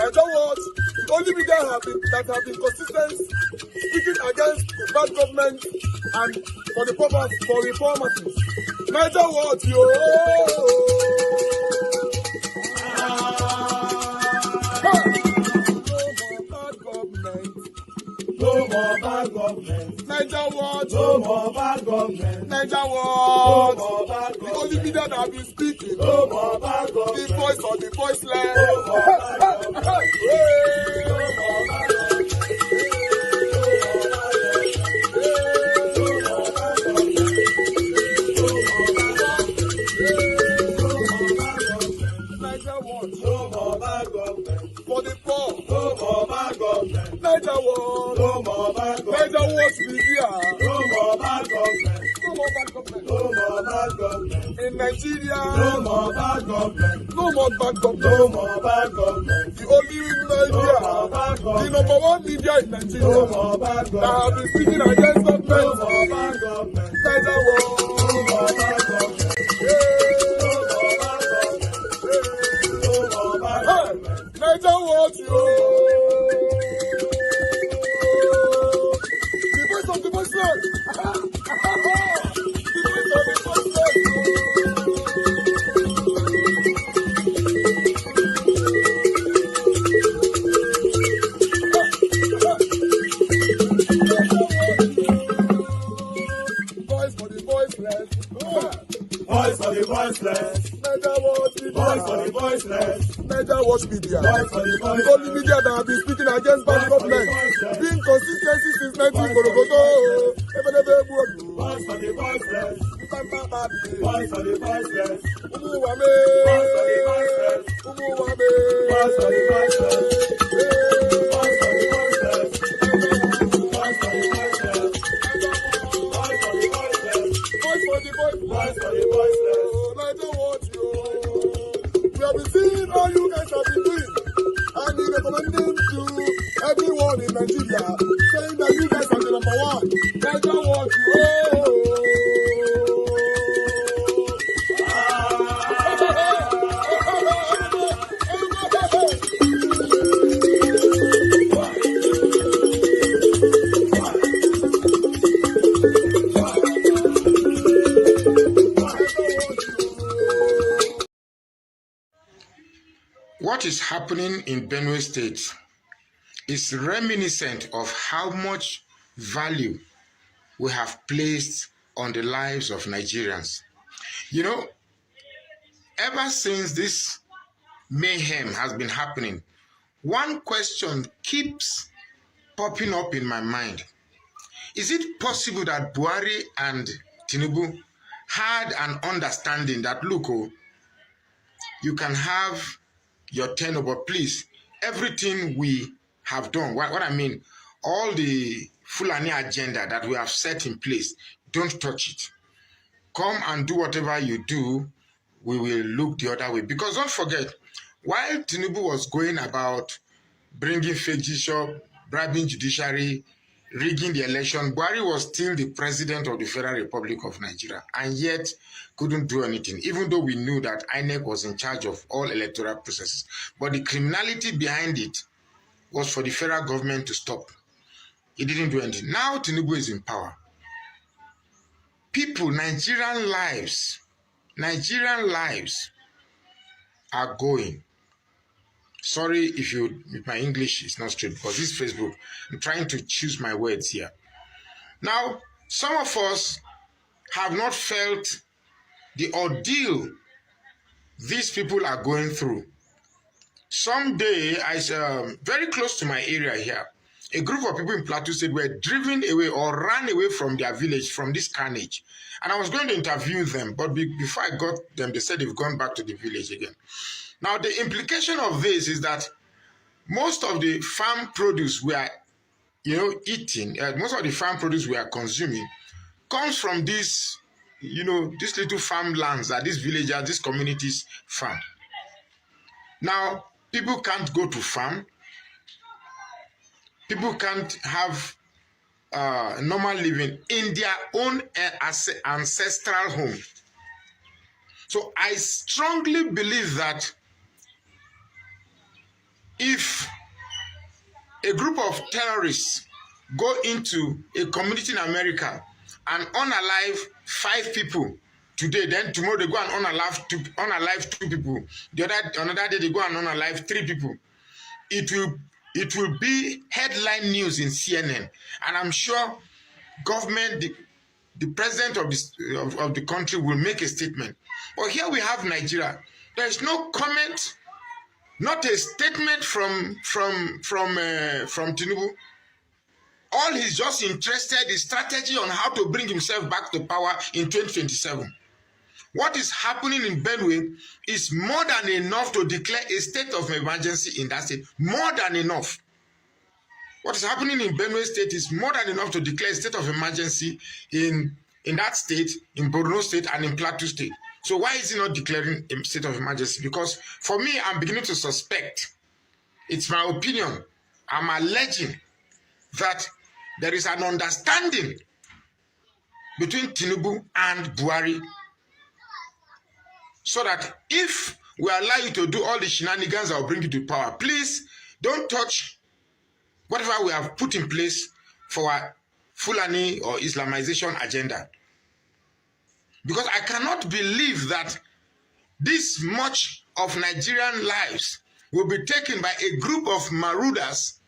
I don't want the only media that have been consistent speaking against the bad government and for the purpose for reformers. Niger what yo. No more bad government. Niger what? No more bad government. Niger what? No more bad government. The only media that have been speaking. No more bad government. The voice of the voiceless. No more bad government. No more bad government. No more bad government. For the poor. No more bad government. Niger what? No more bad government. Niger what media? No more bad government. No more bad government. No more bad government. In Nigeria. No more bad government. No more bad government. No more bad government. The only media. No more bad government. The number one media in Nigeria. No more bad government. That have been speaking against government. No more bad government. Niger what? No more bad government. Niger what you? The voice of the voiceless. Voice for the voiceless. Voice for the voiceless. Niger what media? Voice for the voiceless. Niger watch media. Voice for the voiceless. The only media that have been speaking against bad government. Being consistency since 1944. Voice for the voiceless. Voice for the voiceless. Voice for the voiceless. Voice for the voiceless. Voice for the voiceless. Voice for the voiceless. Voice for the voiceless. Voice for the voiceless. Voice for the voiceless. Niger what you? We have been seeing all you guys have been doing, and we recommending to everyone in Nigeria, saying that you guys are the number one. Niger what you? What is happening in Benue State is reminiscent of how much value we have placed on the lives of Nigerians. You know, ever since this mayhem has been happening, one question keeps popping up in my mind. Is it possible that Buhari and Tinubu had an understanding that, look, oh, you can have your tenure, but please, everything we have done, what I mean, all the Fulani agenda that we have set in place, don't touch it. Come and do whatever you do, we will look the other way. Because don't forget, while Tinubu was going about bringing fake bishop, bribing judiciary, rigging the election, Buhari was still the president of the Federal Republic of Nigeria, and yet couldn't do anything, even though we knew that INEC was in charge of all electoral processes. But the criminality behind it was for the federal government to stop. He didn't do anything. Now Tinubu is in power. People, Nigerian lives are going. Sorry if my English is not straight, because this is Facebook. I'm trying to choose my words here. Now, some of us have not felt the ordeal these people are going through. Someday, very close to my area here, a group of people in Plateau State were driven away or ran away from their village from this carnage. And I was going to interview them, but before I got them, they said they've gone back to the village again. Now, the implication of this is that most of the farm produce we are, eating, most of the farm produce we are consuming comes from these, these little farmlands that these villagers, these communities farm. Now, people can't go to farm. People can't have normal living in their own ancestral home. So I strongly believe that if a group of terrorists go into a community in America and unalive 5 people today, then tomorrow they go and unalive 2 people. Another day they go and unalive 3 people. It will be headline news in CNN, and I'm sure government, the president of the country will make a statement. But here we have Nigeria. There is no comment, not a statement from Tinubu. All he's just interested is strategy on how to bring himself back to power in 2027. What is happening in Benue is more than enough to declare a state of emergency in that state. More than enough. What is happening in Benue State is more than enough to declare a state of emergency in that state, in Borno State, and in Plateau State. So why is he not declaring a state of emergency? Because for me, I'm beginning to suspect, it's my opinion, I'm alleging that there is an understanding between Tinubu and Buhari, so that if we allow you to do all the shenanigans that will bring you to power, please don't touch whatever we have put in place for our Fulani or Islamization agenda. Because I cannot believe that this much of Nigerian lives will be taken by a group of marauders,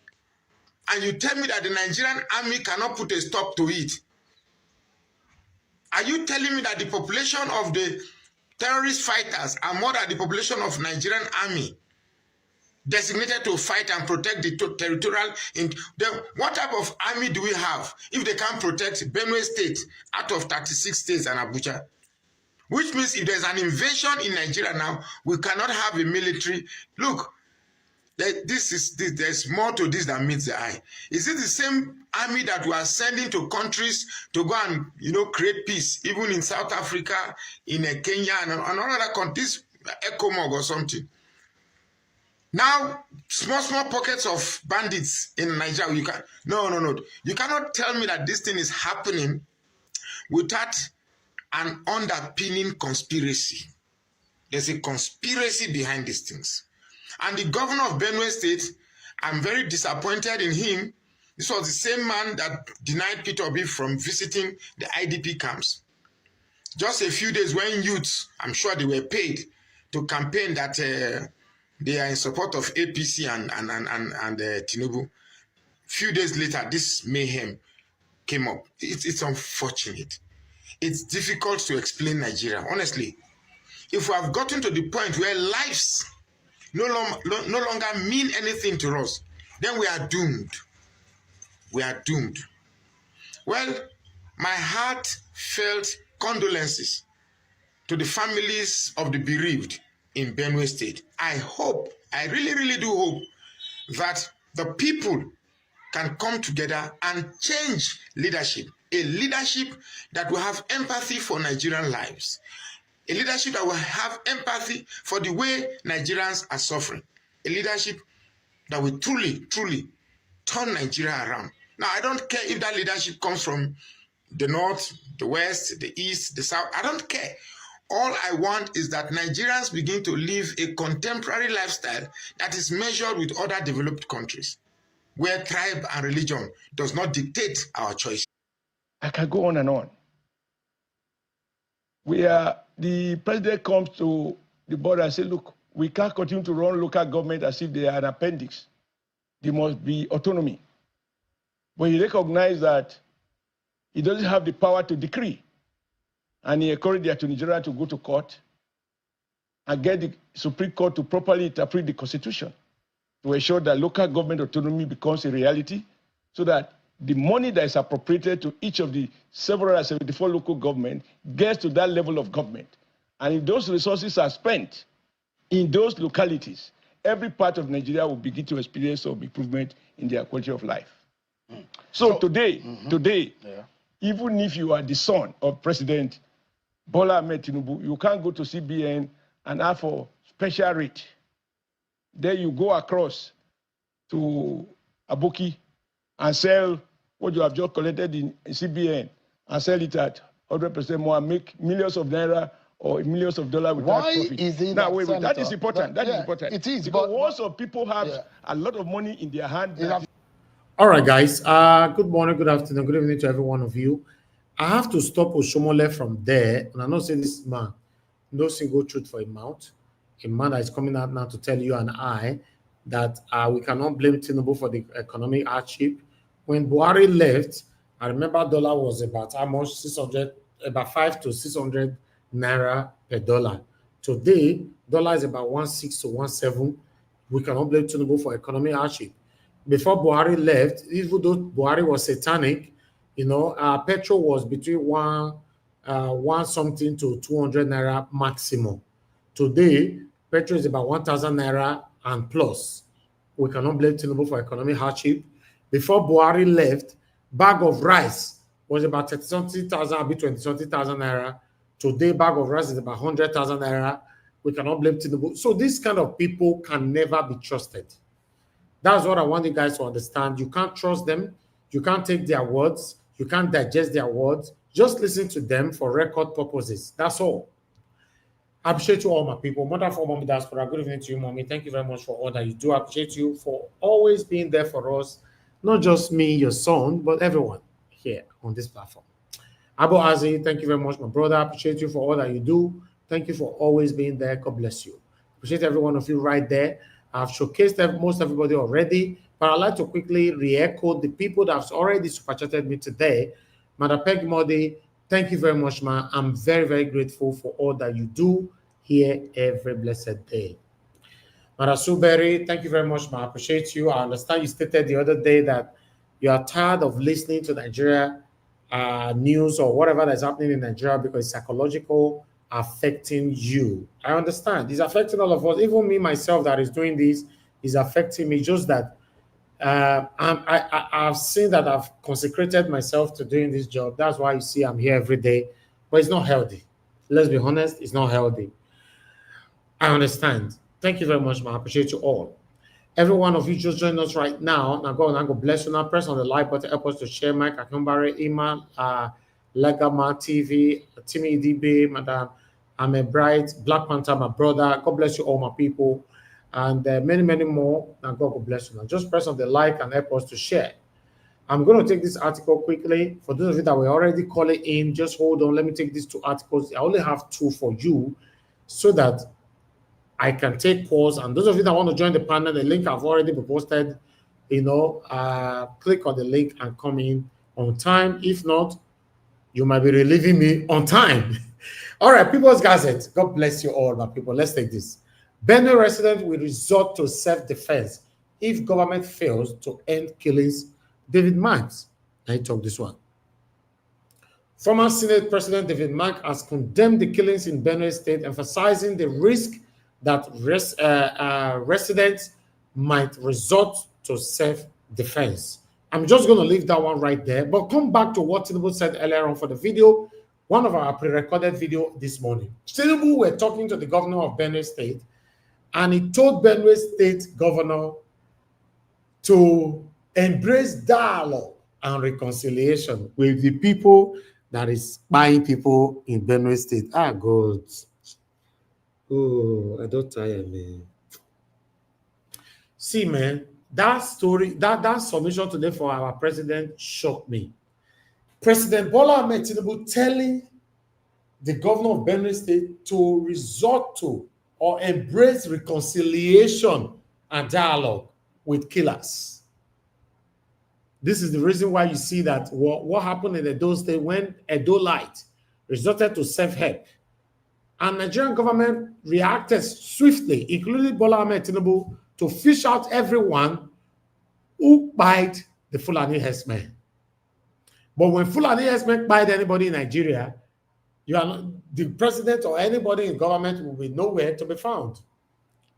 and you tell me that the Nigerian army cannot put a stop to it. Are you telling me that the population of the terrorist fighters are more than the population of Nigerian army designated to fight and protect the territorial? Then what type of army do we have if they can't protect Benue State out of 36 states and Abuja? Which means if there's an invasion in Nigeria now, we cannot have a military. Look, there's more to this than meets the eye. Is it the same army that we are sending to countries to go and create peace, even in South Africa, in Kenya, and other countries, ECOMOG or something? Now, small pockets of bandits in Nigeria. No. You cannot tell me that this thing is happening without an underpinning conspiracy. There's a conspiracy behind these things. And the governor of Benue State, I'm very disappointed in him. This was the same man that denied Peter Obi from visiting the IDP camps. Just a few days when youths, I'm sure they were paid to campaign that they are in support of APC and Tinubu. Few days later, this mayhem came up. It's unfortunate. It's difficult to explain Nigeria. Honestly, if we have gotten to the point where lives no longer mean anything to us, then we are doomed. We are doomed. Well, my heartfelt condolences to the families of the bereaved in Benue State. I hope, I really do hope that the people can come together and change leadership. A leadership that will have empathy for Nigerian lives. A leadership that will have empathy for the way Nigerians are suffering. A leadership that will truly turn Nigeria around. Now, I don't care if that leadership comes from the north, the west, the east, the south. I don't care. All I want is that Nigerians begin to live a contemporary lifestyle that is measured with other developed countries, where tribe and religion does not dictate our choice. I can go on and on. The president comes to the board and says, look, we can't continue to run local government as if they are an appendix. There must be autonomy. But he recognized that he doesn't have the power to decree. And he encouraged the Attorney General to go to court and get the Supreme Court to properly interpret the Constitution to ensure that local government autonomy becomes a reality, so that the money that is appropriated to each of the 774 local governments gets to that level of government. And if those resources are spent in those localities, every part of Nigeria will begin to experience some improvement in their quality of life. So today, even if you are the son of President Bola Ahmed Tinubu, you can't go to CBN and ask for special rate. Then you go across to Aboki and sell what you have just collected in CBN and sell it at 100% more and make millions of naira or millions of dollars without profit. Why is it now, wait, that is important. That is important. It is. Because once people have a lot of money in their hand, All right, guys. Good morning, good afternoon, good evening to every one of you. I have to stop Oshomole from there, and I know say this man, no single truth for a mouth. A man that is coming out now to tell you and I that we cannot blame Tinubu for the economic hardship. When Buhari left, I remember dollar was about how much 600, about 5 to 600 naira per dollar. Today, dollar is about 16 to 17. We cannot blame Tinubu for economic hardship. Before Buhari left, even though Buhari was satanic, petrol was between one something to 200 naira maximum. Today, petrol is about 1,000 naira and plus. We cannot blame Tinubu for economic hardship. Before Buhari left, bag of rice was about 30 something thousand, a bit 20 something thousand naira. Today, bag of rice is about 100,000 naira. We cannot blame Tinubu. So these kind of people can never be trusted. That's what I want you guys to understand. You can't trust them. You can't take their words. You can't digest their words. Just listen to them for record purposes. That's all. I appreciate you all, my people. Mother for Mommy Diaspora. Good evening to you, Mommy. Thank you very much for all that you do. I appreciate you for always being there for us. Not just me, your son, but everyone here on this platform. Abu Azi, thank you very much, my brother. I appreciate you for all that you do. Thank you for always being there. God bless you. Appreciate every one of you right there. I've showcased most everybody already, but I'd like to quickly re-echo the people that have already super chatted me today. Mother Peg Modi, thank you very much, man. I'm very, very grateful for all that you do here every blessed day. Mother Suberry, thank you very much, man. I appreciate you. I understand you stated the other day that you are tired of listening to Nigeria news or whatever that's happening in Nigeria because it's psychological affecting you. I understand. It's affecting all of us. Even me, myself, that is doing this is affecting me. Just that I've seen that I've consecrated myself to doing this job. That's why you see I'm here every day. But it's not healthy. Let's be honest, it's not healthy. I understand. Thank you very much, man. I appreciate you all. Every one of you just joined us right now. Now go and God bless you. Now press on the like button. Help us to share. Mike Akumbare, Iman, Legama TV, Timmy DB, Madam I'm a Bright, Black Panther, my brother. God bless you all, my people. And many, many more. And God bless you. Now just press on the like and help us to share. I'm going to take this article quickly. For those of you that were already calling in, just hold on. Let me take these two articles. I only have two for you so that I can take calls. And those of you that want to join the panel, the link I've already posted, click on the link and come in on time. If not, you might be relieving me on time. All right, People's Gazette. God bless you all, my people. Let's take this. Benue residents will resort to self-defense if government fails to end killings. David Mark. I talk this one. Former Senate President David Mark has condemned the killings in Benue State, emphasizing the risk that residents might resort to self-defense. I'm just going to leave that one right there, but come back to what Tinubu said earlier on for the video, one of our pre-recorded video this morning. Tinubu were talking to the governor of Benue State, and he told Benue State governor to embrace dialogue and reconciliation with the people that is buying people in Benue State. Ah, God. Oh, I don't tire, man. See, man, that story, that submission today for our president shocked me. President Bola Ahmed Tinubu telling the governor of Benue State to resort to or embrace reconciliation and dialogue with killers. This is the reason why you see that what happened in Edo State when Edo Light resorted to self-help. And Nigerian government reacted swiftly, including Bola Ahmed Tinubu, to fish out everyone who bite the Fulani herdsmen. But when Fulani herdsmen bite anybody in Nigeria, you are not, the president or anybody in government will be nowhere to be found.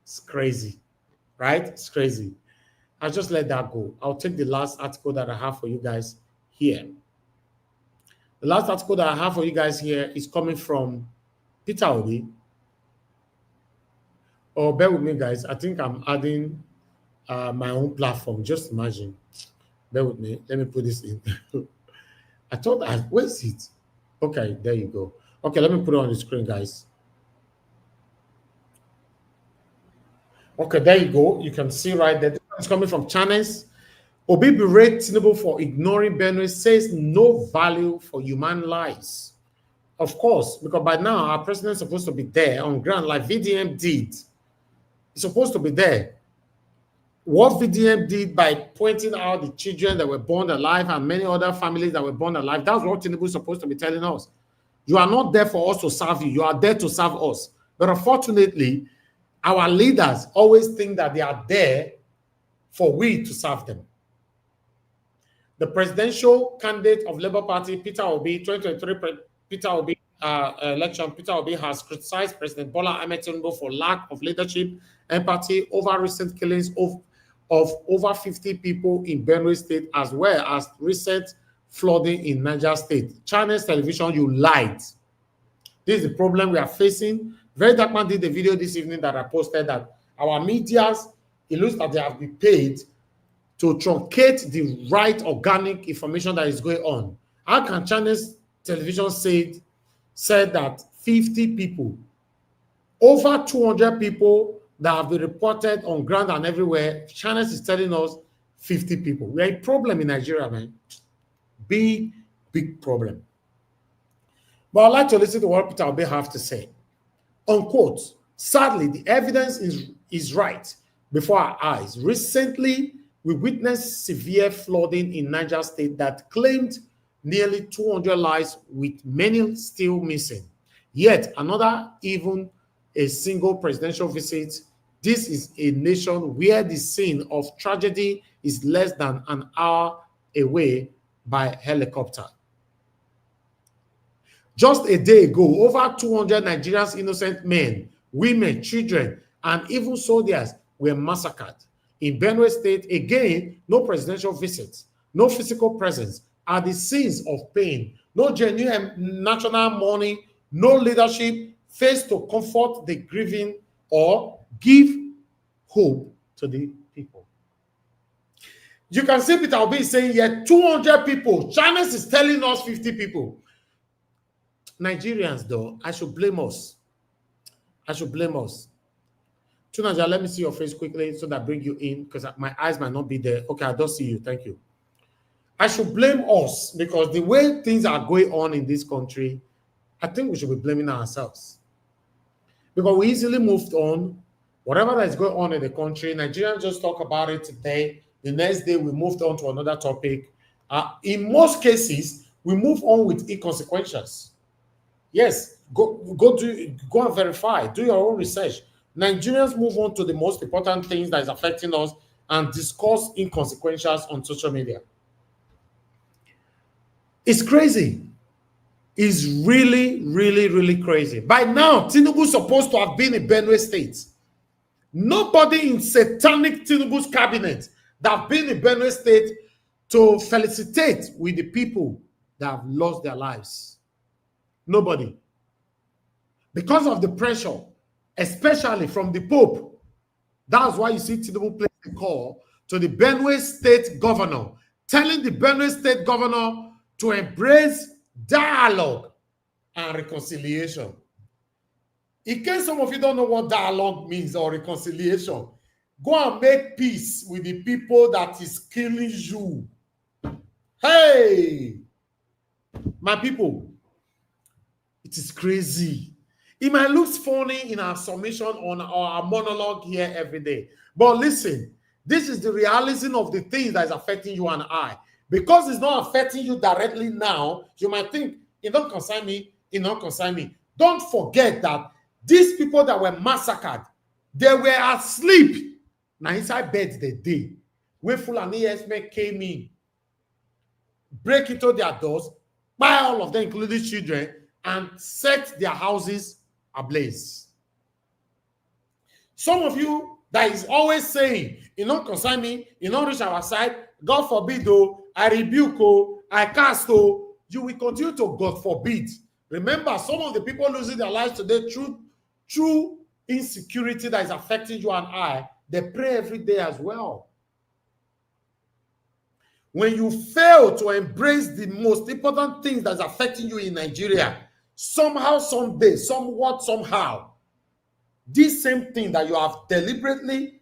It's crazy, right? It's crazy. I'll just let that go. I'll take the last article that I have for you guys here. The last article that I have for you guys here is coming from Peter Obi. Oh, bear with me, guys. I think I'm adding my own platform. Just imagine. Bear with me. Let me put this in. I thought, where's it? Okay, there you go. Okay, let me put it on the screen, guys. Okay, there you go. You can see right there. It's coming from channels. Obi berates Tinubu for ignoring Benue, says no value for human lives. Of course, because by now our president is supposed to be there on ground like VDM did. He's supposed to be there. What VDM did by pointing out the children that were born alive and many other families that were born alive, that's what Tinubu is supposed to be telling us. You are not there for us to serve you. You are there to serve us. But unfortunately, our leaders always think that they are there for we to serve them. The presidential candidate of Labour Party, Peter Obi, 2023 Peter Obi election, Peter Obi has criticized President Bola Ahmed Tinubu for lack of leadership, empathy over recent killings of over 50 people in Benue State, as well as recent flooding in Niger State. China's television, you lied. This is the problem we are facing. Very Dark Man did a video this evening that I posted that our medias, it looks like they have been paid to truncate the right organic information that is going on. How can China's television said that 50 people, over 200 people that have been reported on ground and everywhere, China is telling us 50 people. We are a problem in Nigeria, man. Big, big problem. But I'd like to listen to what Peter Obi have to say. Unquote, sadly, the evidence is right before our eyes. Recently, we witnessed severe flooding in Niger State that claimed nearly 200 lives, with many still missing. Yet another, even a single presidential visit. This is a nation where the scene of tragedy is less than an hour away by helicopter. Just a day ago, over 200 Nigerians, innocent men, women, children, and even soldiers were massacred. In Benue State, again, no presidential visits, no physical presence, are the scenes of pain, no genuine national mourning, no leadership faced to comfort the grieving or give hope to the people. You can see Peter Obi saying here 200 people. China is telling us 50 people. Nigerians, though, I should blame us. I should blame us. Tunaja, let me see your face quickly so that I bring you in, because my eyes might not be there. Okay, I don't see you. Thank you. I should blame us because the way things are going on in this country, I think we should be blaming ourselves. Because we easily moved on. Whatever that is going on in the country, Nigerians just talk about it today. The next day, we moved on to another topic. In most cases, we move on with inconsequentials. Yes, go and verify. Do your own research. Nigerians move on to the most important things that is affecting us and discuss inconsequentials on social media. It's crazy. It's really, really, really crazy. By now, Tinubu is supposed to have been in Benue State. Nobody in satanic Tinubu's cabinet that have been in Benue State to felicitate with the people that have lost their lives. Nobody. Because of the pressure, especially from the Pope. That's why you see Tinubu place a call to the Benue State governor, telling the Benue State governor to embrace dialogue and reconciliation. In case some of you don't know what dialogue means or reconciliation, go and make peace with the people that is killing you. Hey, my people, it is crazy. It might look funny in our summation on our monologue here every day. But listen, this is the realism of the things that is affecting you and I. Because it's not affecting you directly now, you might think, it don't concern me, it don't concern me. Don't forget that these people that were massacred, they were asleep. Now inside bed the day. When Fulani men came in, break into their doors, buy all of them, including children, and set their houses ablaze. Some of you that is always saying, it don't concern me, it don't reach our side, God forbid, though, I rebuke, oh, I cast, oh, you will continue to, God forbid. Remember, some of the people losing their lives today through insecurity that is affecting you and I, they pray every day as well. When you fail to embrace the most important things that's affecting you in Nigeria, somehow, someday, somewhat, somehow, this same thing that you have deliberately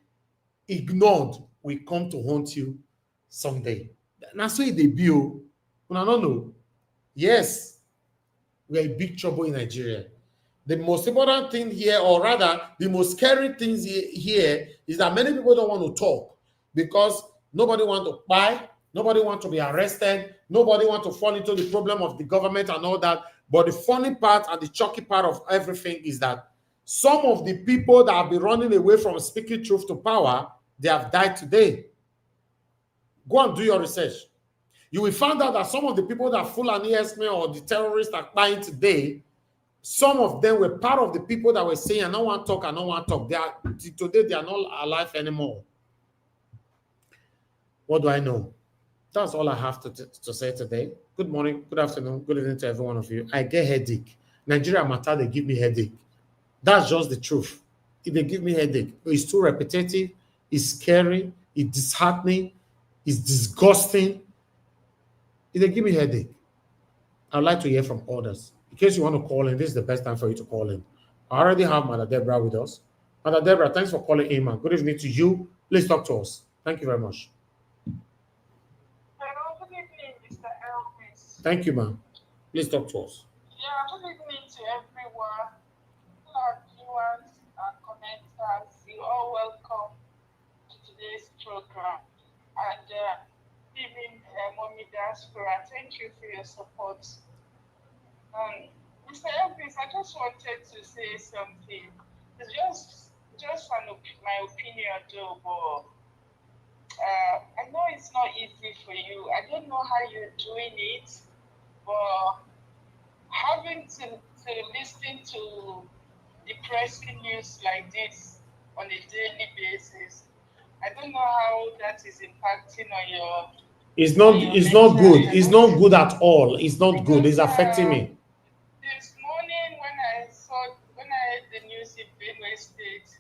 ignored will come to haunt you someday. Now, so they be, oh, una no know. Yes, we are in big trouble in Nigeria. The most important thing here, or rather, the most scary things here is that many people don't want to talk because nobody want to buy, nobody want to be arrested, nobody want to fall into the problem of the government and all that. But the funny part and the chalky part of everything is that some of the people that have been running away from speaking truth to power, they have died today. Go and do your research. You will find out that some of the people that Fulani Esme or the terrorists are buying today, some of them were part of the people that were saying, I don't want to talk, I don't want to talk. Today, they are not alive anymore. What do I know? That's all I have to say today. Good morning, good afternoon, good evening to every one of you. I get headache. Nigeria matter, they give me headache. That's just the truth. If they give me headache, it's too repetitive, it's scary, it's disheartening, it's disgusting. If they give me headache, I'd like to hear from others. In case you want to call in, this is the best time for you to call in. I already have Mother Deborah with us. Mother Deborah, thanks for calling in, man. Good evening to you. Please talk to us. Thank you very much. Hello, good evening, Mr. Elvis. Thank you, ma'am. Please talk to us. Yeah, good evening to everyone. Our viewers and commenters, you're all welcome to today's program. And even Mommy Diaspora, thank you for your support. Mr. Elvis, I just wanted to say something. It's just my opinion, though, but I know it's not easy for you. I don't know how you're doing it, but having to listen to depressing news like this on a daily basis, I don't know how that is impacting on your. It's not good. It's not good at all. It's not good. It's affecting me. This morning when I heard the news in Benue State,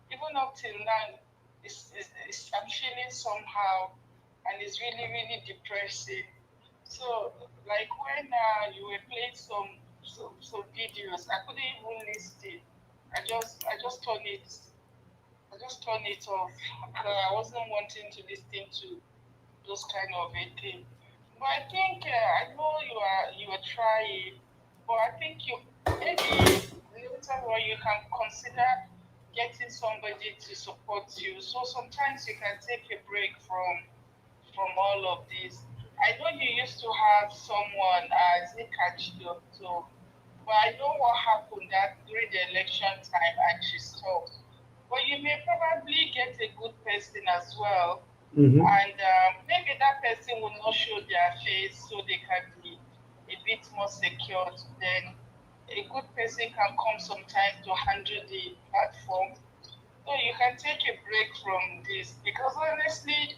even up till now, I'm feeling somehow, and it's really, really depressing. So, like when you were playing some videos, I couldn't even listen. I just turned it off. I wasn't wanting to listen to those kind of a thing. But I think I know you are trying, but I think you maybe later on you can consider getting somebody to support you. So sometimes you can take a break from all of this. I know you used to have someone as a Kachio, so but I know what happened that during the election time and she stopped. But you may probably get a good person as well. Mm-hmm. And maybe that person will not show their face so they can be a bit more secure. Then a good person can come sometimes to handle the platform. So you can take a break from this because honestly,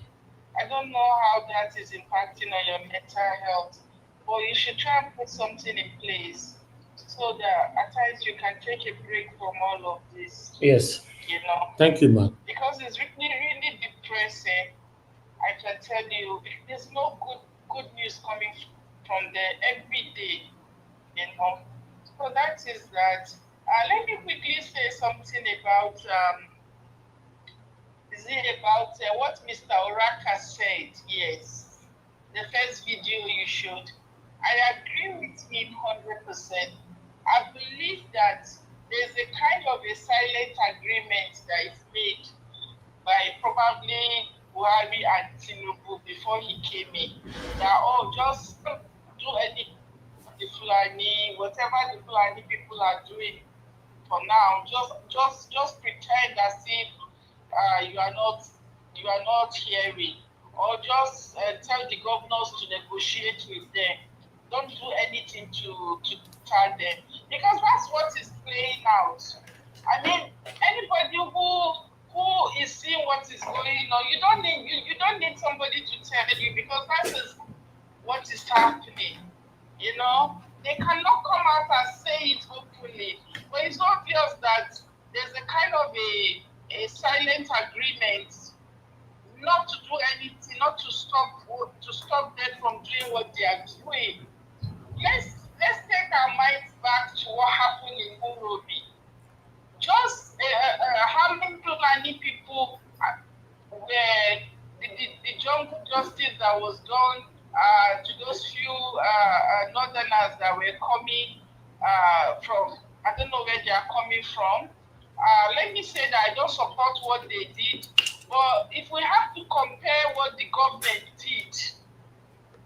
I don't know how that is impacting on your mental health. But you should try and put something in place so that at times you can take a break from all of this. Yes. You know. Thank you, ma'am. Because it's really, really depressing. I can tell you, there's no good news coming from there every day, you know. So that is that. Let me quickly say something about what Mr. Oraka said. Yes, the first video you showed. I agree with him 100%. I believe that there's a kind of a silent agreement that is made by probably Buhari and Tinubu before he came in. That just do any the Fulani, whatever the Fulani people are doing for now, just pretend as if you are not hearing, or just tell the governors to negotiate with them. Don't do anything to tell them, because that's what is playing out. I mean, anybody who is seeing what is going on, you don't need somebody to tell you, because that is what is happening. You know, they cannot come out and say it openly, but it's obvious that there's a kind of a silent agreement not to do anything, not to stop them from doing what they are doing. Let's take our minds back to what happened in Urobi. Just how many Fulani people were the jungle justice that was done to those few northerners that were coming from, I don't know where they are coming from. Let me say that I don't support what they did, but if we have to compare what the government did,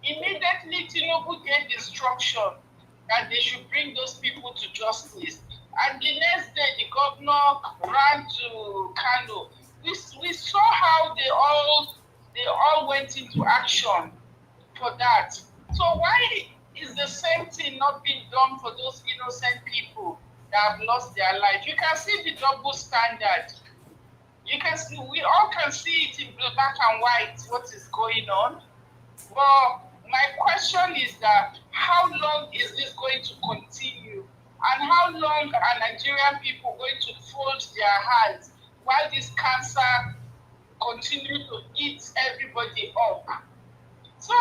immediately Tinubu gave instruction that they should bring those people to justice. And the next day, the governor ran to Kano. We saw how they all went into action for that. So why is the same thing not being done for those innocent people that have lost their life? You can see the double standard. You can see, we all can see it in black and white, what is going on. But my question is that how long is this going to continue? And how long are Nigerian people going to fold their hands while this cancer continues to eat everybody up? So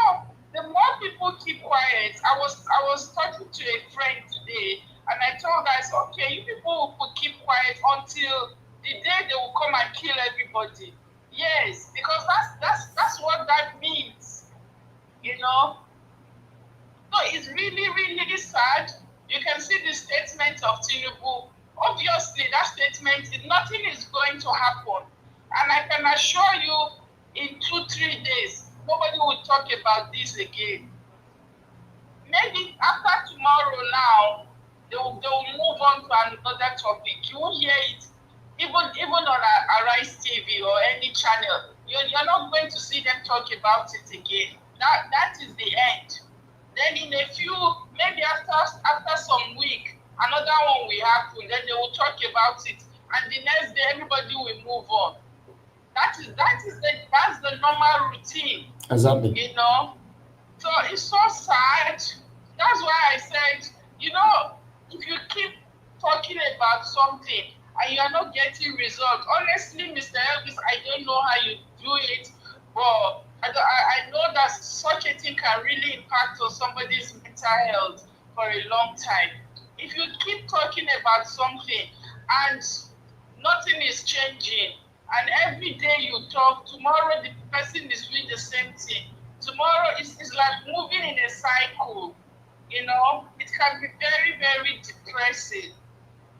the more people keep quiet, I was talking to a friend today, and I told guys, okay, you people will keep quiet until the day they will come and kill everybody. Yes, because that's what that means, you know. So it's really, really sad. You can see the statement of Tinubu. Obviously, that statement, nothing is going to happen. And I can assure you, in 2-3 days, nobody will talk about this again. Maybe after tomorrow now, they will move on to another topic. You won't hear it, even on Arise TV or any channel. You're not going to see them talk about it again. That is the end. Then in a few, maybe after some week, another one will happen. Then they will talk about it, and the next day everybody will move on. That's the normal routine. Exactly. You know, so it's so sad. That's why I said, you know, if you keep talking about something and you are not getting results, honestly, Mr. Elvis, I don't know how you do it, but I know that such a thing can really impact on somebody's mental health for a long time. If you keep talking about something and nothing is changing, and every day you talk, tomorrow the person is doing the same thing. Tomorrow it's like moving in a cycle, you know. It can be very, very depressing,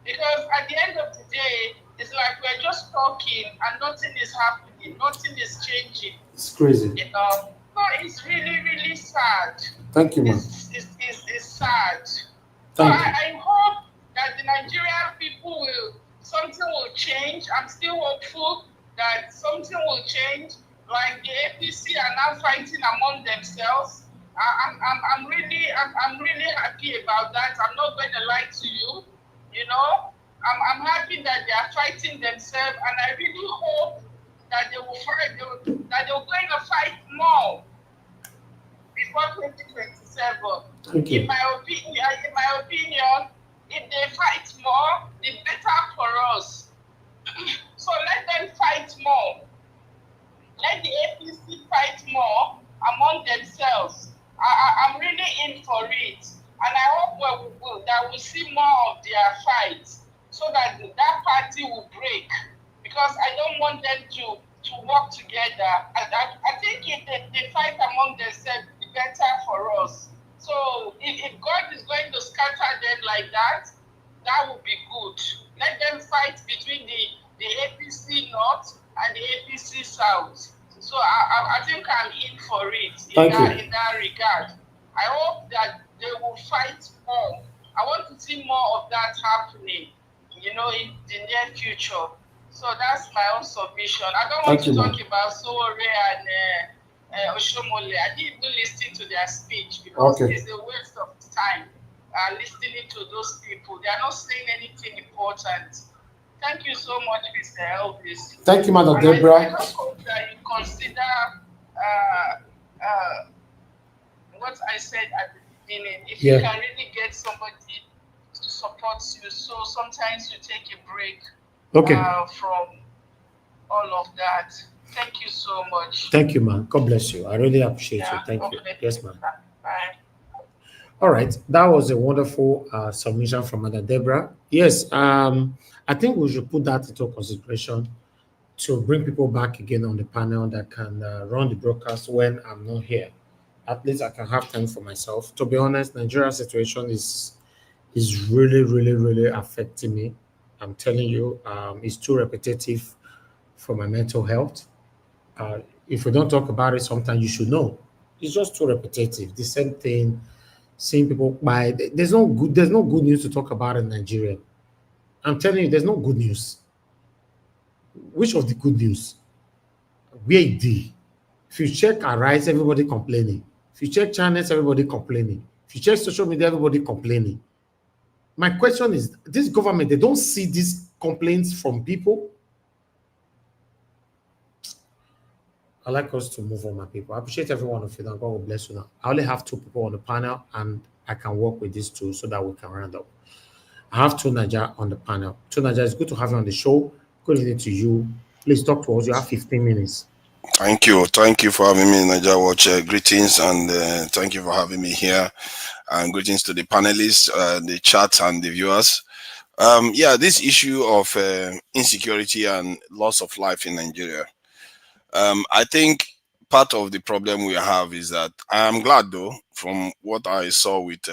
because at the end of the day, it's like we're just talking and nothing is happening, nothing is changing. It's crazy. You know, so it's really, really sad. Thank you, ma'am. It's sad. So Thank you. I hope that the Nigerian people something will change. I'm still hopeful that something will change. Like the APC are now fighting among themselves. I'm really happy about that. I'm not going to lie to you. You know, I'm happy that they are fighting themselves, and I really hope that they will fight. That they're going to fight more before 2027. Thank you. In my opinion, if they fight more, the better for us. So let them fight more. Let the APC fight more among themselves. I'm really in for it. And I hope that we'll see more of their fights, so that party will break. Because I don't want them to work together. I think if they fight among themselves, the better for us. So if God is going to scatter them like that, that would be good. Let them fight between the APC North and the APC South. So I think I'm in for it in that regard. I hope that they will fight more. I want to see more of that happening, you know, in the near future. So that's my own submission. I don't want to talk about Sowore and Oshomole. I didn't even listen to their speech, because it's a waste of time listening to those people. They are not saying anything important. Thank you so much, Mr. Elvis. Thank you, Madam Deborah. I just hope that you consider what I said at the beginning. If you can really get somebody to support you, so sometimes you take a break from all of that. Thank you so much. Thank you, ma'am. God bless you. I really appreciate you. Thank you. Yes, ma'am. Bye. All right. That was a wonderful submission from Madam Deborah. Yes, I think we should put that into consideration to bring people back again on the panel that can run the broadcast when I'm not here. At least I can have time for myself. To be honest, Nigeria's situation is really, really, really affecting me. I'm telling you, it's too repetitive for my mental health. Uh, if we don't talk about it, sometimes you should know. It's just too repetitive. The same thing, seeing people buy. There's no good news to talk about in Nigeria. I'm telling you, there's no good news. Which of the good news? Where it dey? If you check Arise, everybody complaining. If you check channels, everybody complaining. If you check social media, everybody complaining. My question is, this government, they don't see these complaints from people. I like us to move on, my people. I appreciate every one of you. Now, God will bless you now. I only have two people on the panel, and I can work with these two so that we can round up. I have two Naija on the panel. Two Naija, it's good to have you on the show. Good evening to you. Please talk to us. You have 15 minutes. Thank you. Thank you for having me, Niger Watch. Greetings and thank you for having me here. And greetings to the panelists, the chat, and the viewers. Yeah, this issue of insecurity and loss of life in Nigeria. I think part of the problem we have is that I am glad, though, from what I saw with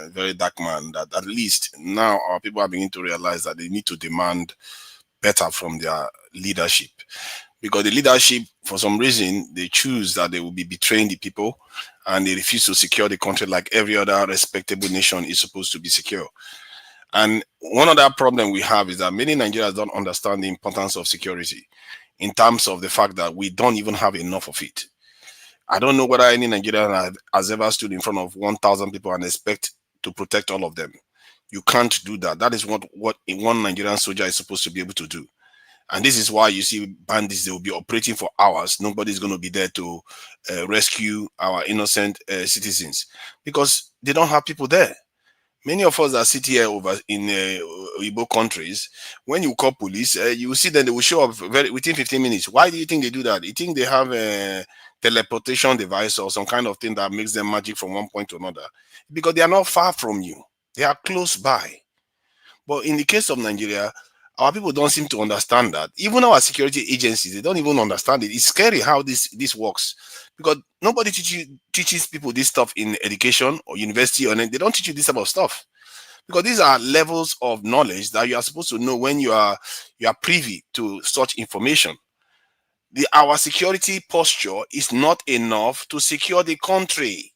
Very Dark Man, that at least now our people are beginning to realize that they need to demand better from their leadership. Because the leadership, for some reason, they choose that they will be betraying the people and they refuse to secure the country like every other respectable nation is supposed to be secure. And one other problem we have is that many Nigerians don't understand the importance of security in terms of the fact that we don't even have enough of it. I don't know whether any Nigerian has ever stood in front of 1,000 people and expect to protect all of them. You can't do that. That is what one Nigerian soldier is supposed to be able to do. And this is why you see bandits, they will be operating for hours. Nobody's going to be there to rescue our innocent citizens because they don't have people there. Many of us that sit here over in Igbo countries, when you call police, you will see that they will show up within 15 minutes. Why do you think they do that? You think they have a teleportation device or some kind of thing that makes them magic from one point to another? Because they are not far from you. They are close by. But in the case of Nigeria, our people don't seem to understand that. Even our security agencies, they don't even understand it. It's scary how this works because nobody teaches people this stuff in education or university, or they don't teach you this type of stuff because these are levels of knowledge that you are supposed to know when you are privy to such information. Our security posture is not enough to secure the country.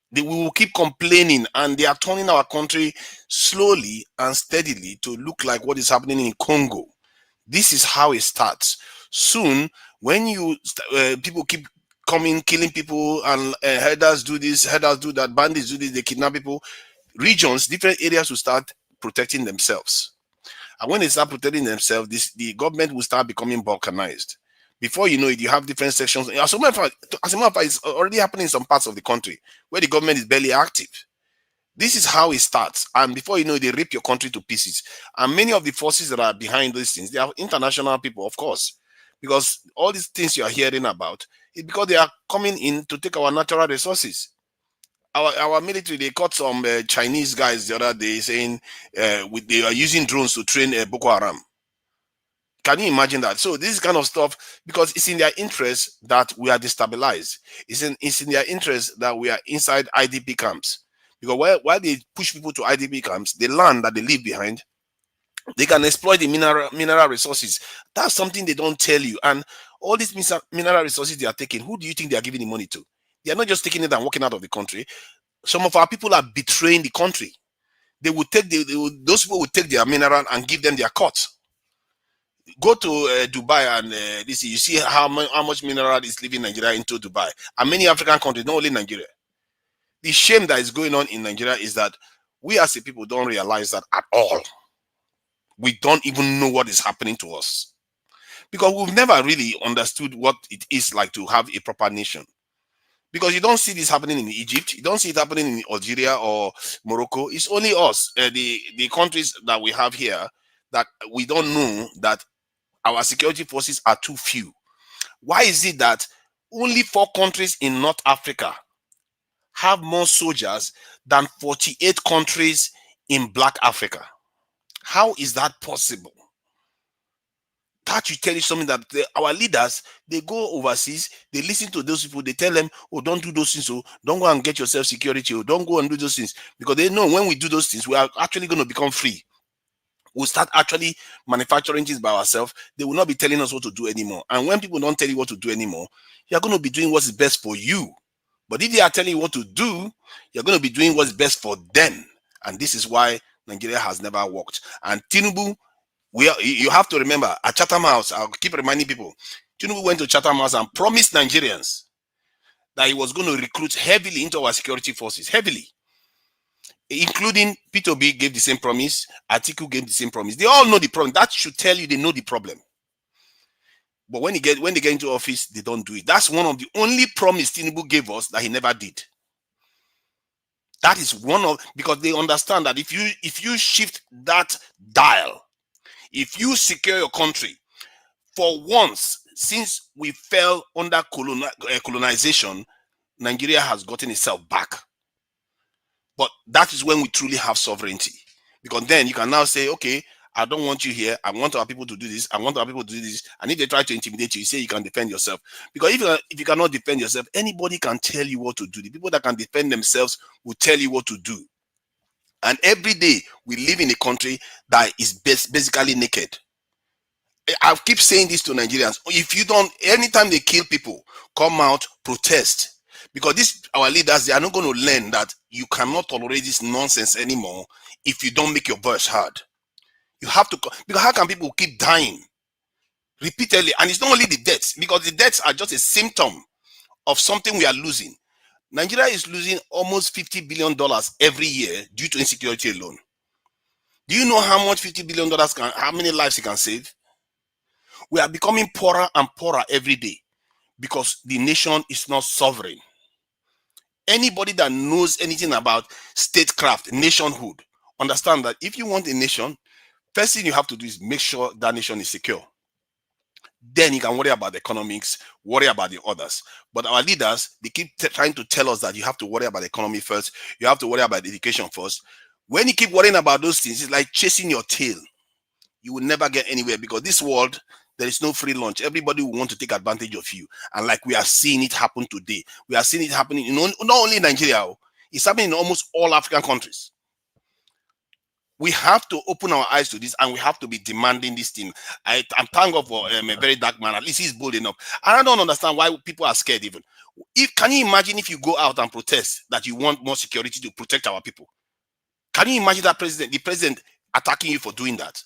We will keep complaining and they are turning our country slowly and steadily to look like what is happening in Congo. This is how it starts. Soon, when people keep coming, killing people, and herders do this, herders do that, bandits do this, they kidnap people, regions, different areas will start protecting themselves. And when they start protecting themselves, the government will start becoming balkanized. Before you know it, you have different sections. As a matter of fact, it's already happening in some parts of the country where the government is barely active. This is how it starts. And before you know it, they rip your country to pieces. And many of the forces that are behind these things, they are international people, of course. Because all these things you are hearing about, it's because they are coming in to take our natural resources. Our military, they caught some Chinese guys the other day saying they are using drones to train Boko Haram. Can you imagine that? So this kind of stuff, because it's in their interest that we are destabilized. It's in their interest that we are inside IDP camps. Because while they push people to IDP camps, the land that they leave behind, they can exploit the mineral resources. That's something they don't tell you. And all these mineral resources they are taking, who do you think they are giving the money to? They are not just taking it and walking out of the country. Some of our people are betraying the country. They will take those people will take their mineral and give them their cut. Go to Dubai and you see how much mineral is leaving Nigeria into Dubai and many African countries, not only Nigeria. The shame that is going on in Nigeria is that we as a people don't realize that at all. We don't even know what is happening to us because we've never really understood what it is like to have a proper nation. Because you don't see this happening in Egypt, you don't see it happening in Algeria or Morocco. It's only us, the countries that we have here, that we don't know that our security forces are too few. Why is it that only 4 countries in North Africa have more soldiers than 48 countries in Black Africa? How is that possible? that should tell you something, that our leaders, they go overseas, they listen to those people, they tell them, oh, don't do those things, oh, don't go and get yourself security, oh, don't go and do those things, because they know when we do those things, we are actually going to become free. We'll start actually manufacturing things by ourselves. They will not be telling us what to do anymore. And when people don't tell you what to do anymore, you're going to be doing what's best for you. But if they are telling you what to do, you're going to be doing what's best for them. And this is why Nigeria has never worked. And Tinubu, you have to remember, at Chatham House, I'll keep reminding people, Tinubu went to Chatham House and promised Nigerians that he was going to recruit heavily into our security forces, heavily. Including P2B gave the same promise, Atiku gave the same promise. They all know the problem. That should tell you they know the problem. But when they get into office, they don't do it. That's one of the only promise Tinubu gave us that he never did. That is one of, because they understand that if you shift that dial, if you secure your country, for once since we fell under colonization, Nigeria has gotten itself back. But that is when we truly have sovereignty, because then you can now say, okay, I don't want you here. I want our people to do this. I want our people to do this. And if they try to intimidate you, you say you can defend yourself. Because if you cannot defend yourself, anybody can tell you what to do. The people that can defend themselves will tell you what to do. And every day we live in a country that is basically naked. I keep saying this to Nigerians. If you don't, anytime they kill people, come out, protest. Because our leaders, they are not going to learn that you cannot tolerate this nonsense anymore if you don't make your voice heard. You have to, because how can people keep dying repeatedly? And it's not only the deaths, because the deaths are just a symptom of something we are losing. Nigeria is losing almost $50 billion every year due to insecurity alone. Do you know how much $50 billion how many lives it can save? We are becoming poorer and poorer every day because the nation is not sovereign. Anybody that knows anything about statecraft, nationhood, understand that if you want a nation, first thing you have to do is make sure that nation is secure. Then you can worry about the economics, worry about the others. But our leaders, they keep trying to tell us that you have to worry about the economy first, you have to worry about education first. When you keep worrying about those things, it's like chasing your tail. You will never get anywhere, because this world, there is no free lunch. Everybody will want to take advantage of you. And like we are seeing it happen today. We are seeing it happening in not only Nigeria, it's happening in almost all African countries. We have to open our eyes to this, and we have to be demanding this thing. I'm thank God for a very dark man. At least he's bold enough. And I don't understand why people are scared even. Can you imagine if you go out and protest that you want more security to protect our people? Can you imagine that the president attacking you for doing that?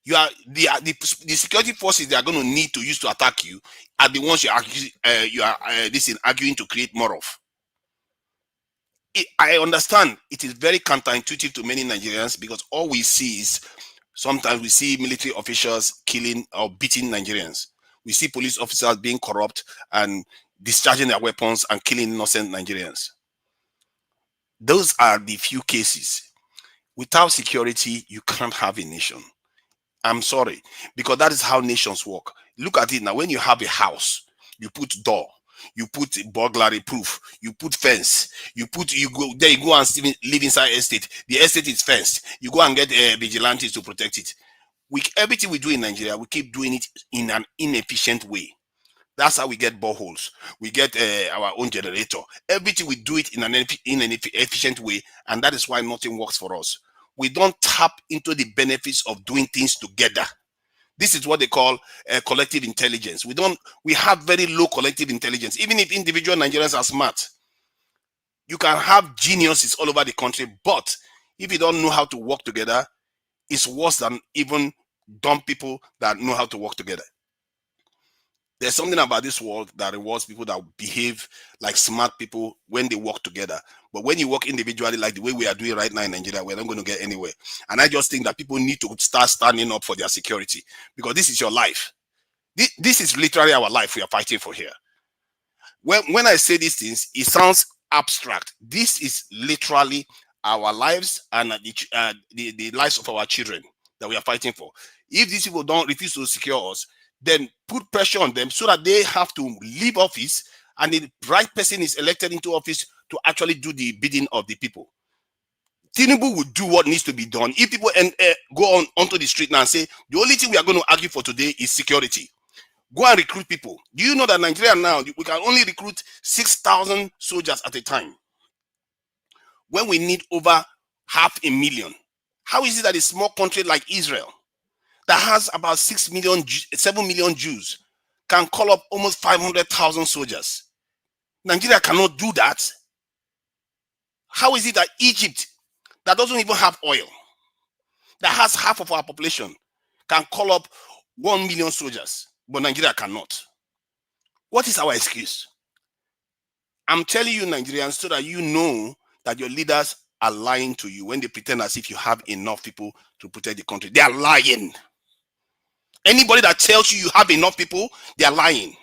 You are the security forces they are going to need to use to attack you are the ones you are arguing to create more of. I understand it is very counterintuitive to many Nigerians, because all we see is sometimes we see military officials killing or beating Nigerians. We see police officers being corrupt and discharging their weapons and killing innocent Nigerians. Those are the few cases. Without security, you can't have a nation. I'm sorry, because that is how nations work. Look at it now. When you have a house, you put door, you put burglary proof, you put fence, you go and live inside estate. The estate is fenced. You go and get vigilantes to protect it. Everything we do in Nigeria, we keep doing it in an inefficient way. That's how we get boreholes. We get our own generator. Everything we do it in an efficient way, and that is why nothing works for us. We don't tap into the benefits of doing things together. This is what they call collective intelligence. We have very low collective intelligence. Even if individual Nigerians are smart, you can have geniuses all over the country, but if you don't know how to work together, it's worse than even dumb people that know how to work together. There's something about this world that rewards people that behave like smart people when they work together. But when you work individually, like the way we are doing right now in Nigeria, we're not going to get anywhere. And I just think that people need to start standing up for their security, because this is your life. This is literally our life we are fighting for here. When I say these things, it sounds abstract. This is literally our lives and the lives of our children that we are fighting for. If these people don't refuse to secure us, then put pressure on them so that they have to leave office and the right person is elected into office to actually do the bidding of the people. Tinubu will do what needs to be done. If people go onto the street now and say, the only thing we are going to argue for today is security, go and recruit people. Do you know that Nigeria now, we can only recruit 6,000 soldiers at a time when we need over 500,000? How is it that a small country like Israel that has about 7 million Jews can call up almost 500,000 soldiers? Nigeria cannot do that. How is it that Egypt, that doesn't even have oil, that has half of our population, can call up 1 million soldiers, but Nigeria cannot? What is our excuse? I'm telling you, Nigerians, so that you know that your leaders are lying to you when they pretend as if you have enough people to protect the country. They are lying. Anybody that tells you you have enough people, they are lying.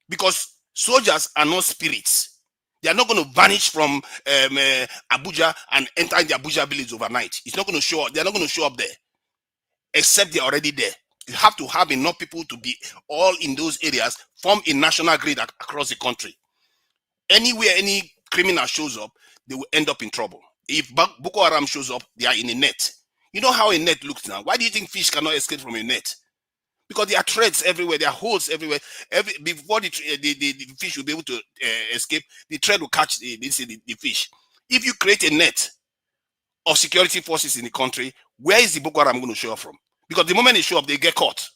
Because soldiers are not spirits. They are not going to vanish from Abuja and enter the Abuja village overnight. It's not going to show up. They're not going to show up there, except they're already there. You have to have enough people to be all in those areas, form a national grid across the country. Anywhere any criminal shows up, they will end up in trouble. If Boko Haram shows up, they are in a net. You know how a net looks now. Why do you think fish cannot escape from a net? Because there are threads everywhere, there are holes everywhere. Before the fish will be able to escape, the thread will catch the fish. If you create a net of security forces in the country, where is the Boko Haram going to show up from? Because the moment they show up, they get caught.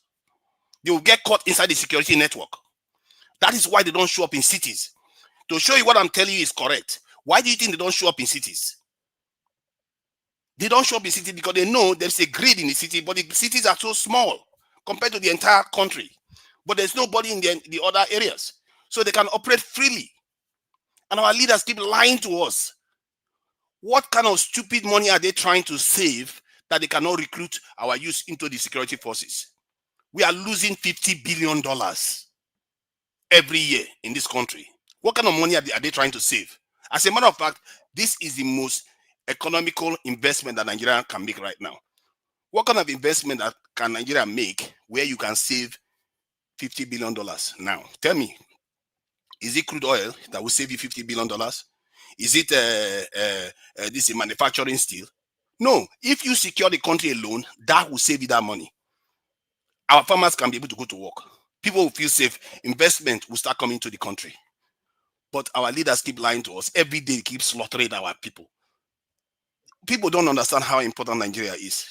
They will get caught inside the security network. That is why they don't show up in cities. To show you what I'm telling you is correct. Why do you think they don't show up in cities? They don't show up in cities because they know there's a grid in the city, but the cities are so small compared to the entire country. But there's nobody in the other areas. So they can operate freely. And our leaders keep lying to us. What kind of stupid money are they trying to save that they cannot recruit our youth into the security forces? We are losing $50 billion every year in this country. What kind of money are they trying to save? As a matter of fact, this is the most economical investment that Nigeria can make right now. What kind of investment that can Nigeria make where you can save $50 billion now? Tell me, is it crude oil that will save you $50 billion? Is it this manufacturing steel? No. If you secure the country alone, that will save you that money. Our farmers can be able to go to work. People will feel safe. Investment will start coming to the country. But our leaders keep lying to us. Every day they keep slaughtering our people. People don't understand how important Nigeria is.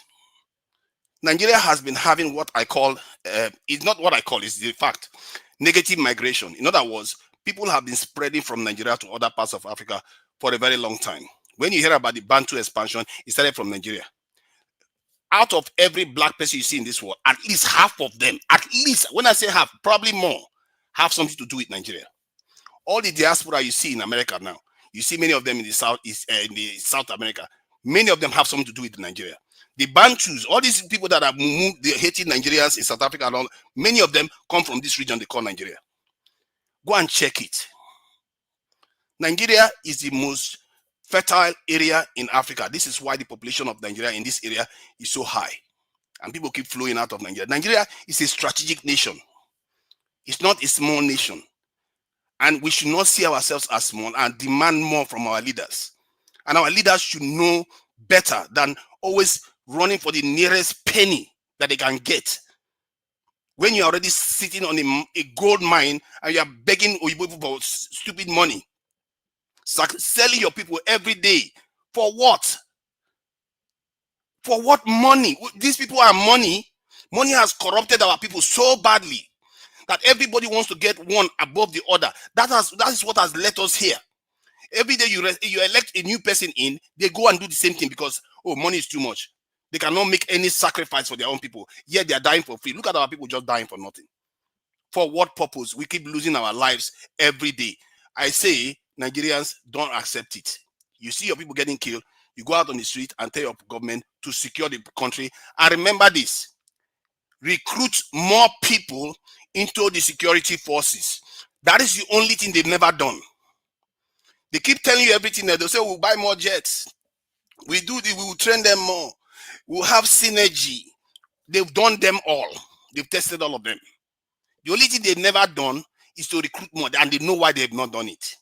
Nigeria has been having what I call, it's not what I call, it's the fact, negative migration. In other words, people have been spreading from Nigeria to other parts of Africa for a very long time. When you hear about the Bantu expansion, it started from Nigeria. Out of every black person you see in this world, at least half of them, at least, when I say half, probably more, have something to do with Nigeria. All the diaspora you see in America now, you see many of them in the South America, many of them have something to do with Nigeria. The Bantus, all these people that have moved, the hating Nigerians in South Africa and all, many of them come from this region they call Nigeria. Go and check it. Nigeria is the most fertile area in Africa. This is why the population of Nigeria in this area is so high. And people keep flowing out of Nigeria. Nigeria is a strategic nation. It's not a small nation. And we should not see ourselves as small and demand more from our leaders. And our leaders should know better than always running for the nearest penny that they can get. When you're already sitting on a gold mine and you're begging Oyibo for stupid money, selling your people every day, for what? For what money? These people are money. Money has corrupted our people so badly that everybody wants to get one above the other. That is what has led us here. Every day you elect a new person in, they go and do the same thing because, oh, money is too much. They cannot make any sacrifice for their own people. Yet they are dying for free. Look at our people just dying for nothing. For what purpose? We keep losing our lives every day. I say, Nigerians, don't accept it. You see your people getting killed, you go out on the street and tell your government to secure the country. And remember this, recruit more people into the security forces. That is the only thing they've never done. They keep telling you everything. They'll say, we'll buy more jets. We will train them more. We'll have synergy. They've done them all. They've tested all of them. The only thing they've never done is to recruit more, and they know why they've not done it.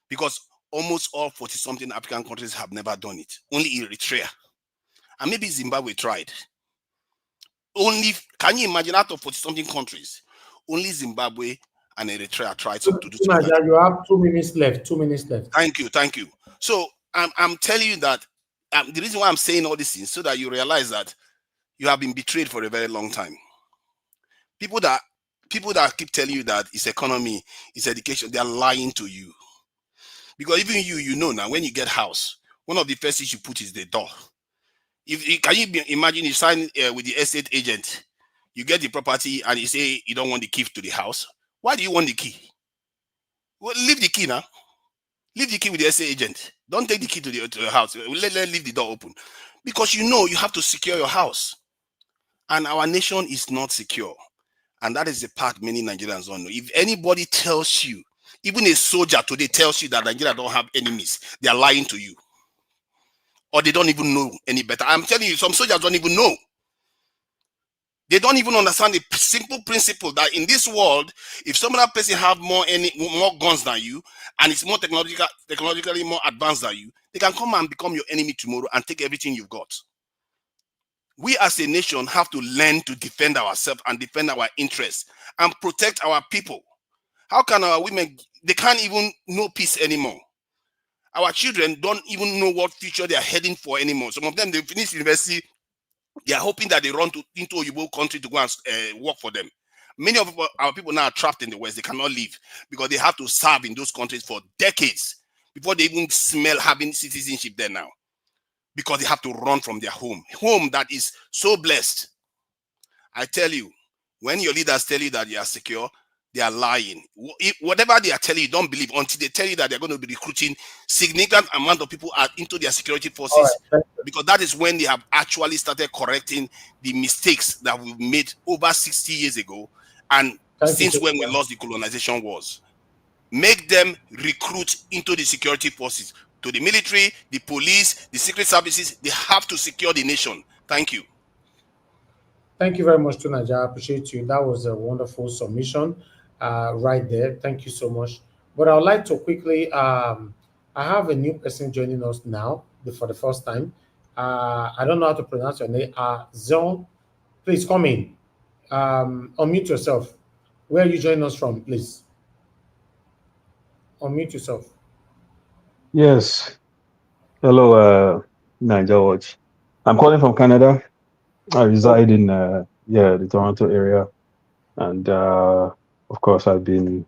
Because almost all 40-something African countries have never done it. Only Eritrea. And maybe Zimbabwe tried. Only, can you imagine, out of 40-something countries, only Zimbabwe and Eritrea tried to do something. You have 2 minutes left. 2 minutes left. Thank you. So I'm telling you that the reason why I'm saying all these things so that you realize that you have been betrayed for a very long time. People that keep telling you that it's economy, it's education, they are lying to you. Because even you know now, when you get house, one of the first things you put is the door. Can you imagine you sign with the estate agent, you get the property and you say you don't want the key to the house? Why do you want the key? Well, leave the key now. Leave the key with the estate agent. Don't take the key to the house. Let leave the door open. Because you know you have to secure your house. And our nation is not secure. And that is the part many Nigerians don't know. If anybody tells you, even a soldier today tells you that Nigeria don't have enemies, they are lying to you. Or they don't even know any better. I'm telling you, some soldiers don't even know. They don't even understand the simple principle that in this world, if some other person have more guns than you, and it's more technologically more advanced than you, they can come and become your enemy tomorrow and take everything you've got. We as a nation have to learn to defend ourselves and defend our interests and protect our people. How can our women, they can't even know peace anymore. Our children don't even know what future they are heading for anymore. Some of them, they finish university, they are hoping that they run into a Igbo country to go and work for them. Many of our people now are trapped in the West. They cannot leave because they have to serve in those countries for decades before they even smell having citizenship there now. Because they have to run from their home that is so blessed. I tell you, when your leaders tell you that you are secure, they are lying. Whatever they are telling you, don't believe until they tell you that they're going to be recruiting significant amount of people into their security forces, because that is when they have actually started correcting the mistakes that we made over 60 years ago and since when we lost the colonization wars. Make them recruit into the security forces. To the military, the police, the secret services, they have to secure the nation. Thank you. Thank you very much, Tunaja. I appreciate you. That was a wonderful submission right there. Thank you so much. But I would like to quickly, I have a new person joining us now for the first time. I don't know how to pronounce your name. Zon, please come in. Unmute yourself. Where are you joining us from, please? Unmute yourself. Yes. Hello, Niger Watch. I'm calling from Canada. I reside in the Toronto area, and of course, I've been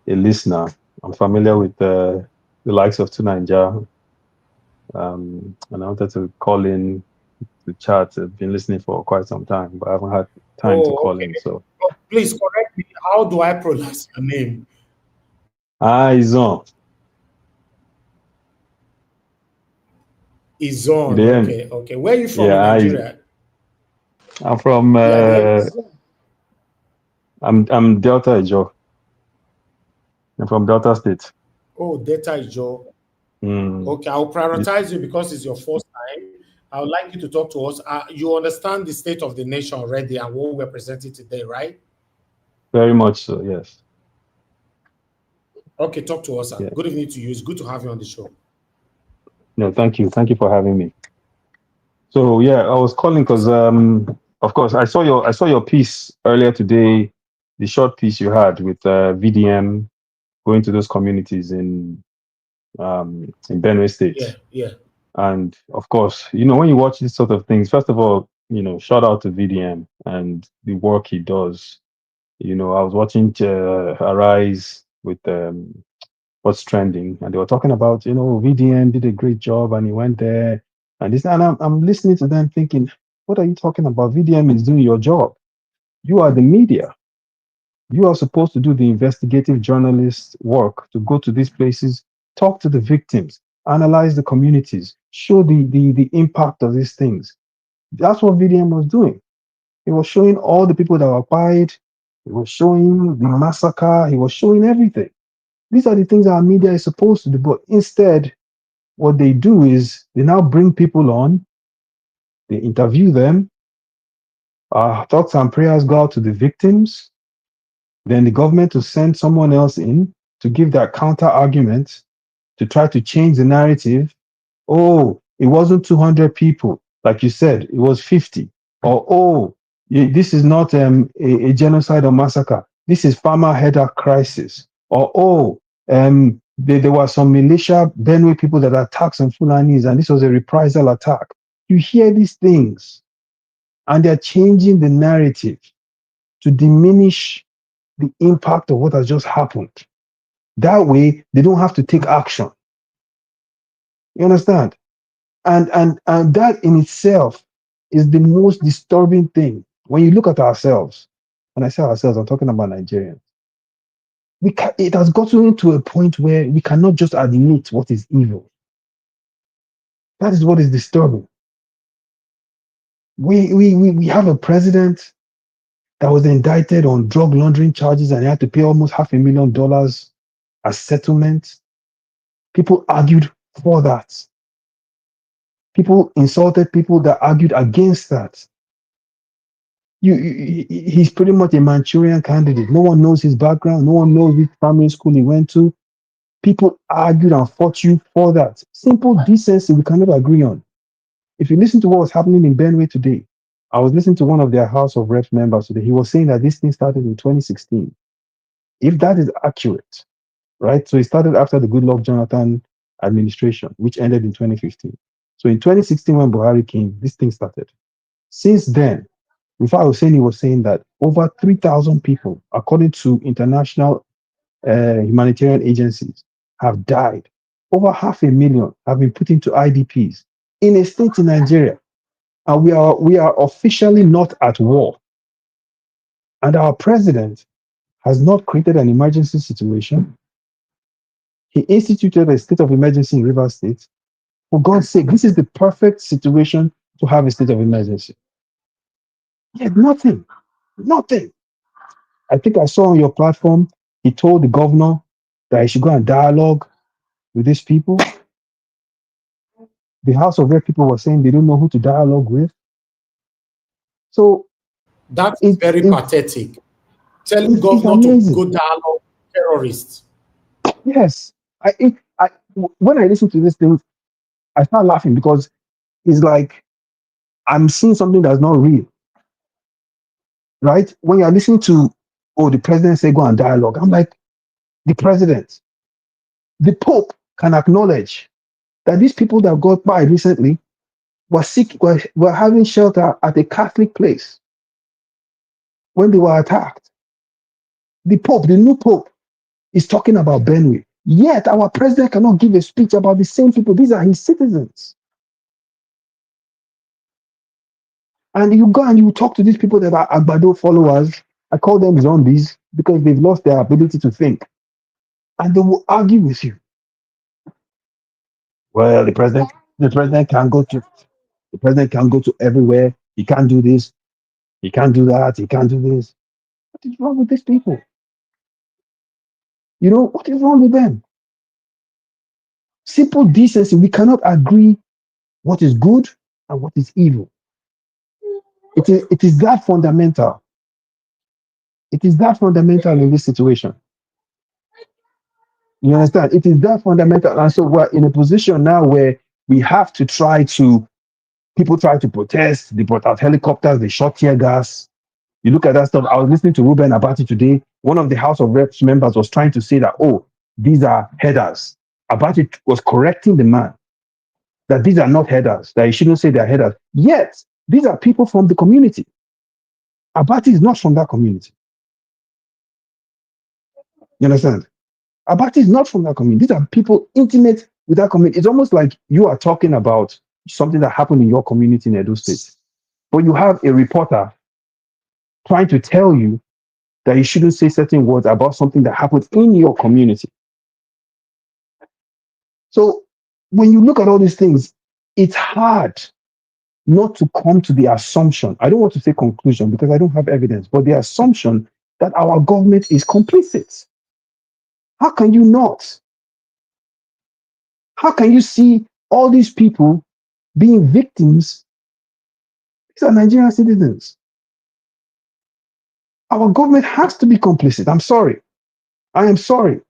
a listener. I'm familiar with the likes of Tunanja, and I wanted to call in to chat. I've been listening for quite some time, but I haven't had time to call in. So please correct me. How do I pronounce your name? Izon. Izon. Okay. Where are you from in Nigeria? I'm from I'm Delta Ijo. I'm from Delta State. Oh, Delta Ijo. Okay, I'll prioritize you because it's your first time. I would like you to talk to us. You understand the state of the nation already and what we're presenting today, right? Very much so, yes. Okay, talk to us. Yeah. Good evening to you. It's good to have you on the show. No, thank you. Thank you for having me. So yeah, I was calling because of course I saw your piece earlier today, the short piece you had with VDM going to those communities in Benue State. Yeah. And of course, when you watch these sort of things, first of all, shout out to VDM and the work he does. I was watching Arise with What's Trending, and they were talking about, VDM did a great job and he went there and this, and I'm listening to them thinking, what are you talking about? VDM is doing your job. You are the media. You are supposed to do the investigative journalist work, to go to these places, talk to the victims, analyze the communities, show the impact of these things. That's what VDM was doing. He was showing all the people that were quiet. He was showing the massacre. He was showing everything. These are the things our media is supposed to do. But instead, what they do is they now bring people on, they interview them, thoughts and prayers go out to the victims. Then the government will send someone else in to give their counter arguments to try to change the narrative. Oh, it wasn't 200 people, like you said, it was 50. Or, oh, this is not a genocide or massacre. This is farmer header crisis. Or, oh, there were some militia Benue people that attacked some Fulanis, and this was a reprisal attack. You hear these things, and they're changing the narrative to diminish the impact of what has just happened. That way, they don't have to take action. You understand? And that in itself is the most disturbing thing. When you look at ourselves, when I say ourselves, I'm talking about Nigerians. It has gotten to a point where we cannot just admit what is evil. That is what is disturbing. We have a president that was indicted on drug laundering charges and he had to pay almost $500,000 as settlement. People argued for that. People insulted people that argued against that. He's pretty much a Manchurian candidate. No one knows his background. No one knows which primary school he went to. People argued and fought you for that. Simple decency we cannot agree on. If you listen to what was happening in Benue today, I was listening to one of their House of Reps members today. He was saying that this thing started in 2016. If that is accurate, right? So it started after the Goodluck Jonathan administration, which ended in 2015. So in 2016, when Buhari came, this thing started. Since then, Rufai Husseini was saying that over 3,000 people, according to international humanitarian agencies, have died. Over 500,000 have been put into IDPs in a state in Nigeria. And we are officially not at war. And our president has not created an emergency situation. He instituted a state of emergency in Rivers State. For God's sake, this is the perfect situation to have a state of emergency. Yet nothing. I think I saw on your platform, he told the governor that he should go and dialogue with these people. The House of Rep people were saying they don't know who to dialogue with. So that's very pathetic. Telling governor to go dialogue with terrorists. Yes. When I listen to this thing, I start laughing because it's like I'm seeing something that's not real. Right? When you're listening to, the president say go and dialogue, I'm like, the president, the Pope can acknowledge that these people that got by recently were sick, were having shelter at a Catholic place when they were attacked. The Pope, the new Pope, is talking about Benue. Yet our president cannot give a speech about the same people. These are his citizens. And you go and you talk to these people that are Agbado followers. I call them zombies because they've lost their ability to think. And they will argue with you. Well, the president can't go to everywhere. He can't do this. He can't do that. He can't do this. What is wrong with these people? What is wrong with them? Simple decency. We cannot agree what is good and what is evil. It is that fundamental. It is that fundamental in this situation. You understand? It is that fundamental. And so we're in a position now where we have to people try to protest, they brought out helicopters, they shot tear gas. You look at that stuff. I was listening to Ruben Abati today. One of the House of Reps members was trying to say that, these are headers. Abati was correcting the man that these are not headers, that he shouldn't say they're headers. Yet, these are people from the community. Abati is not from that community. You understand? Abati is not from that community. These are people intimate with that community. It's almost like you are talking about something that happened in your community in Edo State. But you have a reporter trying to tell you that you shouldn't say certain words about something that happened in your community. So when you look at all these things, it's hard not to come to the assumption, I don't want to say conclusion because I don't have evidence, but the assumption that our government is complicit. How can you not? How can you see all these people being victims? These are Nigerian citizens. Our government has to be complicit. I'm sorry. I am sorry.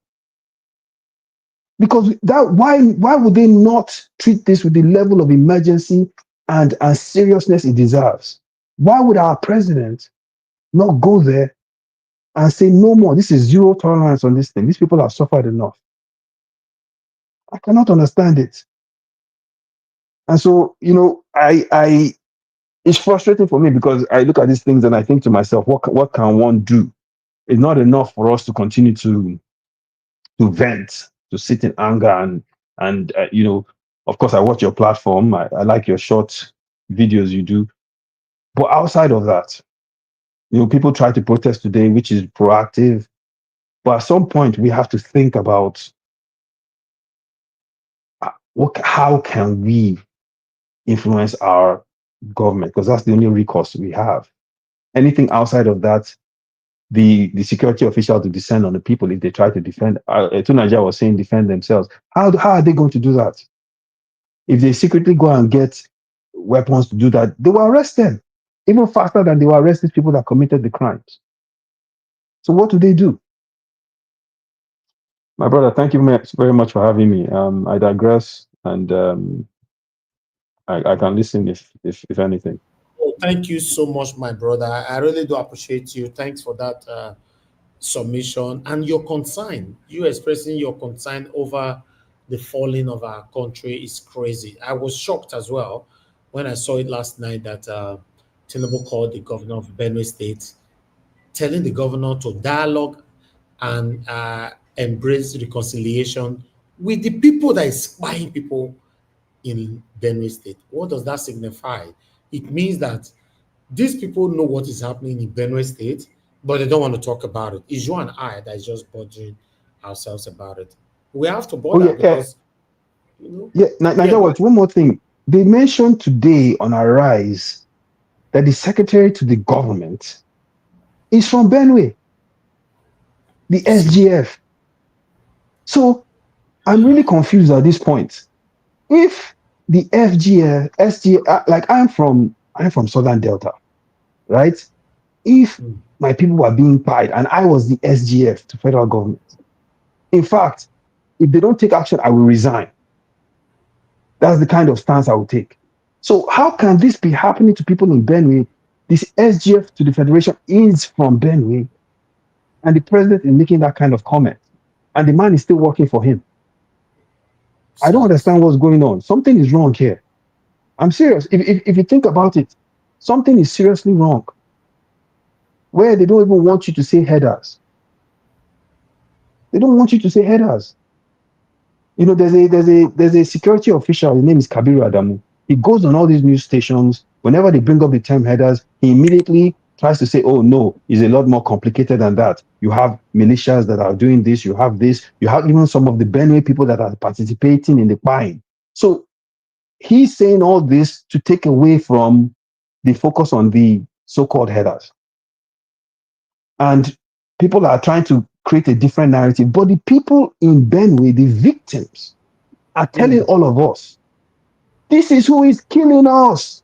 Because why would they not treat this with the level of emergency and seriousness it deserves? Why would our president not go there and say no more? This is zero tolerance on this thing. These people have suffered enough. I cannot understand it. And so, I it's frustrating for me because I look at these things and I think to myself, what can one do? It's not enough for us to continue to vent, to sit in anger and of course I watch your platform. I like your short videos you do. But outside of that, people try to protest today, which is proactive. But at some point we have to think about how can we influence our government, because that's the only recourse we have. Anything outside of that, the security official to descend on the people if they try to defend. Tunaja was saying defend themselves. How are they going to do that? If they secretly go and get weapons to do that, they will arrest them even faster than they will arrest these people that committed the crimes. So what do they do? My brother, thank you very much for having me. I digress, and I can listen if anything. Oh, thank you so much, my brother. I really do appreciate you. Thanks for that submission and your concern. You expressing your concern over the falling of our country is crazy. I was shocked as well when I saw it last night that Tinubu called the governor of Benue State, telling the governor to dialogue and embrace reconciliation with the people that is spying people in Benue State. What does that signify? It means that these people know what is happening in Benue State, but they don't want to talk about it. It's you and I that is just bothering ourselves about it. We have to Oh bother yeah, because, Naija, go ahead. one more thing. They mentioned today on Arise that the secretary to the government is from Benue, the See, SGF. So I'm really confused at this point. If the FGF, SGF, like I'm from Southern Delta, right? If my people were being pied and I was the SGF to federal government, in fact, if they don't take action, I will resign. That's the kind of stance I will take. So how can this be happening to people in Benue? This SGF to the federation is from Benue, and the president is making that kind of comment, and the man is still working for him. I don't sad. understand what's going on. Something is wrong here. I'm serious. If you think about it, something is seriously wrong. Where they don't even want you to say headers. They don't want you to say headers. There's a security official. His name is Kabiru Adamu. He goes on all these news stations. Whenever they bring up the term headers, he immediately tries to say, "Oh no, it's a lot more complicated than that. You have militias that are doing this. You have this. You have even some of the Benue people that are participating in the buying." So he's saying all this to take away from the focus on the so-called headers. And people are trying to create a different narrative. But the people in Benue, the victims, are telling all of us, this is who is killing us.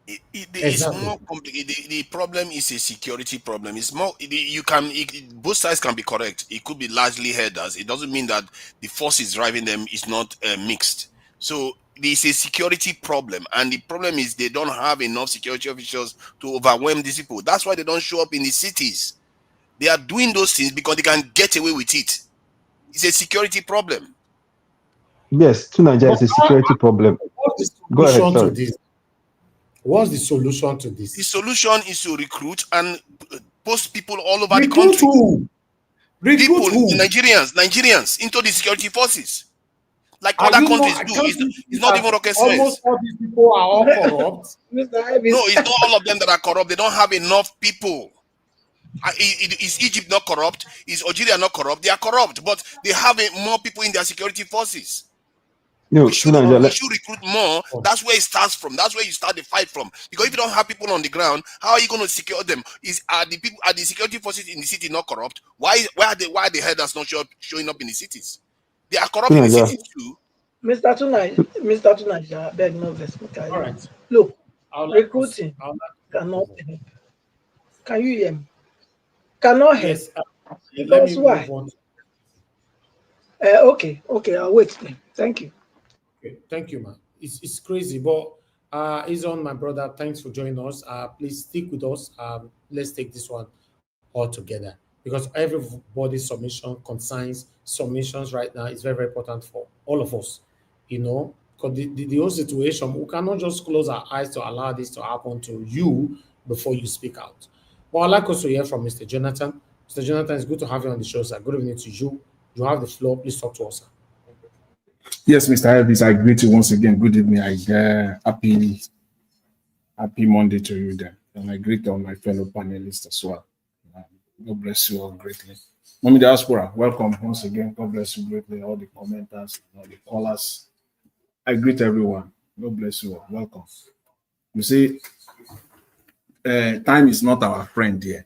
It's Exactly. more complicated. The problem is a security problem. It's more you can both sides can be correct. It could be largely headers. It doesn't mean that the forces driving them is not mixed. So there's a security problem, and the problem is they don't have enough security officials to overwhelm these people. That's why they don't show up in the cities. They are doing those things because they can get away with it. It's a security problem. Yes, Tunaja But is a security problem. what's the Go ahead, solution to sorry. this? What's the solution to The this? solution is to recruit and post people all over the Recruit country. who? People, Recruit who? Nigerians into the security forces, like Are other you not? countries I do. can't you It's see not that even rocket almost science. all these people are all corrupt? Mr. No, Ivis, it's not all of them that are corrupt. They don't have enough people. Is Egypt not corrupt? Is Algeria not corrupt? They are corrupt, but they have more people in their security forces. No, All We Tunaja, right. should recruit more. Oh, That's where it starts from. That's where you start the fight from. Because if you don't have people on the ground, how are you going to secure them? Are the security forces in the city not corrupt? Why are the headers not showing up in the cities? They are corrupt in the Tunaja, cities too. Mr. Tunaj, I beg no vex, make I all hear right. you. Look, I would like to. recruiting I would like to cannot move on. help. Can you hear me? Cannot help. Yes. Let Because me move why? on. Okay, I'll wait then. Thank you. Okay, thank you, man. It's crazy, but Izon, my brother, thanks for joining us. Please stick with us. Let's take this one all together because everybody's submission concerns submissions right now is very, very important for all of us. You know, because the whole situation, we cannot just close our eyes to allow this to happen to you before you speak out. But I'd like us to hear from Mr. Jonathan. Mr. Jonathan, it's good to have you on the show, sir. Good evening to you. You have the floor. Please talk to us, sir. Yes, Mr. Elvis, I greet you once again. Good evening. Happy Monday to you then. And I greet all my fellow panelists as well. God bless you all greatly. Mommy Diaspora, welcome once again. God bless you greatly. All the commenters, all the callers. I greet everyone. God bless you all. Welcome. You see, time is not our friend here.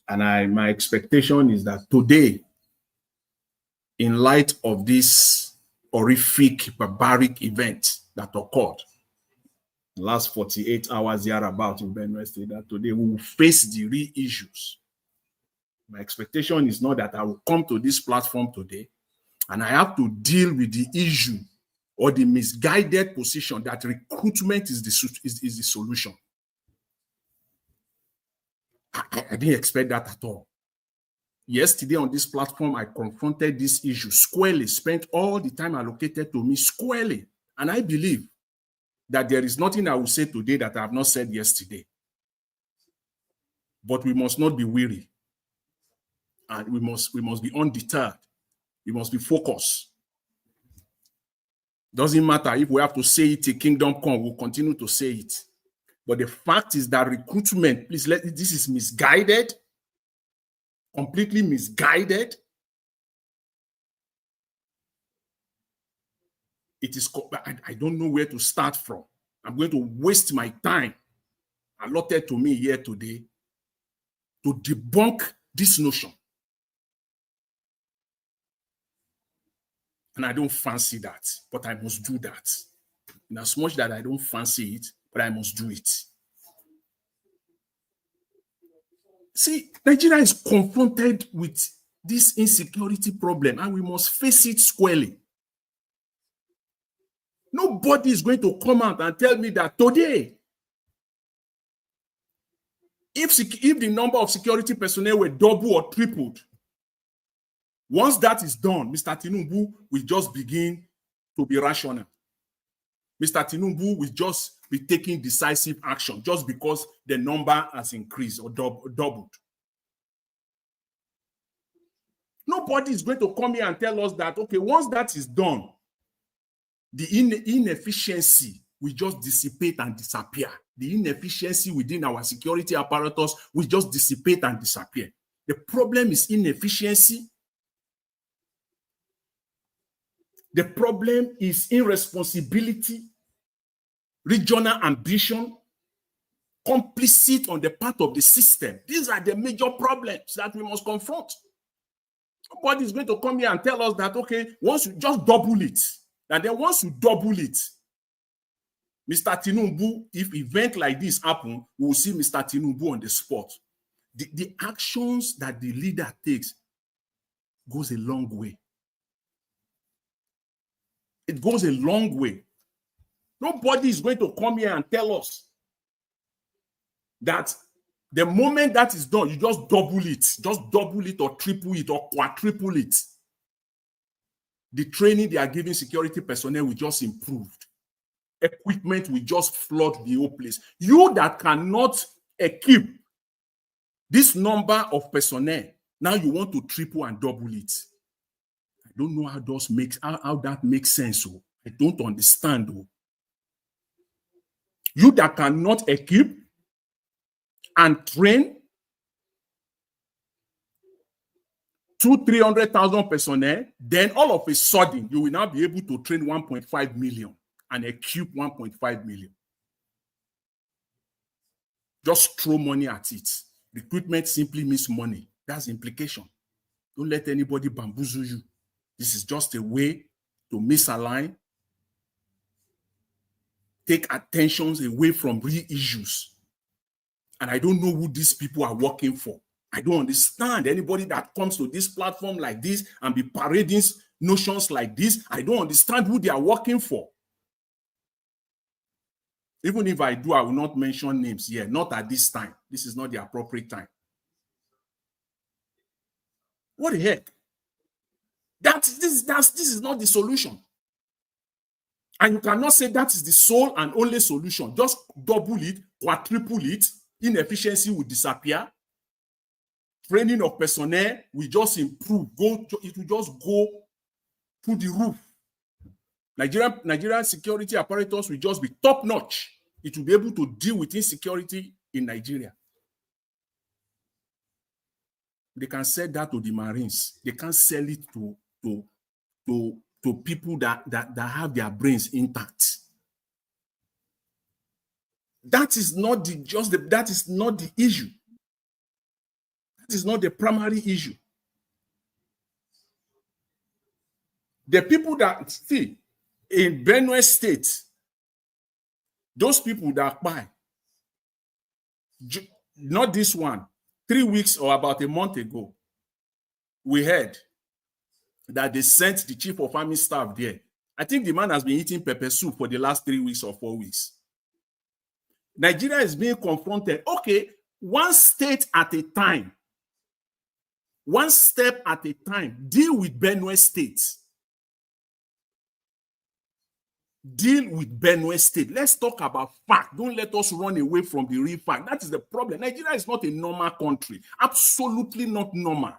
And my expectation is that today, in light of this horrific, barbaric event that occurred the last 48 hours thereabout in Benue State, that today we will face the real issues. My expectation is not that I will come to this platform today and I have to deal with the issue or the misguided position that recruitment is the solution. I didn't expect that at all. Yesterday on this platform, I confronted this issue squarely, spent all the time allocated to me squarely. And I believe that there is nothing I will say today that I have not said yesterday. But we must not be weary. And we must be undeterred. We must be focused. Doesn't matter if we have to say it till kingdom come, we'll continue to say it. But the fact is that recruitment, please, this is misguided, completely misguided. It is, I don't know where to start from. I'm going to waste my time allotted to me here today to debunk this notion. And I don't fancy that, but I must do that. In as much that I don't fancy it, but I must do it. See, Nigeria is confronted with this insecurity problem, and we must face it squarely. Nobody is going to come out and tell me that today, if the number of security personnel were double or tripled, once that is done, Mr. Tinubu will just begin to be rational. Mr. Tinubu will just be taking decisive action just because the number has increased or doubled. Nobody is going to come here and tell us that, okay, once that is done, the inefficiency will just dissipate and disappear. The inefficiency within our security apparatus will just dissipate and disappear. The problem is inefficiency. The problem is irresponsibility, regional ambition, complicit on the part of the system. These are the major problems that we must confront. Nobody is going to come here and tell us that, okay, once you just double it, and then once you double it, Mr. Tinubu, if event like this happen, we will see Mr. Tinubu on the spot. The actions that the leader takes goes a long way. It goes a long way. Nobody is going to come here and tell us that the moment that is done, you just double it or triple it or quadruple it. The training they are giving security personnel will just improve. Equipment will just flood the whole place. You that cannot equip this number of personnel, now you want to triple and double it. I don't know how that makes sense. Oh. I don't understand. Oh. You that cannot equip and train 200,000-300,000 personnel, then all of a sudden you will now be able to train 1.5 million and equip 1.5 million. Just throw money at it. Recruitment simply means money. That's the implication. Don't let anybody bamboozle you. This is just a way to misalign, take attentions away from real issues. And I don't know who these people are working for. I don't understand anybody that comes to this platform like this and be parading notions like this. I don't understand who they are working for. Even if I do, I will not mention names here, not at this time. This is not the appropriate time. What the heck? This is not the solution. And you cannot say that is the sole and only solution. Just double it, quadruple it, inefficiency will disappear. Training of personnel will just improve. It will just go through the roof. Nigerian security apparatus will just be top notch. It will be able to deal with insecurity in Nigeria. They can sell that to the Marines. They can't sell it to people that have their brains intact. That is not the issue. That is not the primary issue. The people that see in Benue State, those people that buy, not this one, 3 weeks or about a month ago, we heard that they sent the chief of army staff there. I think the man has been eating pepper soup for the last 3 weeks or 4 weeks. Nigeria is being confronted. Okay, one state at a time. One step at a time. Deal with Benue State. Deal with Benue State. Let's talk about fact. Don't let us run away from the real fact. That is the problem. Nigeria is not a normal country. Absolutely not normal.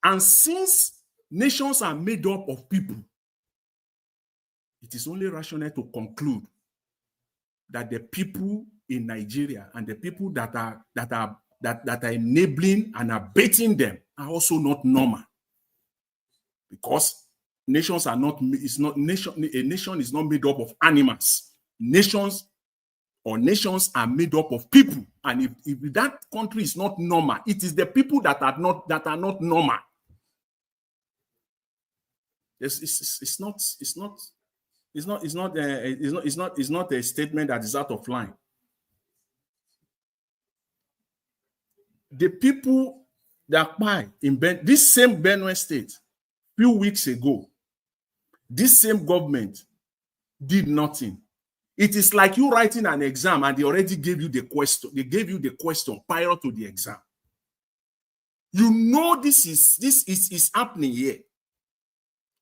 And since nations are made up of people, it is only rational to conclude that the people in Nigeria and the people that are enabling and abating them are also not normal. Because nations are not, a nation is not made up of animals. Nations are made up of people. And if that country is not normal, it is the people that are not normal. It's not a statement that is out of line. The people that buy in this same Benue State, few weeks ago, this same government did nothing. It is like you writing an exam and they already gave you the question. They gave you the question prior to the exam. You know this is happening here.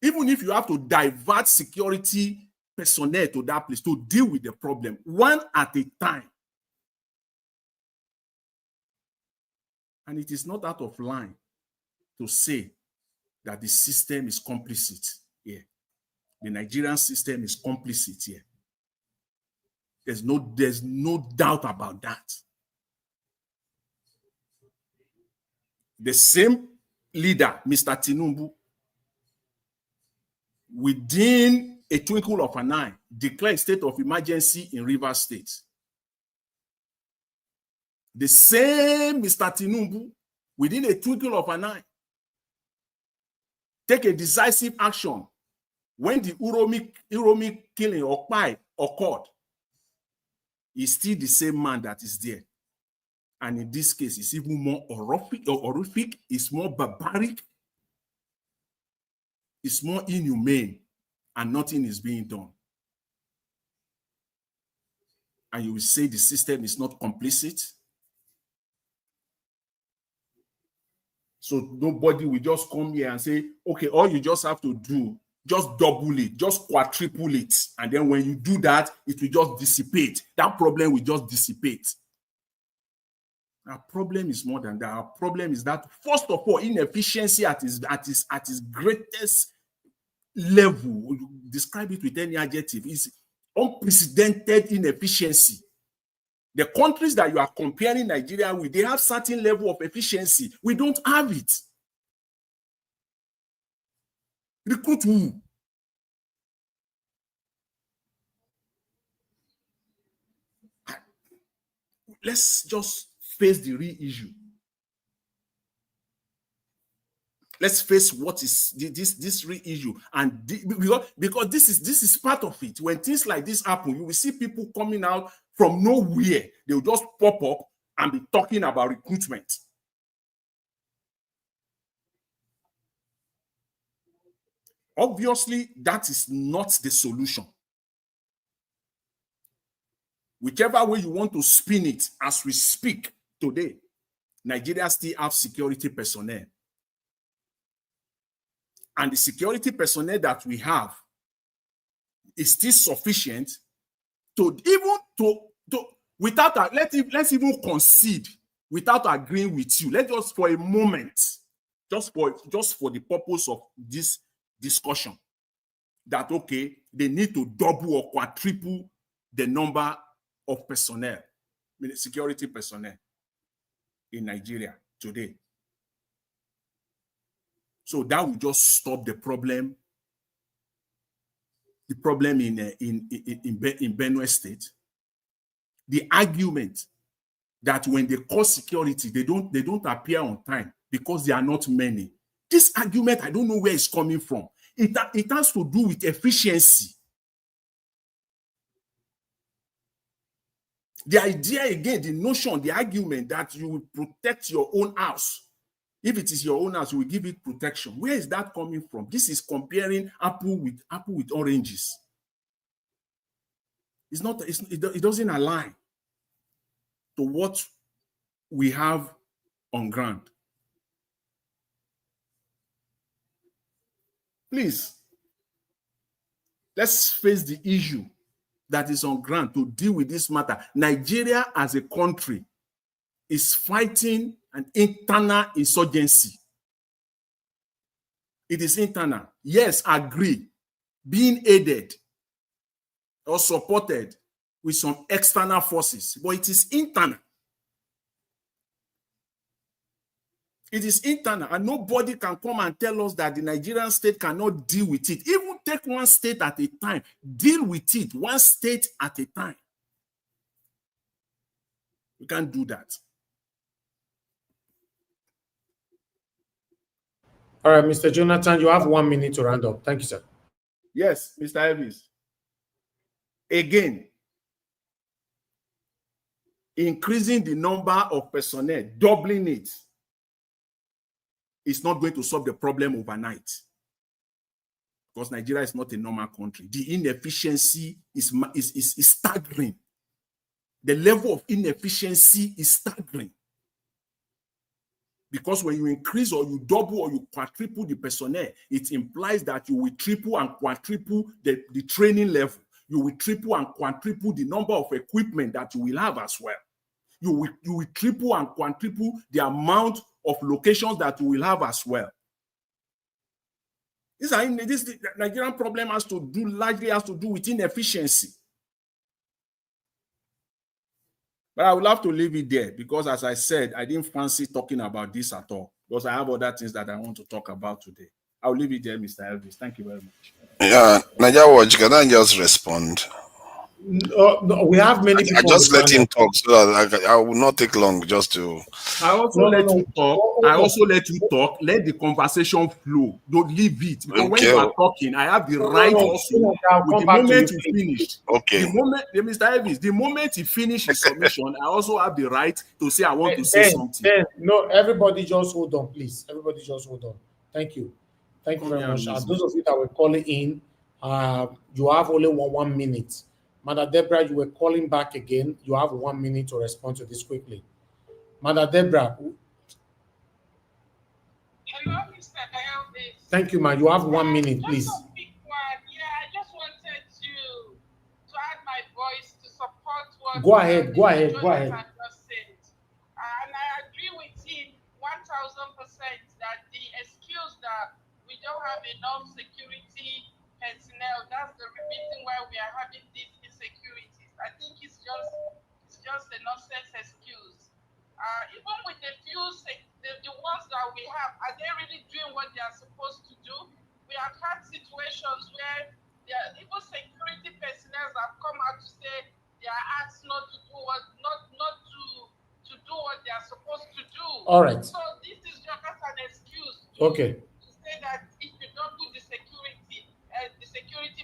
Even if you have to divert security personnel to that place to deal with the problem, one at a time. And it is not out of line to say that the system is complicit here. The Nigerian system is complicit here. There's no doubt about that. The same leader, Mr. Tinubu, within a twinkle of an eye, declared a state of emergency in Rivers State. The same Mr. Tinubu, within a twinkle of an eye, take a decisive action when the Uromi killing or Okpai occurred. He's still the same man that is there. And in this case, it's even more horrific, it's more barbaric, it's more inhumane, and nothing is being done. And you will say the system is not complicit. So nobody will just come here and say, okay, all you just have to do, just double it, just quadruple it. And then when you do that, it will just dissipate. That problem will just dissipate. Our problem is more than that. Our problem is that, first of all, inefficiency at its greatest level, describe it with any adjective, is unprecedented inefficiency. The countries that you are comparing Nigeria with, they have certain level of efficiency. We don't have it. Recruit who? Let's just face the real issue. Let's face what is this real issue, and because this is part of it. When things like this happen, you will see people coming out from nowhere. They will just pop up and be talking about recruitment. Obviously, that is not the solution. Whichever way you want to spin it, as we speak today, Nigeria still have security personnel. And the security personnel that we have is still sufficient to without let's even concede without agreeing with you. Let's just for a moment, just for the purpose of this discussion, that okay, they need to double or quadruple the number of personnel, security personnel in Nigeria today. So that will just stop the problem. The problem in Benue State. The argument that when they call security, they don't appear on time because they are not many. This argument, I don't know where it's coming from. It has to do with efficiency. The idea, again, the notion, the argument that you will protect your own house. If it is your own house, you will give it protection. Where is that coming from? This is comparing apple with oranges. It's not. It doesn't align to what we have on ground. Please, let's face the issue that is on ground to deal with this matter. Nigeria as a country is fighting an internal insurgency. It is internal. Yes, agree. Being aided or supported with some external forces, but it is internal. It is internal, and nobody can come and tell us that the Nigerian state cannot deal with it. Even take one state at a time. Deal with it one state at a time. We can't do that. All right, Mr. Jonathan, you have 1 minute to round up. Thank you, sir. Yes, Mr. Elvis. Again, increasing the number of personnel, doubling it, is not going to solve the problem overnight. Because Nigeria is not a normal country. The inefficiency is staggering. The level of inefficiency is staggering. Because when you increase or you double or you quadruple the personnel, it implies that you will triple and quadruple the training level. You will triple and quadruple the number of equipment that you will have as well. You will triple and quadruple the amount of locations that you will have as well. This Nigerian problem largely has to do with inefficiency. But I will have to leave it there because, as I said, I didn't fancy talking about this at all because I have other things that I want to talk about today. I'll leave it there, Mr. Elvis. Thank you very much. Yeah, Nigeria Watch, can I just respond? No, we have many people. I just let him talk so that I will not take long just to. I also let you talk. Let the conversation flow. Don't leave it. Because when you are talking, I have the right also. The moment you finish. Okay. Mr. Elvis, the moment he finishes his submission, I also have the right to say I want to say something. No, everybody just hold on, please. Everybody just hold on. Thank you. Thank you very much. Those of you that were calling in, you have only one minute. Mother Deborah, you were calling back again. You have 1 minute to respond to this quickly. Mother Deborah. Hello, Mr. Elvis. Thank you, ma. You have 1 minute, please. Just a quick one. Yeah, I just wanted to add my voice to support what Go ahead. just said. And I agree with him 1000% that the excuse that we don't have enough security personnel, that's the reason why we are having these insecurities. I think it's just a nonsense excuse. Even with the few, the ones that we have, are they really doing what they are supposed to do? We have had situations where even security personnel have come out to say they are asked not to do what do what they are supposed to do. All right. So this is just an excuse. Okay. To say that if you don't do the security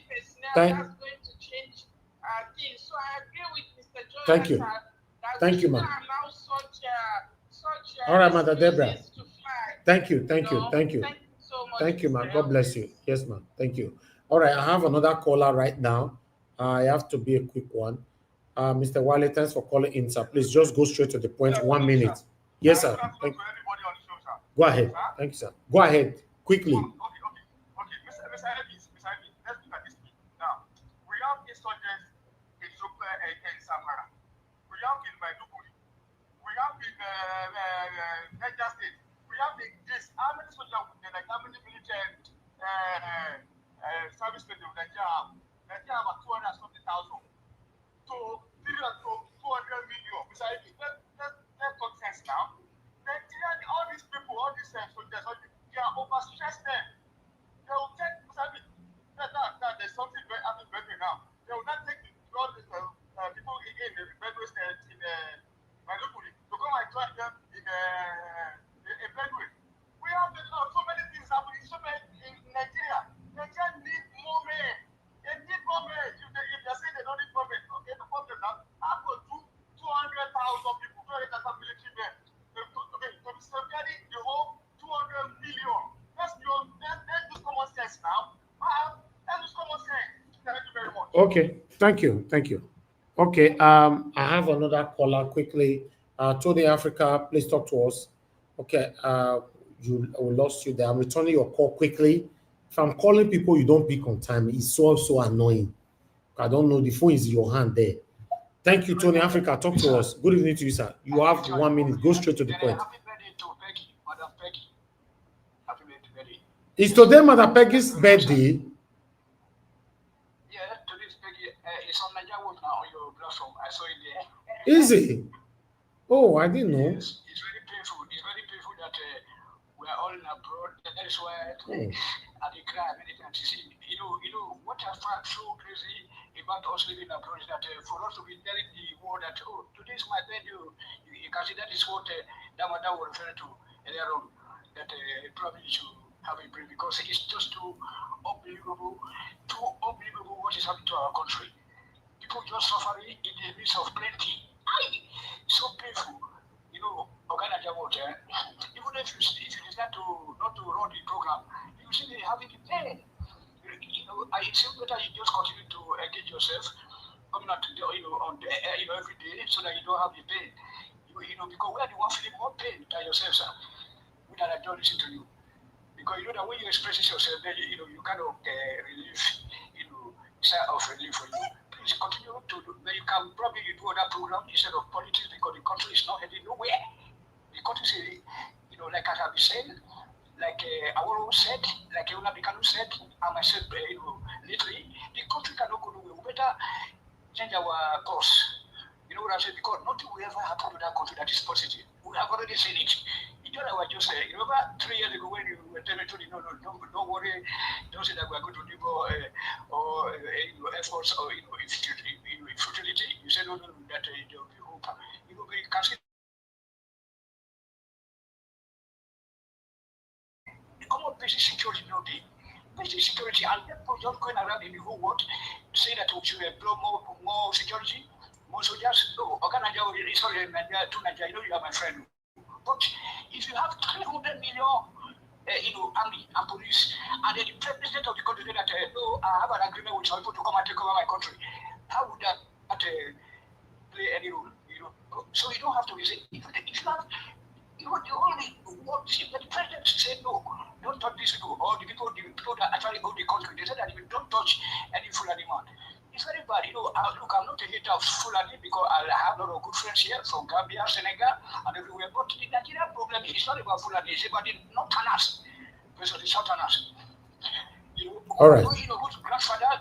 personnel, that's going to change things. So I agree with Mr. Jonathan. Thank you. Thank you, ma'am. All right, Mother Deborah. Thank you. Thank you so Thank you, ma'am. God bless you. Yes, ma'am. Thank you. All right, I have another caller right now. I have to be a quick one. Mr. Wale, thanks for calling in, sir. Please just go straight to the point. 1 minute. Yes, sir. Thank you. Go ahead. Thank you, sir. Go ahead quickly. Okay. Mr. Evans, let's look at this. Now, we have insurgents in Samara. We have in Maiduguri. We have in Niger State. We have in this. How many soldiers would like how many military service men would Nigeria have? Nigeria have about 270,000. So, 200 million. Mr. Evans, let's talk sense now. Nigeria, all these people, all these soldiers, they are overstressed them. They will take, there's something happening better now. They will not take all these people in the Benue State, in Maiduguri, to come and join them in Benue. We have so many things happening in Nigeria. Nigeria need more men. They need more men. If they're saying they don't need more men, okay, the problem now, I've got 200,000 people, 200,000 military men. Okay, to be safeguarding the whole 200 million. Let's do common sense now. Let's do common sense. Thank you very much. Okay, thank you. Okay, I have another caller quickly. Tony Africa, please talk to us. Okay, we lost you there. I'm returning your call quickly. If I'm calling people, you don't pick on time. It's so annoying. I don't know. The phone is in your hand there. Thank you, Tony Africa. Talk to us. Good evening to you, sir. You have 1 minute. Go straight to the point. Happy birthday to Peggy, Madam Peggy. Happy birthday. Is today Madam Peggy's birthday? Yeah, today's Peggy. It's on Nigeria World now on your platform. I saw it there. Is it? Oh, I didn't know. Yes, it's very painful. It's very painful that we are all in abroad. That is why I cry many times. You see, you know what I find so crazy about us living abroad is that for us to be telling the world that today is my birthday, you can see that is what that mother was referring to earlier on. That probably should have a break because it's just too unbelievable what is happening to our country. People just suffering in the midst of plenty. It's so painful. You know, even if you decide not to run the program, you see they having the pain. You know, I think better you just continue to engage yourself, coming out every day, so that you don't have the pain. You know, because we are the one feeling more pain than yourself, sir. We that I don't listen to you, because you know that when you express yourself, then you kind of relief, sigh of relief for you. Please continue to do. Then you can probably do other program instead of politics because the country is not heading nowhere. The country is, like I have been saying. Like Aworo said, like Euna Bikanu said, and myself, lately, the country cannot go nowhere. We better change our course. You know what I'm saying? Because nothing will ever happen to that country that is positive. We have already seen it. You know, I was just saying, remember 3 years ago when you were telling me, no, don't worry, don't say that we are going to do efforts or futility. You said, no, that there will be hope. We can see. Common basic security building, basic security, and people just going around in the whole world saying that we should employ more security, more soldiers. No, sorry, Nigeria, to Nigeria, you are my friend. But if you have 300 million, army and police, and then the president of the country say that, no, I have an agreement with some people to come and take over my country, how would that play any role? So you don't have to be saying, if you have. The only what the president said no, don't touch these people, or the people that actually own the country. They said that you don't touch any Fulani man. It's very bad, look, I'm not a hater of Fulani because I have a lot of good friends here from Gambia, Senegal, and everywhere. But the Nigerian problem is not about Fulani, it's about the Northerners versus the Southerners. All right. Whose great-grandfather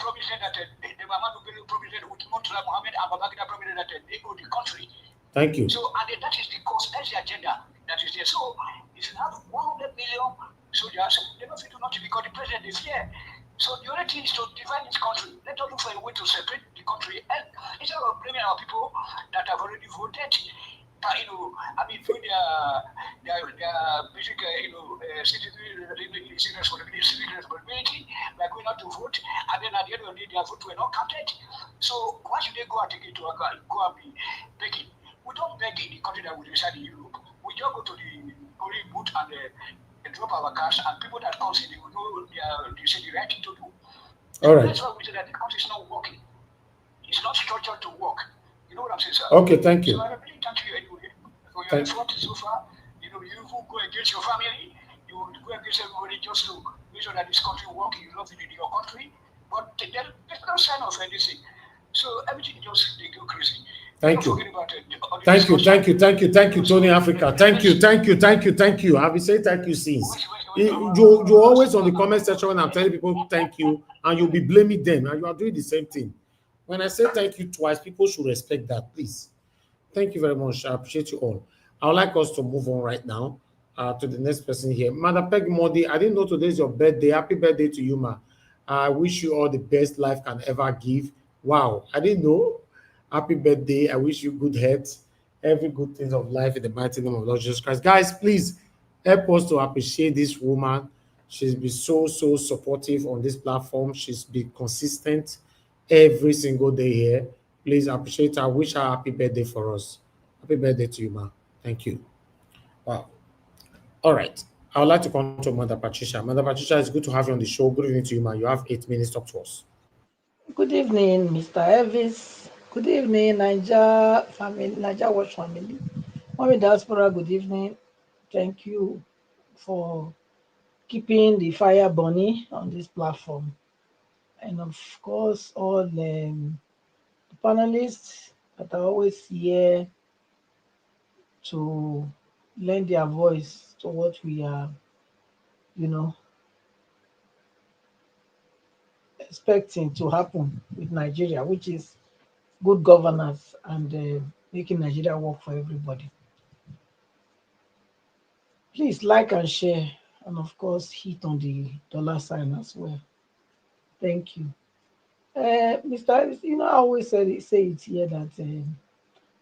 promised that the Muhammad promised with Murtala Muhammad and Babangida promised that they own the country. Thank you. So, and that is the cause, that's the agenda that is there. So, if you have 100 million soldiers, they don't feel not to because the president is here. So, the only thing is to divide this country. Let us look for a way to separate the country. And instead of blaming our people that have already voted, doing their basic, civic responsibility by going out to vote, and then at the end of the day, their vote were not counted. So, why should they go and take it to go and be begging? We don't beg in the country that we reside in Europe. We just go to the polling booth and they drop our cash, and people that comes in, they will know they say the right thing to do. All right. That's why we say that the country is not working. It's not structured to work. You know what I'm saying, sir? Okay, thank you. So I really thank you anyway for your effort so far. You know, you will go against your family, you will go against everybody just to make sure that this country works, you love it in your country, but then there's no sign of anything. So everything just they go crazy. Thank you. Thank you, thank you, thank you, thank you, Tony Africa. Thank you, thank you, thank you, thank you. I've been saying thank you since. You're always on the comment section when I'm telling people thank you, and you'll be blaming them, and you are doing the same thing. When I say thank you twice, people should respect that, please. Thank you very much. I appreciate you all. I would like us to move on right now to the next person here. Mother Peg Modi, I didn't know today's your birthday. Happy birthday to you, ma. I wish you all the best life can ever give. Wow, I didn't know. Happy birthday. I wish you good health, every good thing of life in the mighty name of Lord Jesus Christ. Guys, please help us to appreciate this woman. She's been so supportive on this platform. She's been consistent every single day here. Please appreciate her. Wish her happy birthday for us. Happy birthday to you, ma. Thank you. Wow. All right. I would like to come to Mother Patricia. Mother Patricia, it's good to have you on the show. Good evening to you, ma. You have 8 minutes. Talk to us. Good evening, Mr. Elvis. Good evening, Niger family, Niger Watch family. Mommy Diaspora, good evening. Thank you for keeping the fire burning on this platform. And of course, all the panelists that are always here to lend their voice to what we are, you know, expecting to happen with Nigeria, which is good governance and making Nigeria work for everybody. Please like and share, and of course, hit on the dollar sign as well. Thank you. Mr. Harris, you know, I always say it here that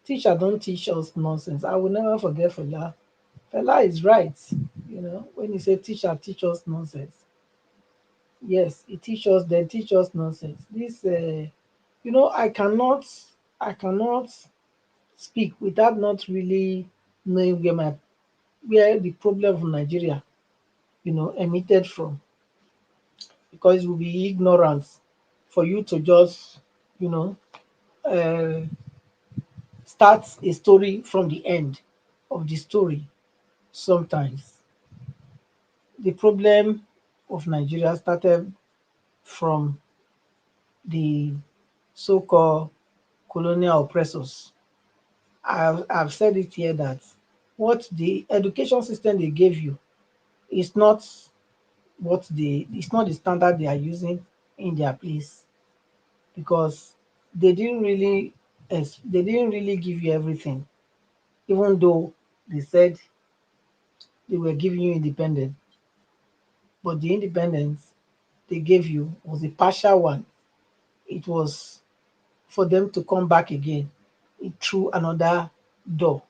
teacher don't teach us nonsense. I will never forget Fela. Fela is right. You know, when he said teacher teach us nonsense. Yes, he teach us nonsense. This, you know, I cannot speak without not really knowing where the problem of Nigeria, you know, emitted from, because it will be ignorance for you to just, you know, uh, start a story from the end of the story. Sometimes the problem of Nigeria started from the so-called colonial oppressors. I've said it here that what the education system they gave you is not it's not the standard they are using in their place, because they didn't really they didn't really give you everything, even though they said they were giving you independence. But the independence they gave you was a partial one. It was for them to come back again through another door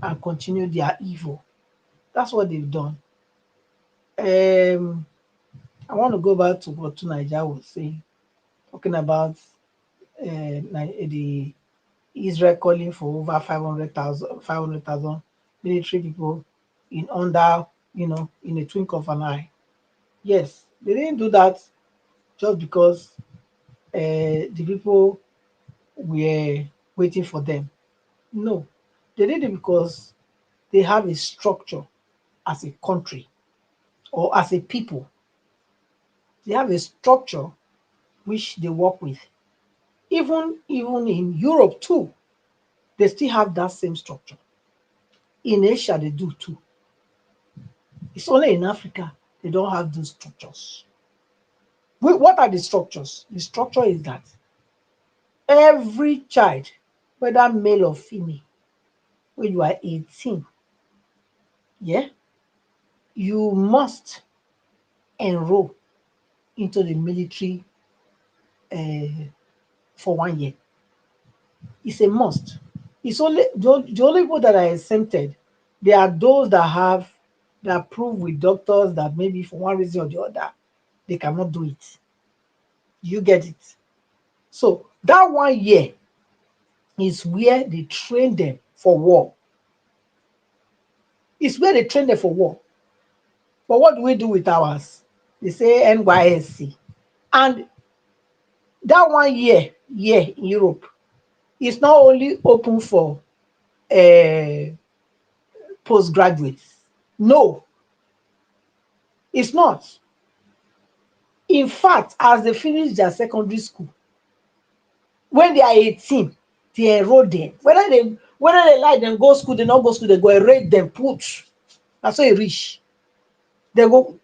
and continue their evil. That's what they've done. I want to go back to what Niger was saying, talking about the Israel calling for over 500,000 military people in under, you know, in a twinkle of an eye. Yes, they didn't do that just because the people were waiting for them. No, they did it because they have a structure as a country or as a people. They have a structure which they work with. Even in Europe too, they still have that same structure. In Asia, they do too. It's only in Africa they don't have those structures. What are the structures? The structure is that every child, whether male or female, when you are 18, yeah, you must enroll into the military for 1 year. It's a must. It's only the only people that are exempted. They are those that prove with doctors that maybe for one reason or the other they cannot do it. You get it? So that 1 year is where they train them for war. It's where they train them for war. But what do we do with ours? They say NYSC. And that 1 year in Europe is not only open for postgraduates. No, it's not. In fact, as they finish their secondary school, when they are 18, they enroll them. Whether they like them go school, they not go school, they go enrate them, put. That's how you reach. They go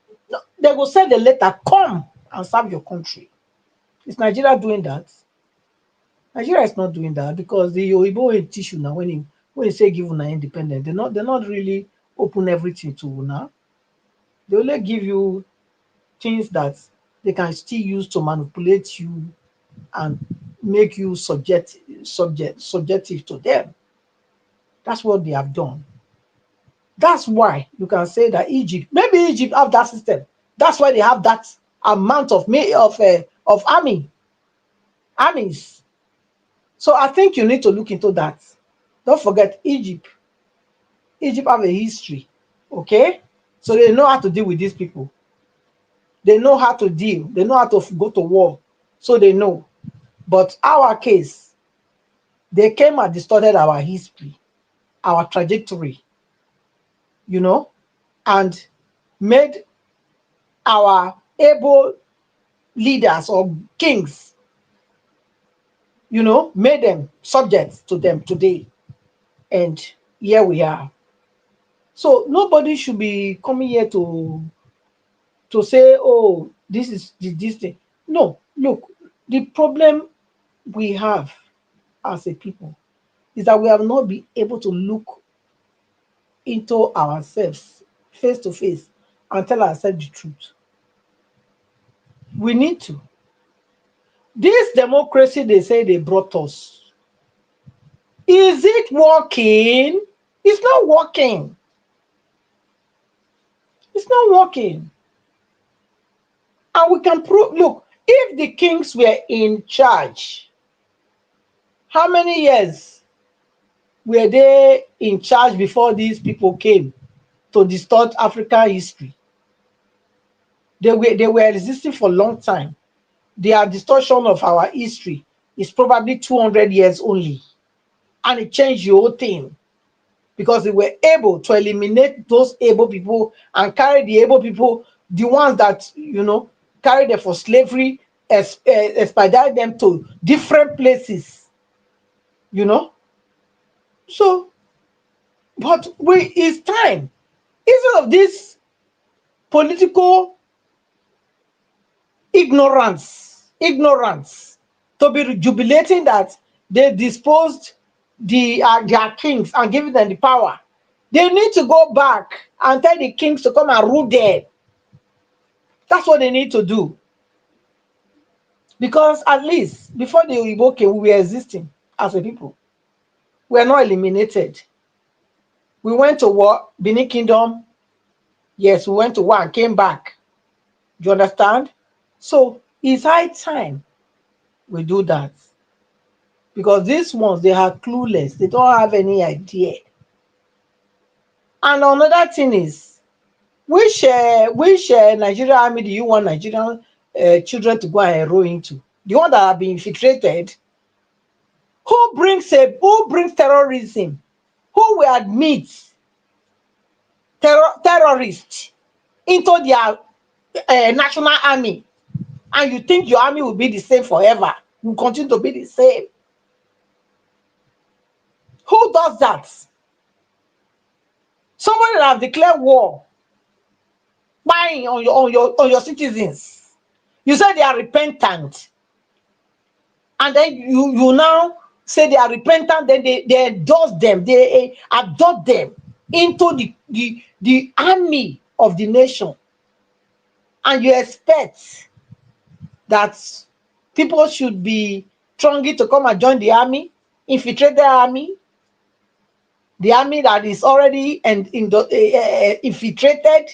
send a letter, come and serve your country. Is Nigeria doing that? Nigeria is not doing that because the Oyibo will teach you now when you say give una independent, they're not really open everything to una. They only give you things that they can still use to manipulate you and make you subjective to them. That's what they have done. That's why you can say that maybe Egypt have that system. That's why they have that amount of armies. So I think you need to look into that. Don't forget Egypt. Egypt have a history, okay? So they know how to deal with these people. They know how to deal. They know how to go to war. So they know. But our case, they came and distorted our history, our trajectory, and made our able leaders or kings, made them subject to them today. And here we are. So nobody should be coming here to say, oh, this is this thing. No, look, the problem we have as a people is that we have not been able to look into ourselves face to face and tell ourselves the truth. We need to. This democracy they say they brought us, is it working? It's not working. It's not working. And we can prove, look, if the kings were in charge, how many years were they in charge before these people came to distort African history? They were existing for a long time. Their distortion of our history is probably 200 years only. And it changed the whole thing because they were able to eliminate those able people and carry the able people, the ones that, carry them for slavery, expedite them to different places, So, but it's time. Instead of this political ignorance, to be jubilating that they disposed their kings and giving them the power, they need to go back and tell the kings to come and rule them. That's what they need to do. Because at least before the Oyibo came, we were existing as a people. We are not eliminated. We went to war, Benin Kingdom. Yes, we went to war and came back. Do you understand? So it's high time we do that. Because these ones, they are clueless. They don't have any idea. And another thing is, which Nigerian army do you want Nigerian children to go and enroll into? The one that have been infiltrated? Who brings terrorism? Who will admit terrorists into their national army? And you think your army will be the same forever? Will continue to be the same? Who does that? Somebody that have declared war buying on your citizens. You say they are repentant, and then you now say they are repentant. Then they endorse them, they adopt them into the army of the nation, and you expect that people should be thronging to come and join the army, infiltrate the army that is already infiltrated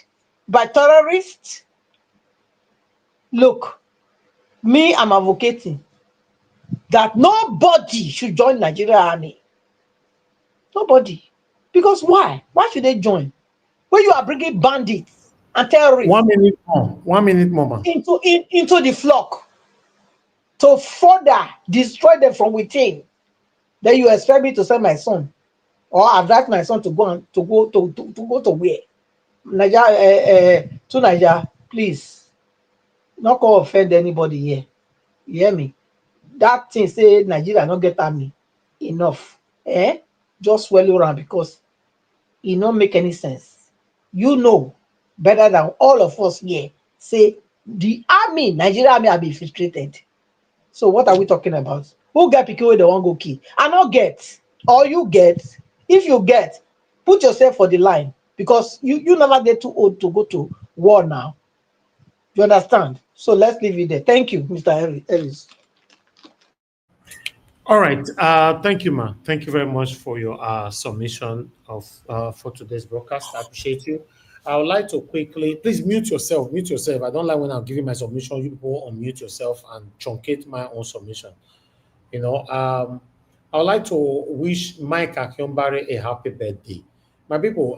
by terrorists. Look, me, I'm advocating that nobody should join Nigeria army. Nobody. Because why? Why should they join? When you are bringing bandits and terrorists 1 minute more. 1 minute more, man. into the flock to further destroy them from within. Then you expect me to send my son or advise my son to go to where? Niger, to Niger, please. Not go offend anybody here. You hear me? That thing say Nigeria not get army enough. Just swallow around because it not make any sense. You know better than all of us here. Say the army, Nigeria army have been infiltrated. So what are we talking about? Who get pikin wey dem wan go kill? I not get. Or you get. If you get, put yourself for the line because you never get too old to go to war now. You understand? So let's leave it there. Thank you, Mr. Ellis. All right. Thank you, ma. Thank you very much for your submission of for today's broadcast. I appreciate you. I would like to quickly, please mute yourself. Mute yourself. I don't like when I'm giving my submission, you people unmute yourself and truncate my own submission. I would like to wish Mike Akionbare a happy birthday. My people,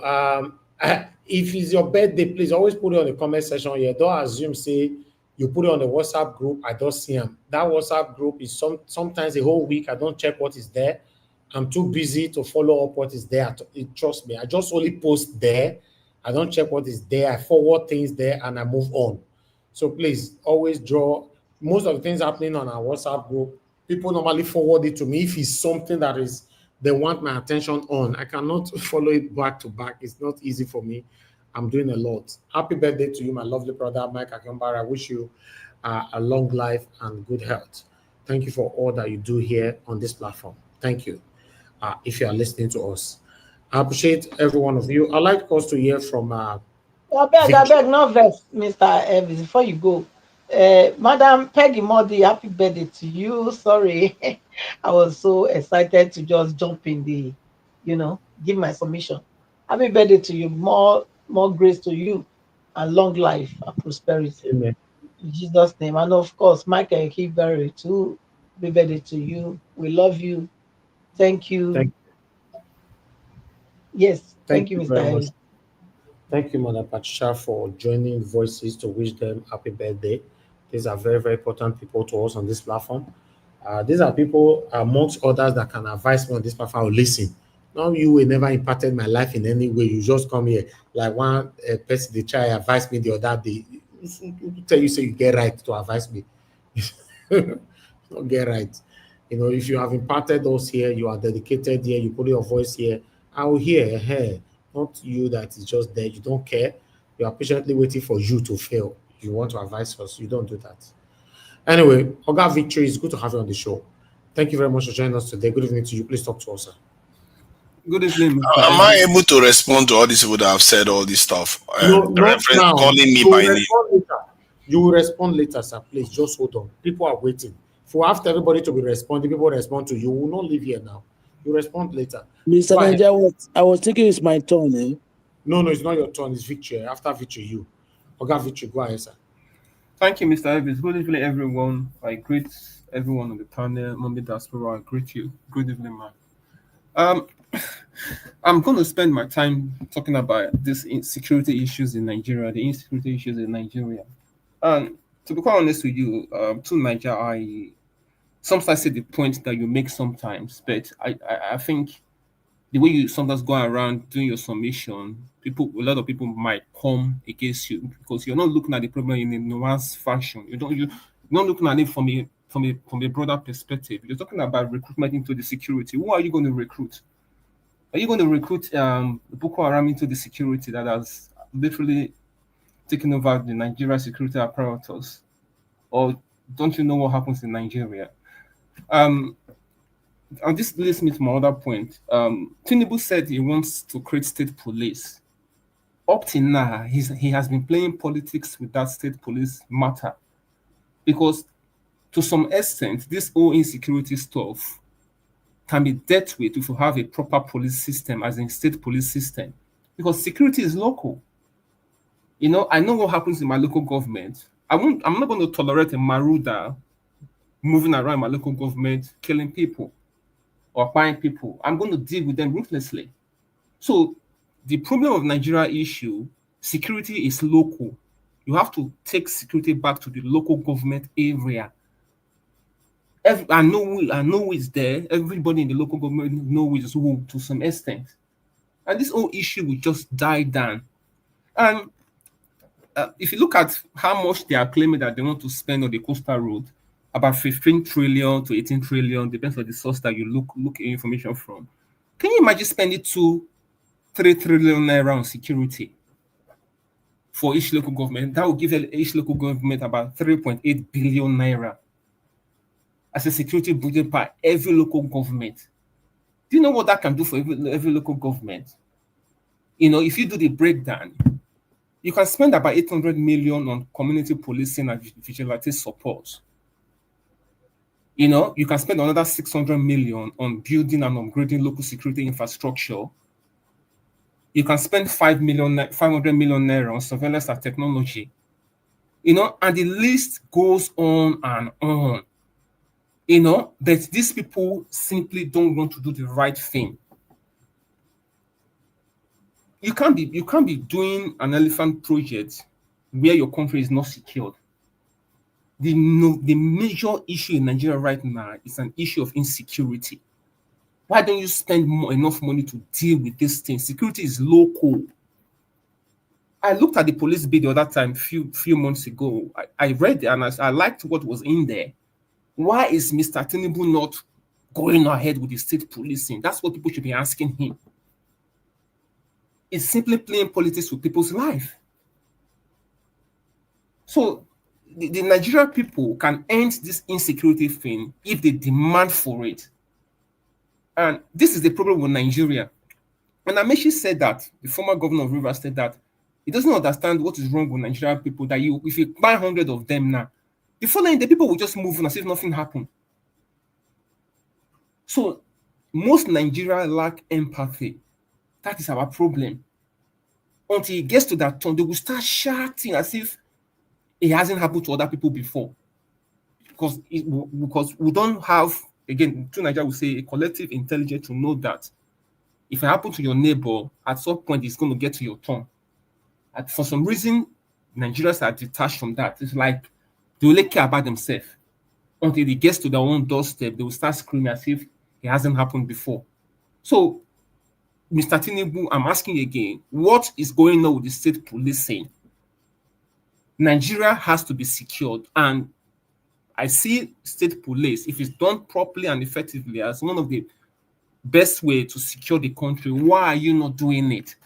if it's your birthday, please always put it on the comment section here. Don't assume, say, you put it on the WhatsApp group. I don't see them. That WhatsApp group is sometimes a whole week. I don't check what is there. I'm too busy to follow up what is there. Trust me. I just only post there. I don't check what is there. I forward things there and I move on. So please always draw. Most of the things happening on our WhatsApp group, people normally forward it to me. If it's something that is they want my attention on, I cannot follow it back to back. It's not easy for me. I'm doing a lot. Happy birthday to you, my lovely brother, Mike Akionbare. I wish you a long life and good health. Thank you for all that you do here on this platform. Thank you. If you are listening to us, I appreciate every one of you. I'd like us to hear from I beg, no vex, Mr. Evans, before you go. Madam Peggy Modi, happy birthday to you. Sorry. I was so excited to just jump in give my submission. Happy birthday to you. More grace to you and long life and prosperity. Amen. In Jesus' name. And of course, Michael Kiberi too. Happy birthday to you. We love you. Thank you. Yes, thank you, Mr. Very much. Evans. Thank you, Mother Patricia, for joining voices to wish them happy birthday. These are very, very important people to us on this platform. These are people, amongst others, that can advise me on this platform or listen. Now, you will never impacted my life in any way. You just come here. Like one person, they try advise me the other day. Tell you, say you get right to advise me. Not get right. If you have impacted us here, you are dedicated here, you put your voice here, I will hear, hey, not you that is just there. You don't care. You are patiently waiting for you to fail. You want to advise us. You don't do that. Anyway, Oga Victory, it's good to have you on the show. Thank you very much for joining us today. Good evening to you. Please talk to us, sir. Good evening, Mr. Am I able to respond to all these people that have said all this stuff? No, not now. Calling me You by will name. respond later. You will respond later, sir. Please just hold on. People are waiting. For after everybody to be responding, people respond to you. Will not leave here now. You respond later. Mr. Niger, I was thinking it's my turn. Eh? No, it's not your turn. It's Victory. After Victory, you. Oga Victory, go ahead, sir. Thank you, Mr. Evans. Good evening, everyone. I greet everyone on the panel. Mommy Diaspora, I greet you. Good evening, man. I'm going to spend my time talking about these insecurity issues in Nigeria, the insecurity issues in Nigeria. And to be quite honest with you, to Nigeria, I sometimes see the point that you make sometimes, but I think the way you sometimes go around doing your submission, a lot of people might come against you because you're not looking at the problem in a nuanced fashion. You're not looking at it from a broader perspective. You're talking about recruitment into the security. Who are you going to recruit? Are you going to recruit Boko Haram into the security that has literally taken over the Nigeria security apparatus? Or don't you know what happens in Nigeria? And this leads me to my other point. Tinubu said he wants to create state police. Up till now, he has been playing politics with that state police matter. Because to some extent, this whole insecurity stuff can be dealt with if you have a proper police system, as in state police system. Because security is local. I know what happens in my local government. I'm not going to tolerate a marauder moving around my local government, killing people or buying people. I'm going to deal with them ruthlessly. So the problem of Nigeria issue Security is local. You have to take security back to the local government area. I know who is there. Everybody in the local government knows who to some extent. And this whole issue will just die down. And if you look at how much they are claiming that they want to spend on the coastal road, about 15 trillion to 18 trillion, depends on the source that you look information from. Can you imagine spending 3 trillion naira on security for each local government? That will give each local government about 3.8 billion naira as a security budget per every local government. Do you know what that can do for every local government? If you do the breakdown, you can spend about 800 million on community policing and vigilante support. You can spend another 600 million on building and upgrading local security infrastructure. You can spend 500 million naira on surveillance and technology. And the list goes on and on. But these people simply don't want to do the right thing. You can't be doing an elephant project where your country is not secured. The major issue in Nigeria right now is an issue of insecurity. Why don't you spend enough money to deal with this thing? Security is local. I looked at the police bill the other time, few months ago. I read it and I liked what was in there. Why is Mr. Tinubu not going ahead with the state policing? That's what people should be asking him. It's simply playing politics with people's life. So the Nigerian people can end this insecurity thing if they demand for it. And this is the problem with Nigeria. And Amechi said that, the former governor of Rivers said that he doesn't understand what is wrong with Nigerian people, that if you buy 100 of them now, the following day people will just move on as if nothing happened. So most Nigerians lack empathy. That is our problem. Until it gets to that tone, they will start shouting as if it hasn't happened to other people before. Because we don't have, again, to Nigeria will say, a collective intelligence to know that if it happens to your neighbor, at some point it's going to get to your turn. And for some reason, Nigerians are detached from that. It's like they only care about themselves. Until it gets to their own doorstep, they will start screaming as if it hasn't happened before. So, Mr. Tinubu, I'm asking again, what is going on with the state policing? Nigeria has to be secured, and I see state police, if it's done properly and effectively, as one of the best way to secure the country. Why are you not doing it?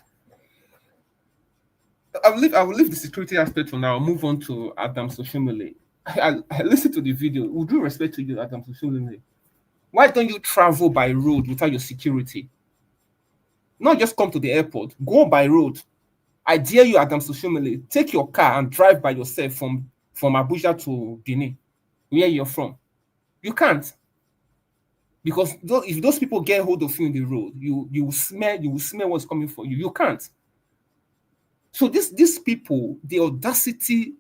I will leave the security aspect for now. I'll move on to Adam Soshomole. I listened to the video. With due respect to you, Adam Soshomole, why don't you travel by road without your security? Not just come to the airport. Go by road. I dare you, Adam Soshomole, take your car and drive by yourself from Abuja to Benin, where you're from. You can't. Because if those people get hold of you in the road, you will smell what's coming for you. You can't. So these people, the audacity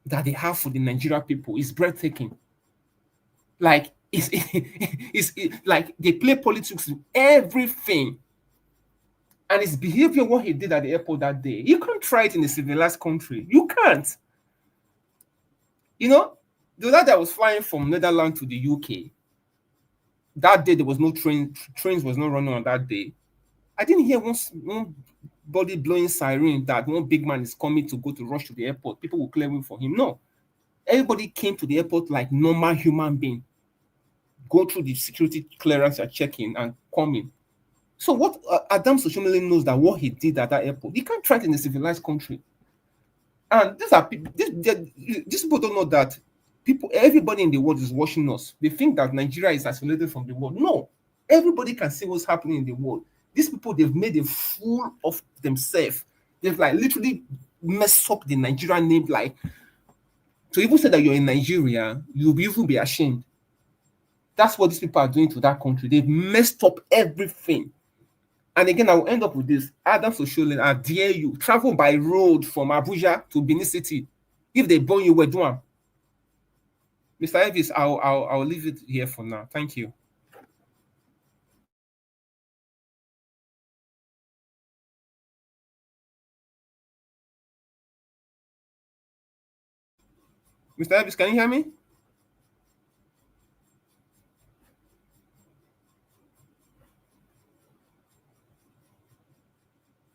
that they have for the Nigerian people is breathtaking. Like it's like they play politics with everything. And his behavior, what he did at the airport that day, you can't try it in a civilized country. You can't. The other day I was flying from Netherlands to the UK. That day there was no trains was not running on that day. I didn't hear one body blowing siren that one big man is coming to go to rush to the airport. People will clear way for him. No. Everybody came to the airport like normal human being. Go through the security clearance and checking and coming. So what Adam Soshomole knows that what he did at that airport, he can't try it in a civilized country. And these people don't know that everybody in the world is watching us. They think that Nigeria is isolated from the world. No, everybody can see what's happening in the world. These people, they've made a fool of themselves. They've like literally messed up the Nigerian name. Like, to even say that you're in Nigeria, you'll even be ashamed. That's what these people are doing to that country. They've messed up everything. And again, I will end up with this. Adam Soshomole, I dare you, travel by road from Abuja to Benin City. If they burn you, we're doing. Mr. Elvis, I'll leave it here for now. Thank you. Mr. Elvis, can you hear me?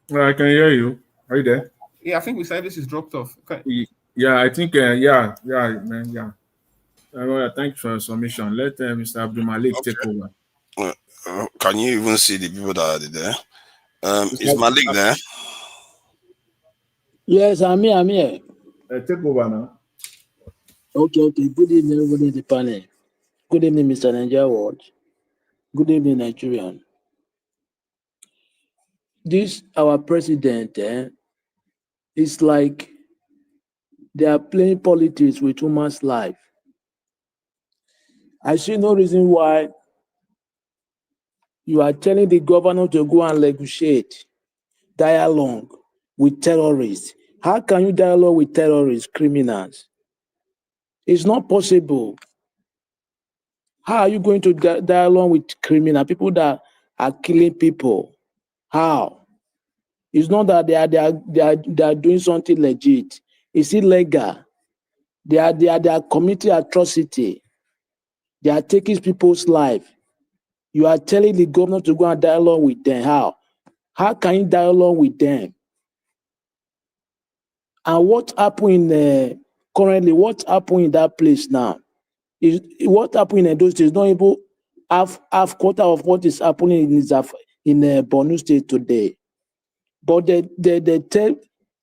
I can hear you. Are you there? Yeah, I think Mr. Elvis is dropped off. Okay. Yeah, I think, man, yeah. Thank you for your submission. Let Mr. Abdul Malik take over. Can you even see the people that are there? Is Mr. Malik there? Yes, I'm here. Take over now. Okay. Good evening, everybody in the panel. Good evening, Mr. Nigeria Watch. Good evening, Nigerian. This, our president, it's like they are playing politics with human's life. I see no reason why you are telling the governor to go and negotiate dialogue with terrorists. How can you dialogue with terrorists, criminals? It's not possible. How are you going to dialogue with criminal people that are killing people? How? It's not that they are doing something legit. It's illegal. They are committing atrocity. They are taking people's life. You are telling the governor to go and dialogue with them. How? How can you dialogue with them? And what happened currently? What happened in that place now? What happened in those states? Not even half quarter of what is happening in Borno State today. But they tell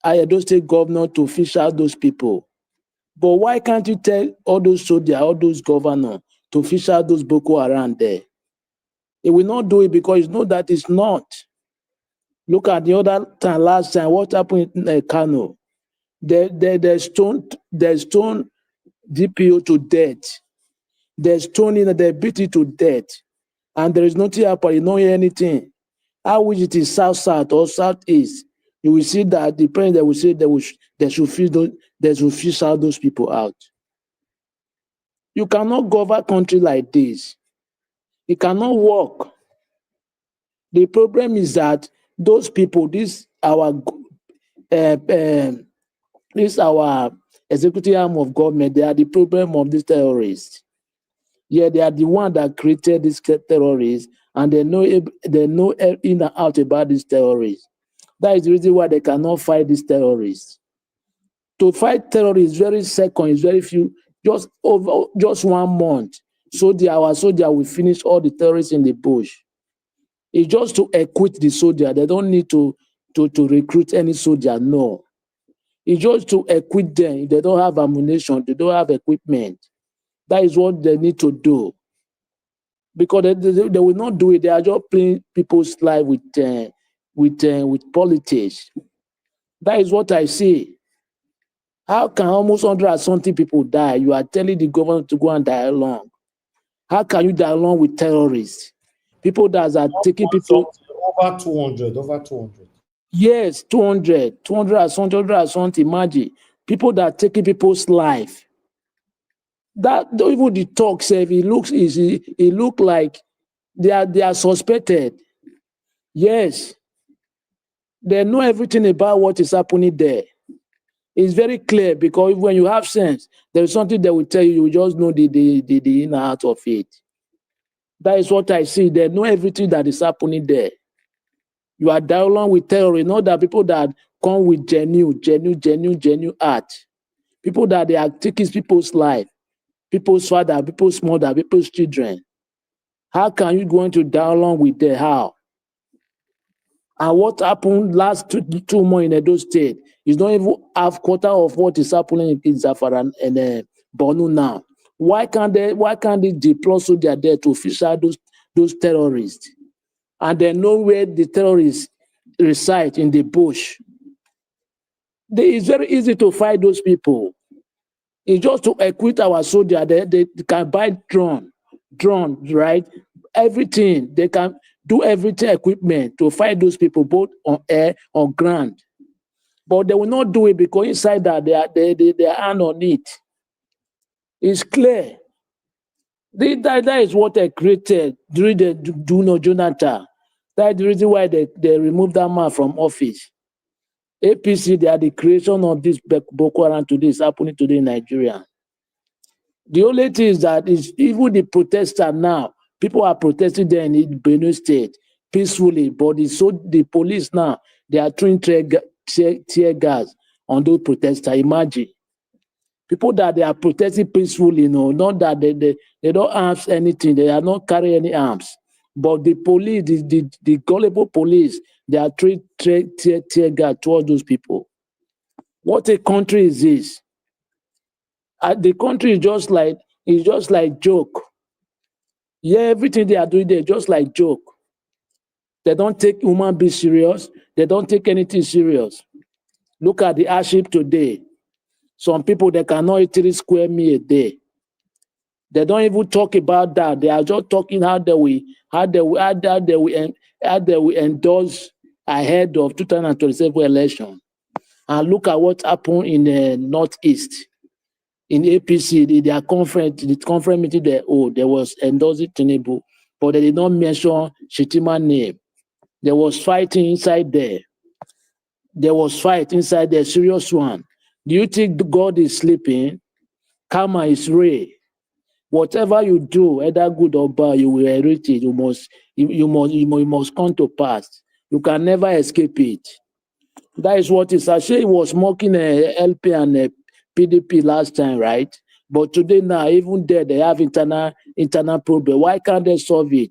Edo State governor to fish out those people. But why can't you tell all those soldiers, all those governors to fish out those Boko Haram there? They will not do it because you know that it's not. Look at the other time, last time, what happened in Kano? They stoned DPO to death. They stoned him, they beat it to death. And there is nothing happening, you don't hear anything. How which it is south or southeast, you will see that the president will say they should fish out those people out. You cannot govern country like this. It cannot work. The problem is that those people, this our executive arm of government, they are the problem of these terrorists. Yeah, they are the one that created these terrorists, and they know in and out about these terrorists. That is the reason why they cannot fight these terrorists. To fight terrorists, very second, is very few, just 1 month. Our soldier will finish all the terrorists in the bush. It's just to equip the soldier. They don't need to recruit any soldier, no. It's just to equip them. If they don't have ammunition, they don't have equipment. That is what they need to do. Because they will not do it. They are just playing people's life with politics. That is what I see. How can almost 100 and something people die? You are telling the government to go and die along. How can you die along with terrorists? People that are taking people... Over 200. Yes, 200 and something, imagine. People that are taking people's life. That, even the talk, say, it look like they are suspected. Yes. They know everything about what is happening there. It's very clear because when you have sense, there is something that will tell you, you just know the inner heart of it. That is what I see. They know everything that is happening there. You are dialogue with terrorists, not that people that come with genuine heart. People that they are taking people's life, people's father, people's mother, people's children. How can you go into dialogue with them? How? And what happened last 2 months in Edo State is not even half quarter of what is happening in Zamfara and Borno now. Why can't they deploy soldiers there to fish out those terrorists? And they know where the terrorists reside in the bush. It's very easy to fight those people. It's just to equip our soldiers. They can buy drone, right? Everything. They can do everything equipment to fight those people, both on air, on ground. But they will not do it because inside that they are hand on it. It's clear. That is what they created during the Jonathan. That's the reason why they removed that man from office. APC, they are the creation of this Boko Haram today. It's happening today in Nigeria. The only thing is that is even the protester now, people are protesting there in Benue State peacefully, but the police now, they are throwing tear gas on those protesters. Imagine. People that they are protesting peacefully, not that they don't arms anything, they are not carrying any arms. But the police, the gullible police, they are throwing tear gas towards those people. What a country is this? The country is just like joke. Yeah, everything they are doing there just like joke. They don't take human being serious. They don't take anything serious. Look at the hardship today. Some people they cannot eat 3 square meal a day. They don't even talk about that. They are just talking how they will endorse ahead of 2027 election. And look at what happened in the Northeast. In APC, their conference, the conference meeting there was endorsing Tinubu, but they did not mention Shetima's name. There was fighting inside there. There was fight inside there, serious one. Do you think God is sleeping? Karma is real. Whatever you do, either good or bad, you will inherit it. You must come to pass. You can never escape it. That is what is. Sashay was mocking LP and PDP last time, right? But today now, even there, they have internal problem. Why can't they solve it?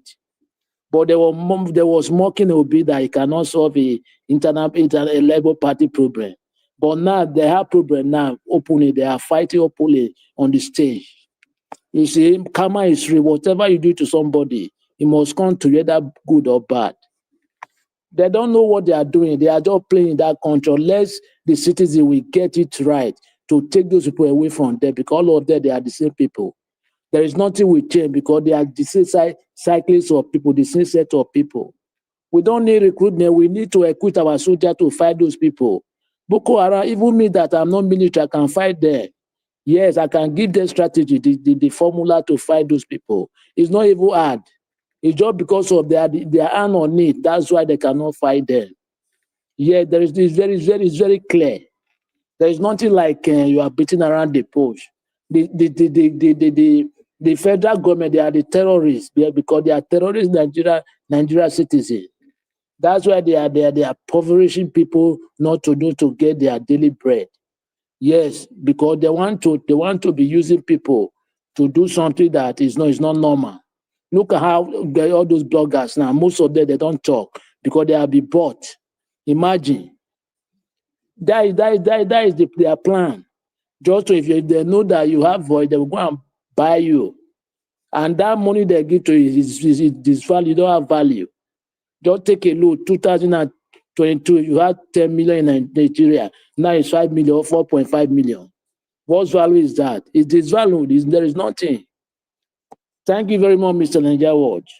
But there was mocking Obi that he cannot solve a Labour Party problem. But now they have problem now openly. They are fighting openly on the stage. You see, karma is real. Whatever you do to somebody, it must come to either good or bad. They don't know what they are doing. They are just playing that country. Unless the citizen will get it right to take those people away from them, because all of them, they are the same people. There is nothing will change because they are the same cyclists of people, the same set of people. We don't need recruitment. We need to equip our soldiers to fight those people. Boko Haram, even me that I'm not military, I can fight them. Yes, I can give them strategy, the formula to fight those people. It's not even hard. It's just because of their hand on it. That's why they cannot fight them. Yeah, it's very clear. There is nothing like you are beating around the bush. The federal government, they are the terrorists because they are terrorist Nigeria citizens. That's why they are impoverishing people not to get their daily bread. Yes, because they want to be using people to do something that is not normal. Look at how all those bloggers now, most of them, they don't talk because they have been bought. Imagine. That is their plan. Just so if they know that you have voice, they will go and buy you. And that money they give to you is value, you don't have value. Just take a look, 2022, you had 10 million in Nigeria. Now it's 5 million or 4.5 million. What value is that? It is value. There is nothing. Thank you very much, Mr. Nigeria Watch.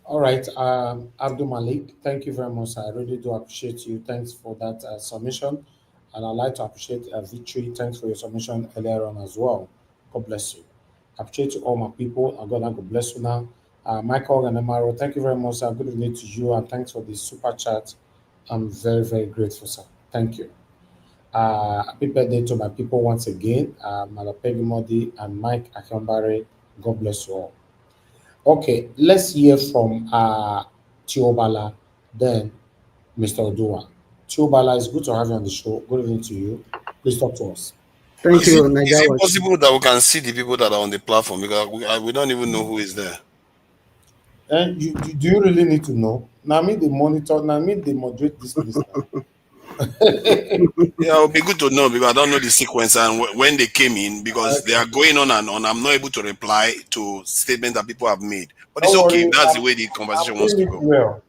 All right, Abdul Malik, thank you very much. I really do appreciate you. Thanks for that submission. And I'd like to appreciate Victory. Thanks for your submission earlier on as well. God bless you. I appreciate you all my people. And God bless you now. Michael and Amaro, thank you very much, sir. Good evening to you. And thanks for the super chat. I'm very, very grateful, sir. Thank you. Happy birthday to my people once again. Malapegi Modi and Mike Akambare. God bless you all. Okay, let's hear from Tiobala, then Mr. Odua. Tiobala, it's good to have you on the show. Good evening to you. Please talk to us. Thank Is you, it possible that we can see the people that are on the platform? Because we don't even know who is there. And do you really need to know? Now, me, the monitor, now, me, they moderate this place now. Yeah, it would be good to know because I don't know the sequence and when they came in because they are going on and on. I'm not able to reply to statements that people have made. But it's okay. That's the way the conversation wants to go. Well,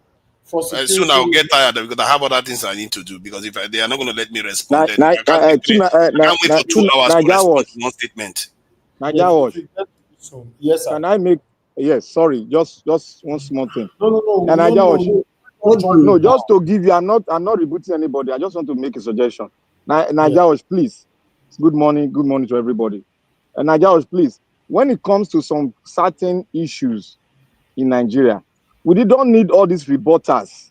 for security, soon I'll get tired because I have other things I need to do. Because if they are not going to let me respond, then I can't wait for 2 hours to respond to one statement. Yes, sir. Can I make? Yes, sorry, just one small thing. No. No, just to give you, I'm not rebooting anybody. I just want to make a suggestion. Najawash, please. Good morning to everybody. Najawash, please. When it comes to some certain issues in Nigeria, we don't need all these rebutters.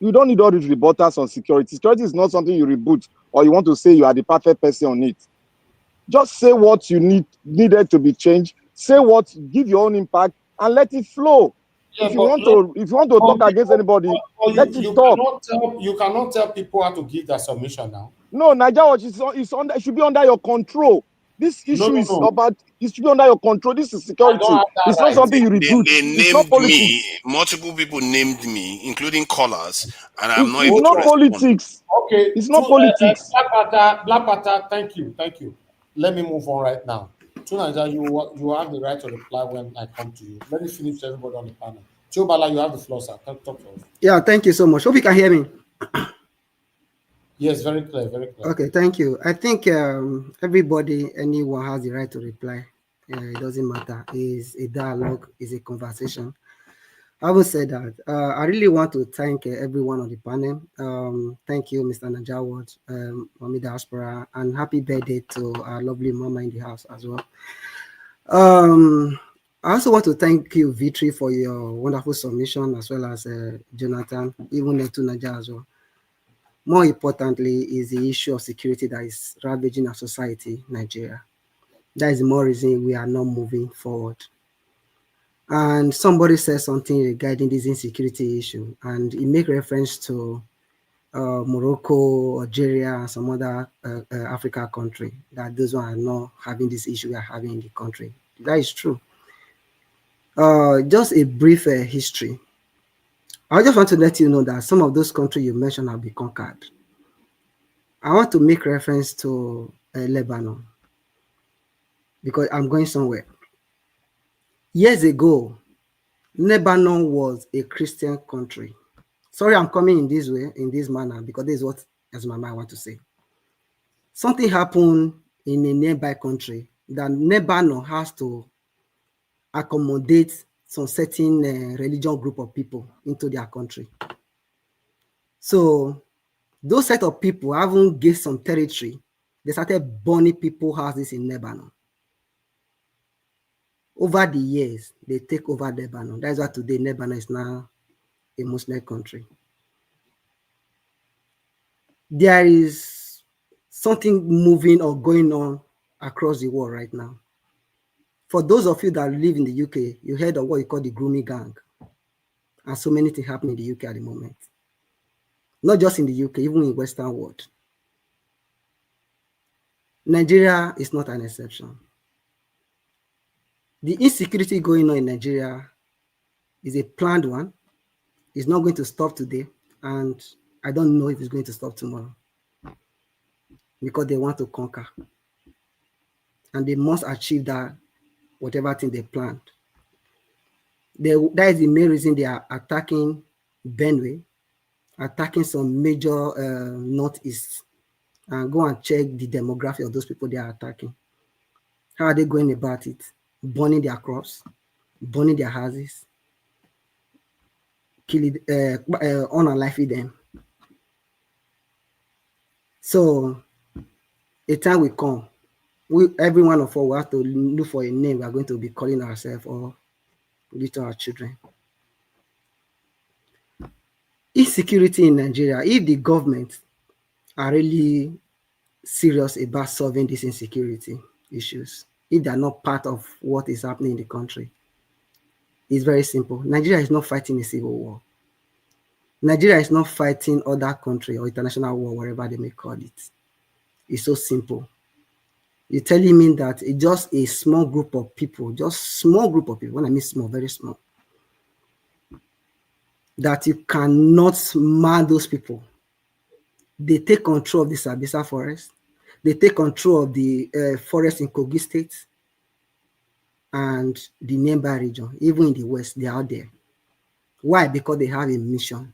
You don't need all these rebuttals on security. Security is not something you reboot or you want to say you are the perfect person on it. Just say what you needed to be changed. Say what, give your own impact, and let it flow. Yeah, if you want to talk against anybody, let it talk. You cannot tell people how to give their submission now. No, Nigeria Watch it should be under your control. This issue is about, it should be under your control. This is security. It's not something you reboot. They It's not named politics. me. Multiple people named me, including callers, and I'm not It's able not to respond. politics. Okay, it's not politics. Black Panther, thank you. Let me move on right now. Tunaja, you have the right to reply when I come to you. Let me finish everybody on the panel. Chobala, you have the floor, sir. Talk to us. Yeah, thank you so much. Hope you can hear me. Yes, very clear, very clear. Okay, thank you. I think anyone has the right to reply. It doesn't matter. It's a dialogue, it's a conversation. Having said that, I really want to thank everyone on the panel. Thank you, Mr. Najawad, Mami Diaspora, and happy birthday to our lovely mama in the house as well. I also want to thank you, Vitri, for your wonderful submission, as well as Jonathan, even to Naja as well. More importantly is the issue of security that is ravaging our society, Nigeria. That is the more reason we are not moving forward. And somebody said something regarding this insecurity issue, and it make reference to Morocco, Algeria, and some other Africa country, that those one are not having this issue we are having in the country. That is true. Just a brief history. I just want to let you know that some of those countries you mentioned have been conquered. I want to make reference to Lebanon, because I'm going somewhere. Years ago, Lebanon was a Christian country. Sorry, I'm coming in this way, in this manner, because this is what as my mind I want to say. Something happened in a nearby country that Lebanon has to accommodate some certain religion group of people into their country. So those set of people haven't gained some territory. They started burning people's houses in Lebanon. Over the years, they take over Lebanon. That's why today Lebanon is now a Muslim country. There is something moving or going on across the world right now. For those of you that live in the UK, you heard of what you call the grooming gang. And so many things happen in the UK at the moment. Not just in the UK, even in the Western world. Nigeria is not an exception. The insecurity going on in Nigeria is a planned one. It's not going to stop today, and I don't know if it's going to stop tomorrow, because they want to conquer. And they must achieve that, whatever thing they planned. That is the main reason they are attacking Benue, attacking some major northeast, and go and check the demographic of those people they are attacking. How are they going about it? Burning their crops, burning their houses, killing, unaliving them. So a time will come, every one of us will have to look for a name we are going to be calling ourselves or give to our children. Insecurity in Nigeria, if the government are really serious about solving these insecurity issues, if they are not part of what is happening in the country, it's very simple. Nigeria is not fighting a civil war. Nigeria is not fighting other country or international war, whatever they may call it. It's so simple. You're telling me that it's just a small group of people, just small group of people, when I mean small, very small, that you cannot man those people. They take control of the Sambisa forest. They take control of the forest in Kogi State and the nearby region, even in the West, they are out there. Why? Because they have a mission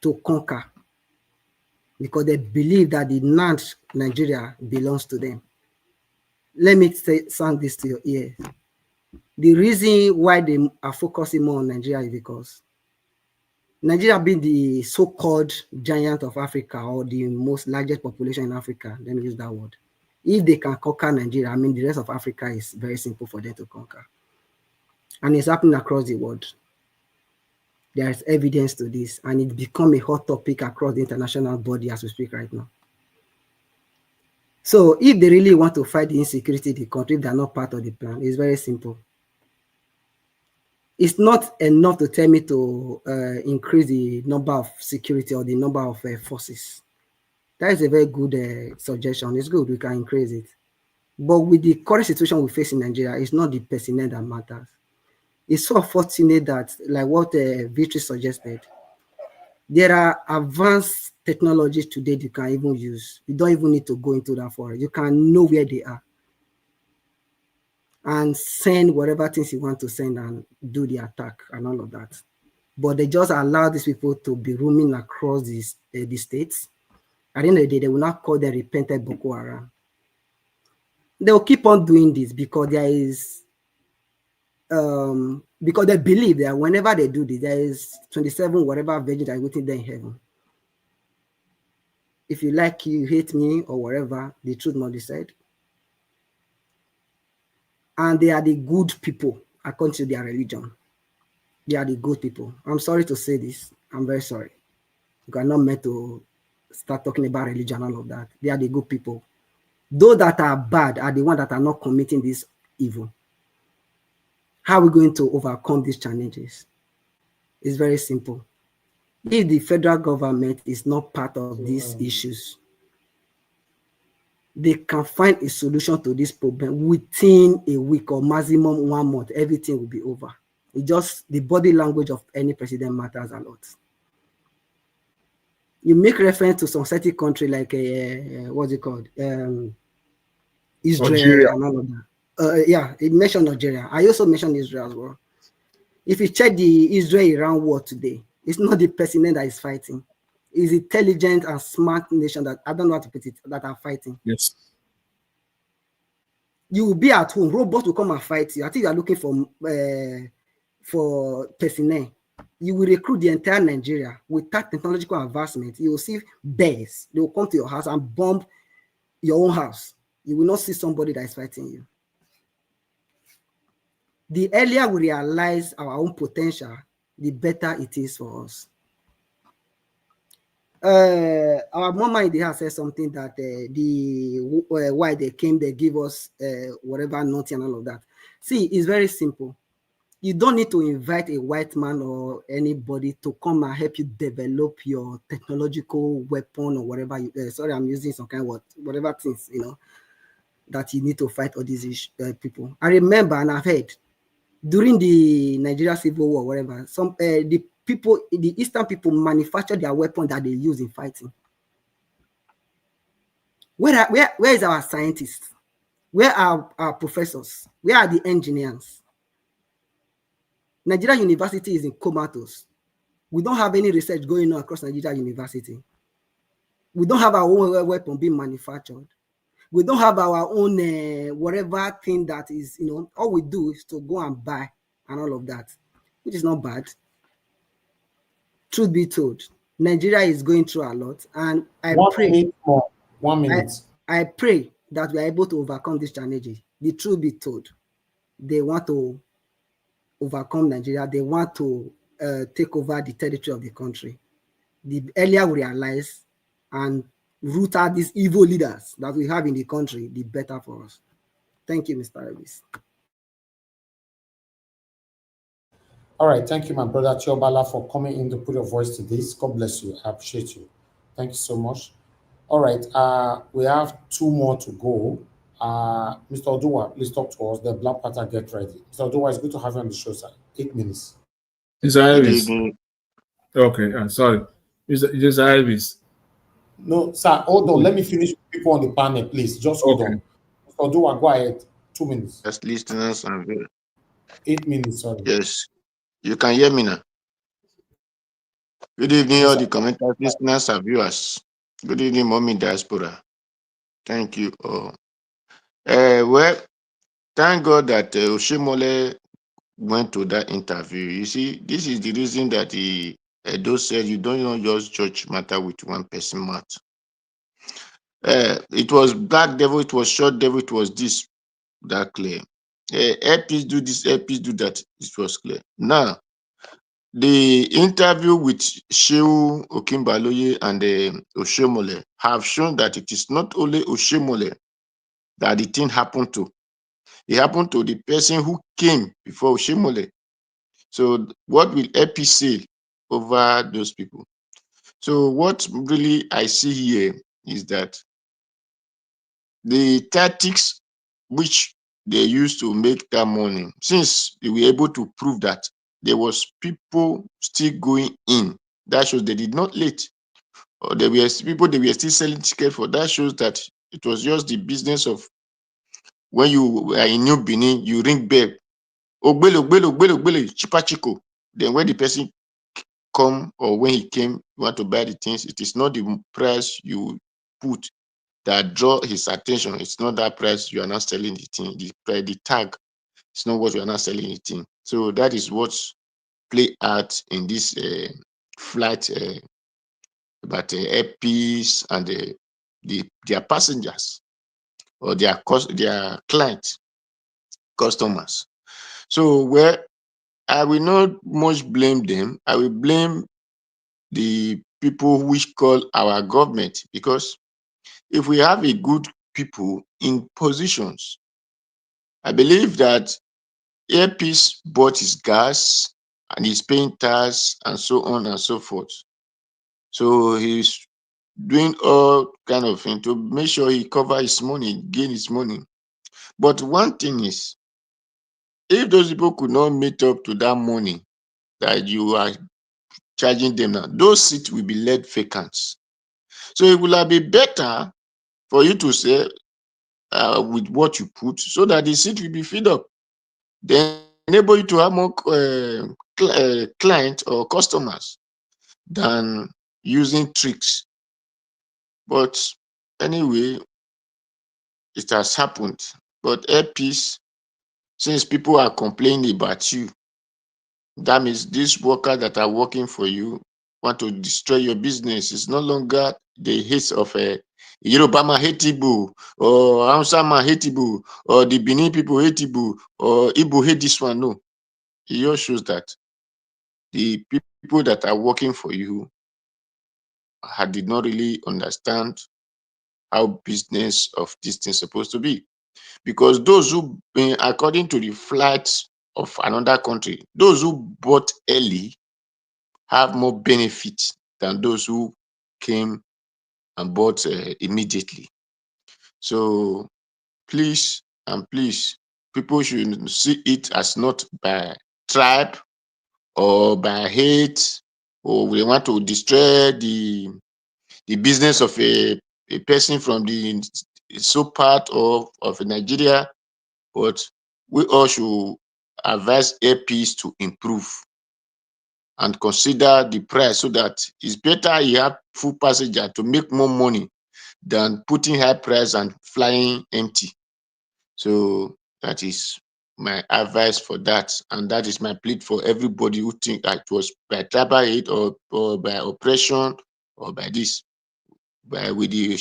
to conquer. Because they believe that the land, Nigeria, belongs to them. Let me sound this to your ears. The reason why they are focusing more on Nigeria is because Nigeria being the so-called giant of Africa, or the most largest population in Africa, let me use that word. If they can conquer Nigeria, I mean, the rest of Africa is very simple for them to conquer. And it's happening across the world. There is evidence to this, and it become a hot topic across the international body as we speak right now. So if they really want to fight the insecurity in the country, if they are not part of the plan, it's very simple. It's not enough to tell me to increase the number of security or the number of forces. That is a very good suggestion. It's good, we can increase it. But with the current situation we face in Nigeria, it's not the personnel that matters. It's so unfortunate that, like what Victory suggested, there are advanced technologies today you can even use. You don't even need to go into that forest. You can know where they are and send whatever things you want to send and do the attack and all of that. But they just allow these people to be roaming across the states. At the end of the day, they will not call them repented Boko Haram. They will keep on doing this because there is, because they believe that whenever they do this, there is 27 whatever virgins that are waiting there in heaven. If you like, you hate me or whatever, the truth not be said. And they are the good people according to their religion. They are the good people. I'm sorry to say this. I'm very sorry. You are not meant to start talking about religion and all of that. They are the good people. Those that are bad are the ones that are not committing this evil. How are we going to overcome these challenges? It's very simple. If the federal government is not part of these issues, they can find a solution to this problem within a week or maximum 1 month. Everything will be over. It just, the body language of any president matters a lot. You make reference to some certain country like what's it called? Israel Algeria. and all of that. Yeah, it mentioned Algeria. I also mentioned Israel as well. If you check the Israel-Iran war today, it's not the president that is fighting. It's intelligent and smart nation that, I don't know how to put it, that are fighting. Yes. You will be at home, robots will come and fight you. I think you are looking for personnel. You will recruit the entire Nigeria without technological advancement. You will see bears. They will come to your house and bomb your own house. You will not see somebody that is fighting you. The earlier we realize our own potential, the better it is for us. Our mama in the house said something that why they came, they give us whatever nothing and all of that. See, it's very simple. You don't need to invite a white man or anybody to come and help you develop your technological weapon or whatever. Sorry, I'm using some kind of whatever things, that you need to fight all these people. I remember and I've heard during the Nigeria Civil War, whatever, some the Eastern people manufacture their weapon that they use in fighting. Where is our scientists? Where are our professors? Where are the engineers? Nigeria University is in comatose. We don't have any research going on across Nigeria University. We don't have our own weapon being manufactured. We don't have our own whatever thing that is, all we do is to go and buy and all of that, which is not bad. Truth be told, Nigeria is going through a lot, and I pray. 1 minute. I pray that we are able to overcome these challenges. The truth be told, they want to overcome Nigeria. They want to take over the territory of the country. The earlier we realize and root out these evil leaders that we have in the country, the better for us. Thank you, Mr. Elvis. All right, thank you, my brother Chiobala, for coming in to put your voice to this. God bless you. I appreciate you. Thank you so much. All right, we have 2 more to go. Mr. Oduwa, please talk to us. The Black Panther, get ready. Mr. Oduwa, it's good to have you on the show, sir. 8 minutes. Mr. Elvis. Okay, sorry. Mr. Elvis. No, sir, hold on. Let me finish with people on the panel, please. Just hold on. Mr. Oduwa, go ahead. 2 minutes. As listeners and viewers. 8 minutes, sorry. Yes, you can hear me now. Good evening, all the commenters, listeners, and viewers. Good evening, Mommy Diaspora. Thank you all. Well, thank God that Oshimole went to that interview. You see, this is the reason that Edo said you don't just judge matter with one person mouth. It was black devil, it was short devil, it was this, that clear. Help do this, help do that. It was clear. Now, The interview with Shehu Okimbaloye and Oshemole have shown that it is not only Oshemole that the thing happened to. It happened to the person who came before Oshemole. So what will EP say over those people? So what really I see here is that the tactics which they used to make that money, since they were able to prove that there was people still going in, that shows they did not late. Or there were people they were still selling tickets for. That shows that it was just the business of when you are in New Benin, you ring bell, ogbele, ogbele, ogbele, ogbele, chipa chico. Then when the person come or when he came, you want to buy the things, it is not the price you put that draw his attention. It's not that price you are not selling the thing. The tag, it's not what you are not selling the thing. So that is what's play out in this flight about APs and their passengers or their clients, customers. So where I will not much blame them. I will blame the people which call our government, because if we have a good people in positions, I believe that Airpeace bought his gas and he's paying tax and so on and so forth. So he's doing all kind of thing to make sure he cover his money, gain his money. But one thing is, if those people could not meet up to that money that you are charging them now, those seats will be left vacant. So it will be better for you to say with what you put, so that the seat will be filled up. Then enable you to have more clients or customers than using tricks. But anyway, it has happened. But Airpeace, since people are complaining about you, that means these workers that are working for you want to destroy your business. It's no longer the hate of a Yorubama hate Igbo, or Hausama hate Igbo, or the Benin people hate Igbo, or Igbo hate this one. No, it just shows that the people that are working for you did not really understand how business of this thing is supposed to be. Because those who, according to the flights of another country, those who bought early have more benefit than those who came and bought immediately. So please and please, people should see it as not by tribe or by hate, or we want to destroy the business of a person from the so part of Nigeria, but we all should advise Airpeace to improve and consider the price, so that it's better you have full passenger to make more money than putting high price and flying empty. So that is my advice for that, and that is my plea for everybody who think that it was by tribal hate or by oppression or by this, with the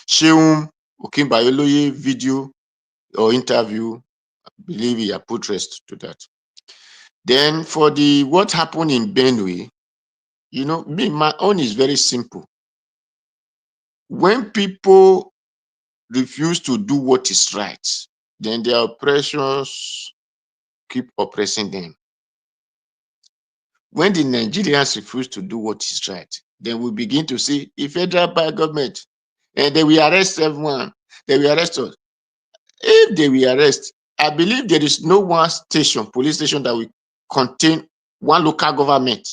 Shehu Okimbayoloye video or interview. I believe he put rest to that. Then for the what happened in Benue, my own is very simple. When people refuse to do what is right, then their oppressors keep oppressing them. When the Nigerians refuse to do what is right, then we begin to see the federal government, and they will arrest everyone. They will arrest us. If they will arrest, I believe there is no one police station that will contain one local government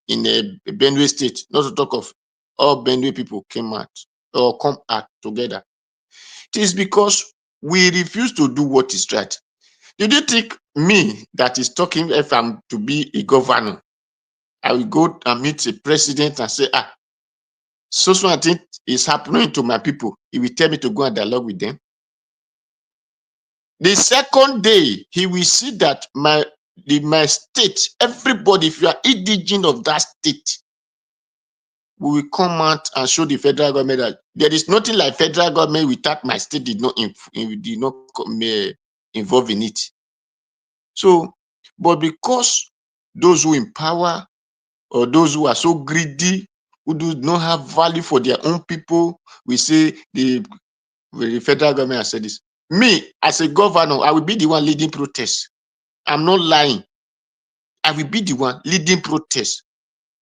in a Benue state, not to talk of all Benue people came out or come out together. It is because we refuse to do what is right. Did you think me that is talking, if I'm to be a governor, I will go and meet the president and say, so I think is happening to my people. He will tell me to go and dialogue with them. The second day, he will see that my state, everybody, if you are indigenous of that state, we will come out and show the federal government that there is nothing like federal government without my state did not involve in it. So, but because those who in power or those who are so greedy, who do not have value for their own people, we say the federal government has said this. Me, as a governor, I will be the one leading protests. I'm not lying. I will be the one leading protests.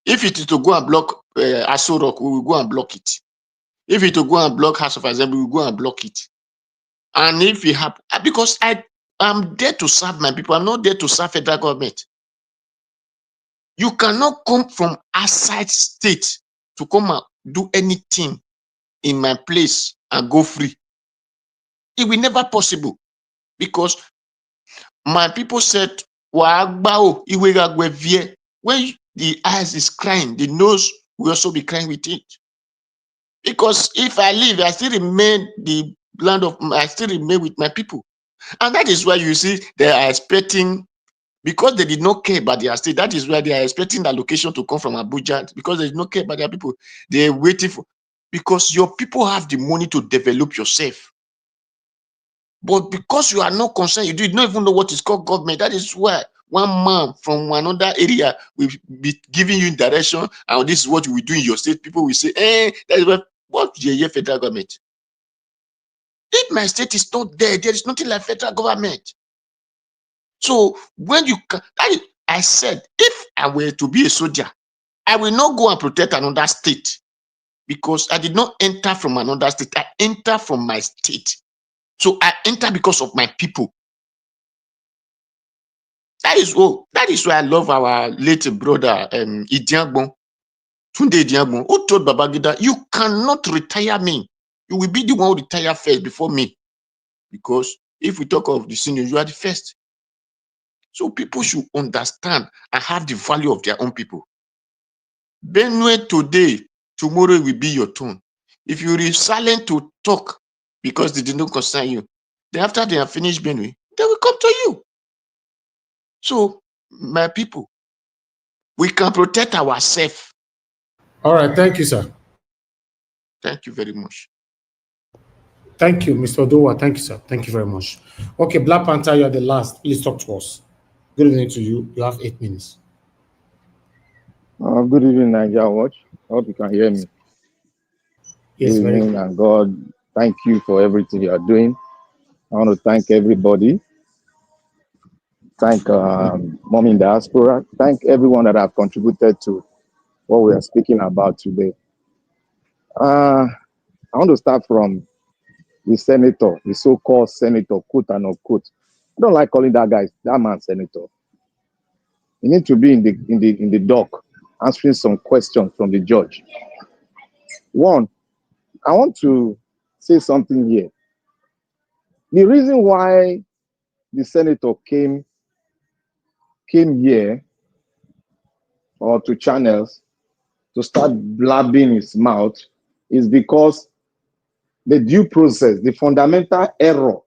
If it is to go and block Aso Rock, we will go and block it. If it is to go and block House of Assembly, we will go and block it. And if you have, because I'm there to serve my people, I'm not there to serve federal government. You cannot come from outside state to come and do anything in my place and go free. It will never possible, because my people said, when the eyes is crying, the nose will also be crying with it. Because if I live, I still remain the land of, I still remain with my people. And that is why you see they are expecting, because they did not care about their state, that is why they are expecting the allocation to come from Abuja, because they did not care about their people. They are waiting for, because your people have the money to develop yourself. But because you are not concerned, you do not even know what is called government. That is why one man from another area will be giving you direction, and this is what you will do in your state. People will say, that is what the federal government. If my state is not there, there is nothing like federal government. So when you can, I said, if I were to be a soldier, I will not go and protect another state, because I did not enter from another state. I enter from my state. So I enter because of my people. That is why I love our late brother Idiagbon, Tunde Idiagbon, who told Babangida, you cannot retire me. You will be the one who retire first before me. Because if we talk of the senior, you are the first. So people should understand and have the value of their own people. Benue today, tomorrow will be your turn. If you are silent to talk because they did not concern you, then after they have finished Benue, they will come to you. So, my people, we can protect ourselves. All right, thank you, sir. Thank you very much. Thank you, Mr. Odowa. Thank you, sir. Thank you very much. Okay, Black Panther, you are the last. Please talk to us. Good evening to you. You have 8 minutes. Good evening, Nigeria Watch. I hope you can hear me. Yes, good evening, and God, thank you for everything you are doing. I want to thank everybody. Thank Mom in Diaspora. Thank everyone that have contributed to what we are speaking about today. I want to start from the senator, the so-called senator, quote and unquote. I don't like calling that man senator. You need to be in the dock, answering some questions from the judge. One, I want to say something here. The reason why the senator came here or to channels to start blabbing his mouth is because the due process, the fundamental error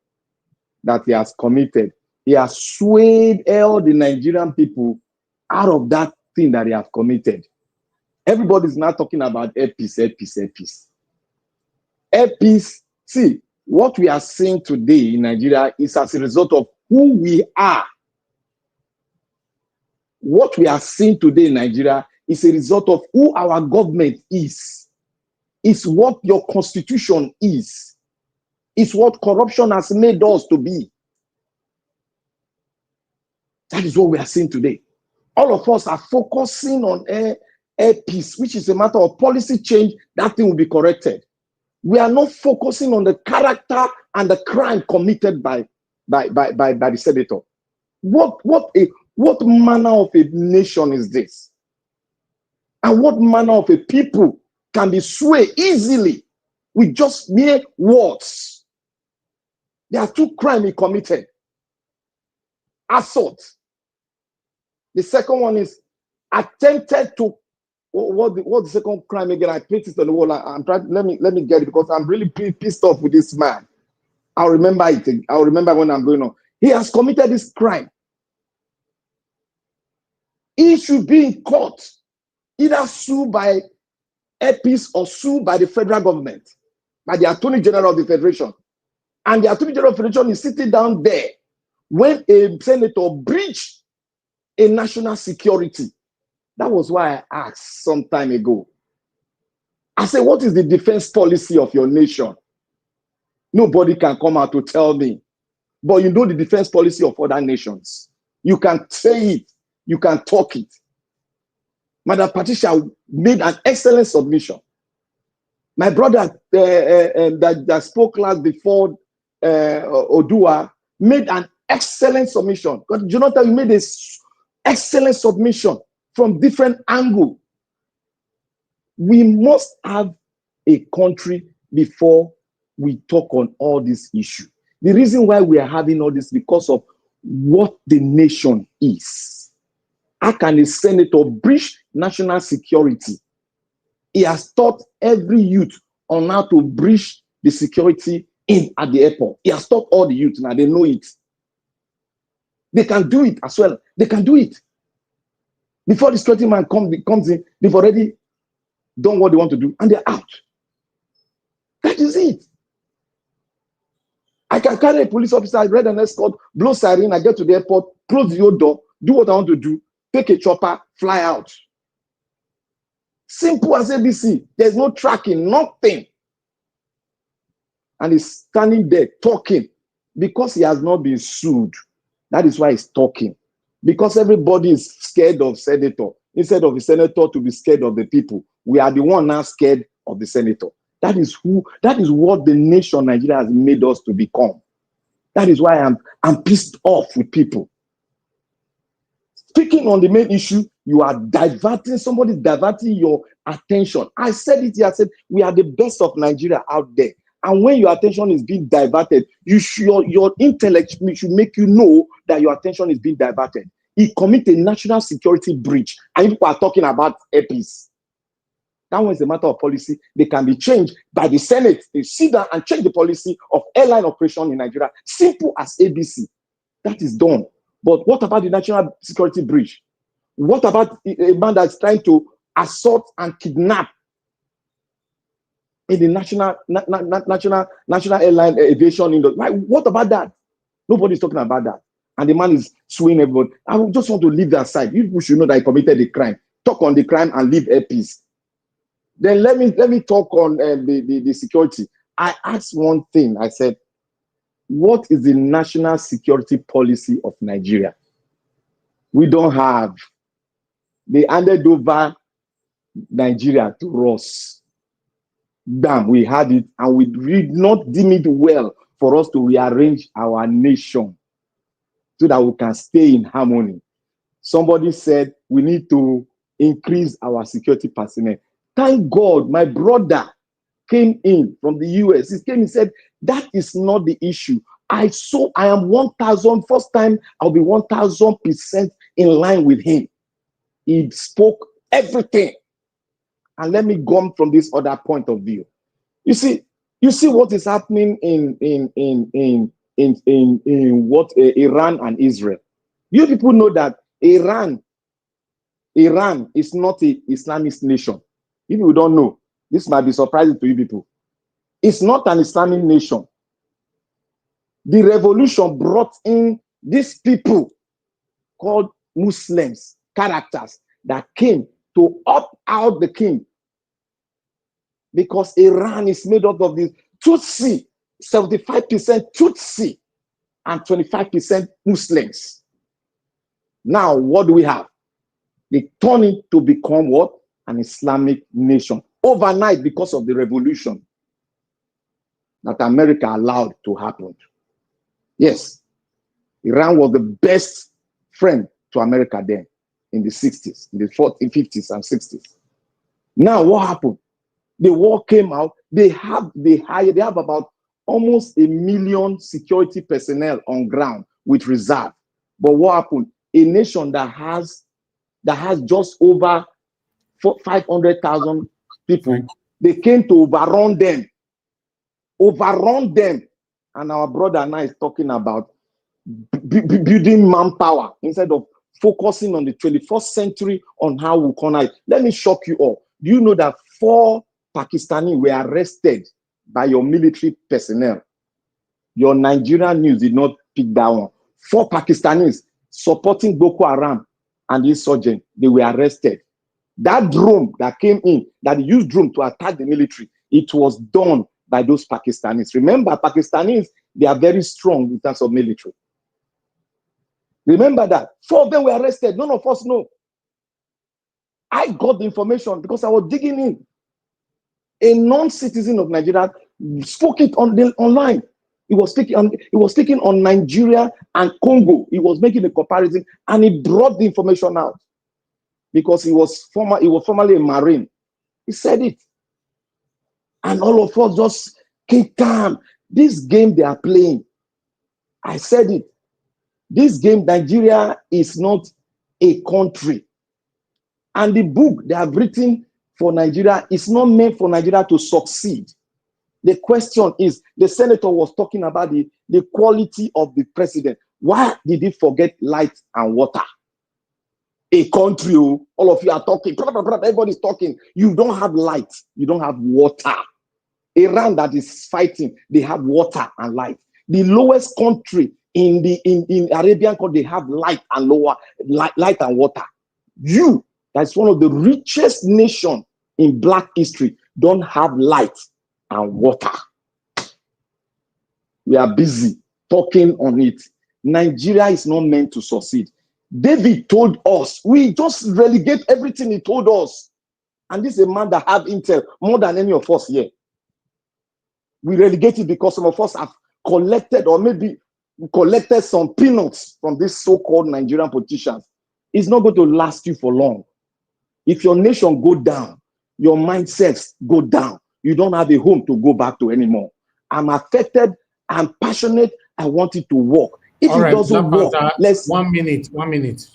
that he has committed, he has swayed all the Nigerian people out of that thing that he has committed. Everybody's now talking about peace. Peace. See, what we are seeing today in Nigeria is as a result of who we are. What we are seeing today in Nigeria is a result of who our government is. It's what your constitution is. It's what corruption has made us to be. That is what we are seeing today. All of us are focusing on air peace, which is a matter of policy change. That thing will be corrected. We are not focusing on the character and the crime committed by the senator. What manner of a nation is this? And what manner of a people can be swayed easily with just mere words? There are 2 crimes he committed. Assault. The second one is attempted to, what's the second crime again? I put it on the wall. I'm trying, let me get it, because I'm really pissed off with this man. I'll remember it. I'll remember when I'm going on. He has committed this crime. He should be in court, either sued by EPIS or sued by the federal government, by the Attorney General of the Federation. And the Attorney General of the Federation is sitting down there when a senator breached a national security. That was why I asked some time ago. I said, what is the defense policy of your nation? Nobody can come out to tell me. But you know the defense policy of other nations. You can say it. You can talk it. Madam Patricia made an excellent submission. My brother that spoke last before Odua made an excellent submission. But Jonathan, you made an excellent submission from different angles. We must have a country before we talk on all these issues. The reason why we are having all this because of what the nation is. How can a senator breach national security? He has taught every youth on how to breach the security in at the airport. He has taught all the youth now, they know it. They can do it as well. They can do it. Before the security man comes in, they've already done what they want to do and they're out. That is it. I can carry a police officer, I read an escort, blow siren, I get to the airport, close the door, do what I want to do, take a chopper, fly out. Simple as ABC. There's no tracking, nothing. And he's standing there talking because he has not been sued. That is why he's talking. Because everybody is scared of senator. Instead of the senator to be scared of the people, we are the one now scared of the senator. That is what the nation Nigeria has made us to become. That is why I'm pissed off with people. Speaking on the main issue, you are diverting, somebody's diverting your attention. I said it here, I said, we are the best of Nigeria out there. And when your attention is being diverted, your intellect should make you know that your attention is being diverted. He committed a national security breach, and people are talking about APs. That one is a matter of policy. They can be changed by the Senate. They sit down and change the policy of airline operation in Nigeria. Simple as ABC. That is done. But what about the national security breach? What about a man that's trying to assault and kidnap in the national airline aviation industry? What about that? Nobody's talking about that. And the man is suing everybody. I just want to leave that side. You people should know that he committed a crime. Talk on the crime and leave a peace. Then let me talk on the security. I asked one thing. I said, what is the national security policy of Nigeria? We don't have. They handed over Nigeria to us. Damn, we had it, and we did not deem it well for us to rearrange our nation so that we can stay in harmony. Somebody said we need to increase our security personnel. Thank God, my brother came in from the US. He came and said, that is not the issue. I am 1,000, first time I'll be 1,000% in line with him. He spoke everything. And let me go from this other point of view. You see what is happening in Iran and Israel. You people know that Iran is not an Islamist nation. If you don't know, this might be surprising to you people. It's not an Islamic nation. The revolution brought in these people called Muslims, characters that came to opt out the king. Because Iran is made up of the Tutsi, 75% Tutsi, and 25% Muslims. Now, what do we have? They turn it to become what? An Islamic nation. Overnight, because of the revolution that America allowed to happen. Yes, Iran was the best friend to America then, in the 60s, in the 40s, 50s, and 60s. Now, what happened? The war came out. They have about almost 1 million security personnel on ground with reserve. But what happened? A nation that has just over 500,000 people, they came to overrun them. And our brother and I is talking about building manpower instead of focusing on the 21st century on how we connect. Let me shock you all. Do you know that 4 Pakistani were arrested by your military personnel? Your Nigerian news did not pick that one. 4 Pakistanis supporting Boko Haram and the insurgents, they were arrested. That drone that came in, that used drone to attack the military, it was done by those Pakistanis. Remember, Pakistanis, they are very strong in terms of military. Remember that. 4 of them were arrested. None of us know. I got the information because I was digging in. A non-citizen of Nigeria spoke it online. He was speaking on Nigeria and Congo. He was making a comparison, and he brought the information out because he was formerly a Marine. He said it, and all of us just keep calm. This game they are playing, I said it. This game, Nigeria is not a country, and the book they have written for Nigeria is not meant for Nigeria to succeed. The question is, the senator was talking about the quality of the president. Why did he forget light and water? A country, all of you are talking, everybody's talking. You don't have light, you don't have water. Iran that is fighting, they have water and light. The lowest country in Arabian country, they have light and light and water. You, that's one of the richest nations in Black history, don't have light and water. We are busy talking on it. Nigeria is not meant to succeed. David told us, we just relegate everything he told us. And this is a man that have intel more than any of us here. We relegate it because some of us have collected or maybe collected some peanuts from these so-called Nigerian politicians. It's not going to last you for long. If your nation go down, your mindsets go down, you don't have a home to go back to anymore. I'm affected, I'm passionate, I want it to work. If All it right, doesn't work, let's... 1 minute, 1 minute.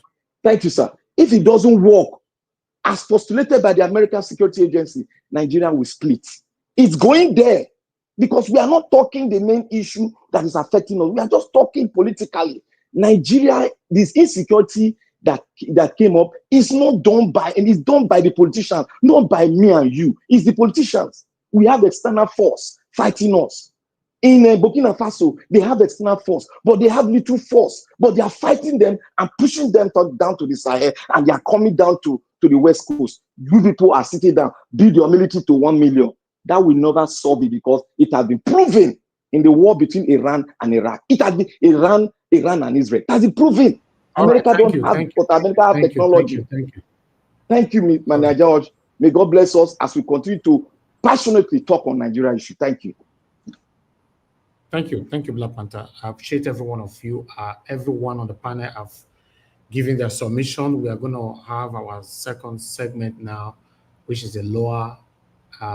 Thank you, sir. If it doesn't work, as postulated by the American Security Agency, Nigeria will split. It's going there because we are not talking the main issue that is affecting us. We are just talking politically. Nigeria, this insecurity that came up is not done by, and it's done by the politicians, not by me and you. It's the politicians. We have external force fighting us. In Burkina Faso, they have external force, but they have little force. But they are fighting them and pushing them down to the Sahel, and they are coming down to the West Coast. You people are sitting down, build your military to 1 million. That will never solve it because it has been proven in the war between Iran and Iraq. It has been Iran and Israel. It has been proven. America don't have, but America have technology. Thank you, Manager George. May God bless us as we continue to passionately talk on Nigeria issue. Thank you. Thank you, Black Panther. I appreciate every one of you. Everyone on the panel have given their submission. We are going to have our second segment now, which is a lower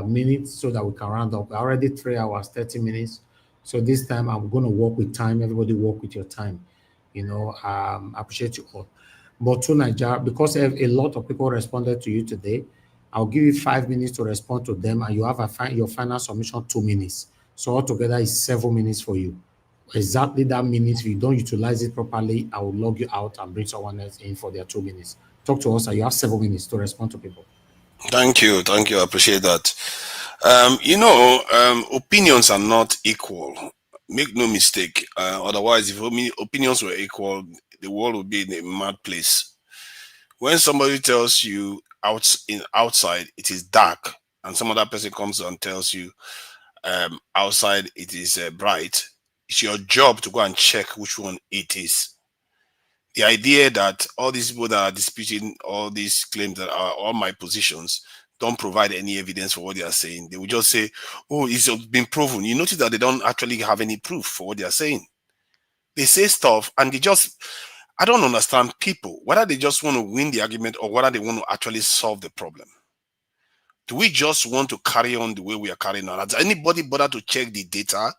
minutes, so that we can round up. We're already 3 hours, 30 minutes. So this time I'm going to work with time. Everybody work with your time. I appreciate you all. But to Nigeria, because a lot of people responded to you today, I'll give you 5 minutes to respond to them, and you have your final submission 2 minutes. So altogether is 7 minutes for you. Exactly that minute. If you don't utilize it properly, I will log you out and bring someone else in for their 2 minutes. Talk to us, and you have 7 minutes to respond to people. Thank you. I appreciate that. Opinions are not equal. Make no mistake. Otherwise, if opinions were equal, the world would be in a mad place. When somebody tells you outside it is dark, and some other person comes and tells you outside it is bright, it's your job to go and check which one it is. The idea that all these people that are disputing all these claims that are all my positions don't provide any evidence for what they are saying. They will just say, oh, it's been proven. You notice that they don't actually have any proof for what they are saying. They say stuff and I don't understand people, whether they just want to win the argument or whether they want to actually solve the problem. Do we just want to carry on the way we are carrying on? Has anybody bothered to check the data?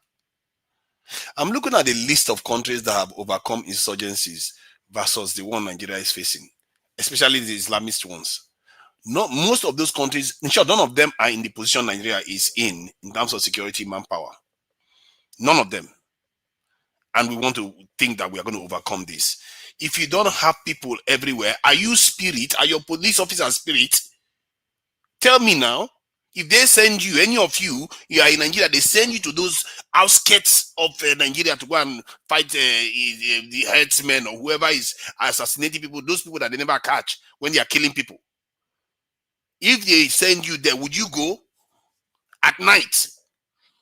I'm looking at the list of countries that have overcome insurgencies versus the one Nigeria is facing, especially the Islamist ones. Not most of those countries, in short, none of them are in the position Nigeria is in terms of security manpower. None of them. And we want to think that we are going to overcome this. If you don't have people everywhere, are you spirit? Are your police officers spirit? Tell me now. If they send you, any of you, you are in Nigeria, they send you to those outskirts of Nigeria to go and fight the herdsmen or whoever is assassinating people, those people that they never catch when they are killing people. If they send you there, would you go at night?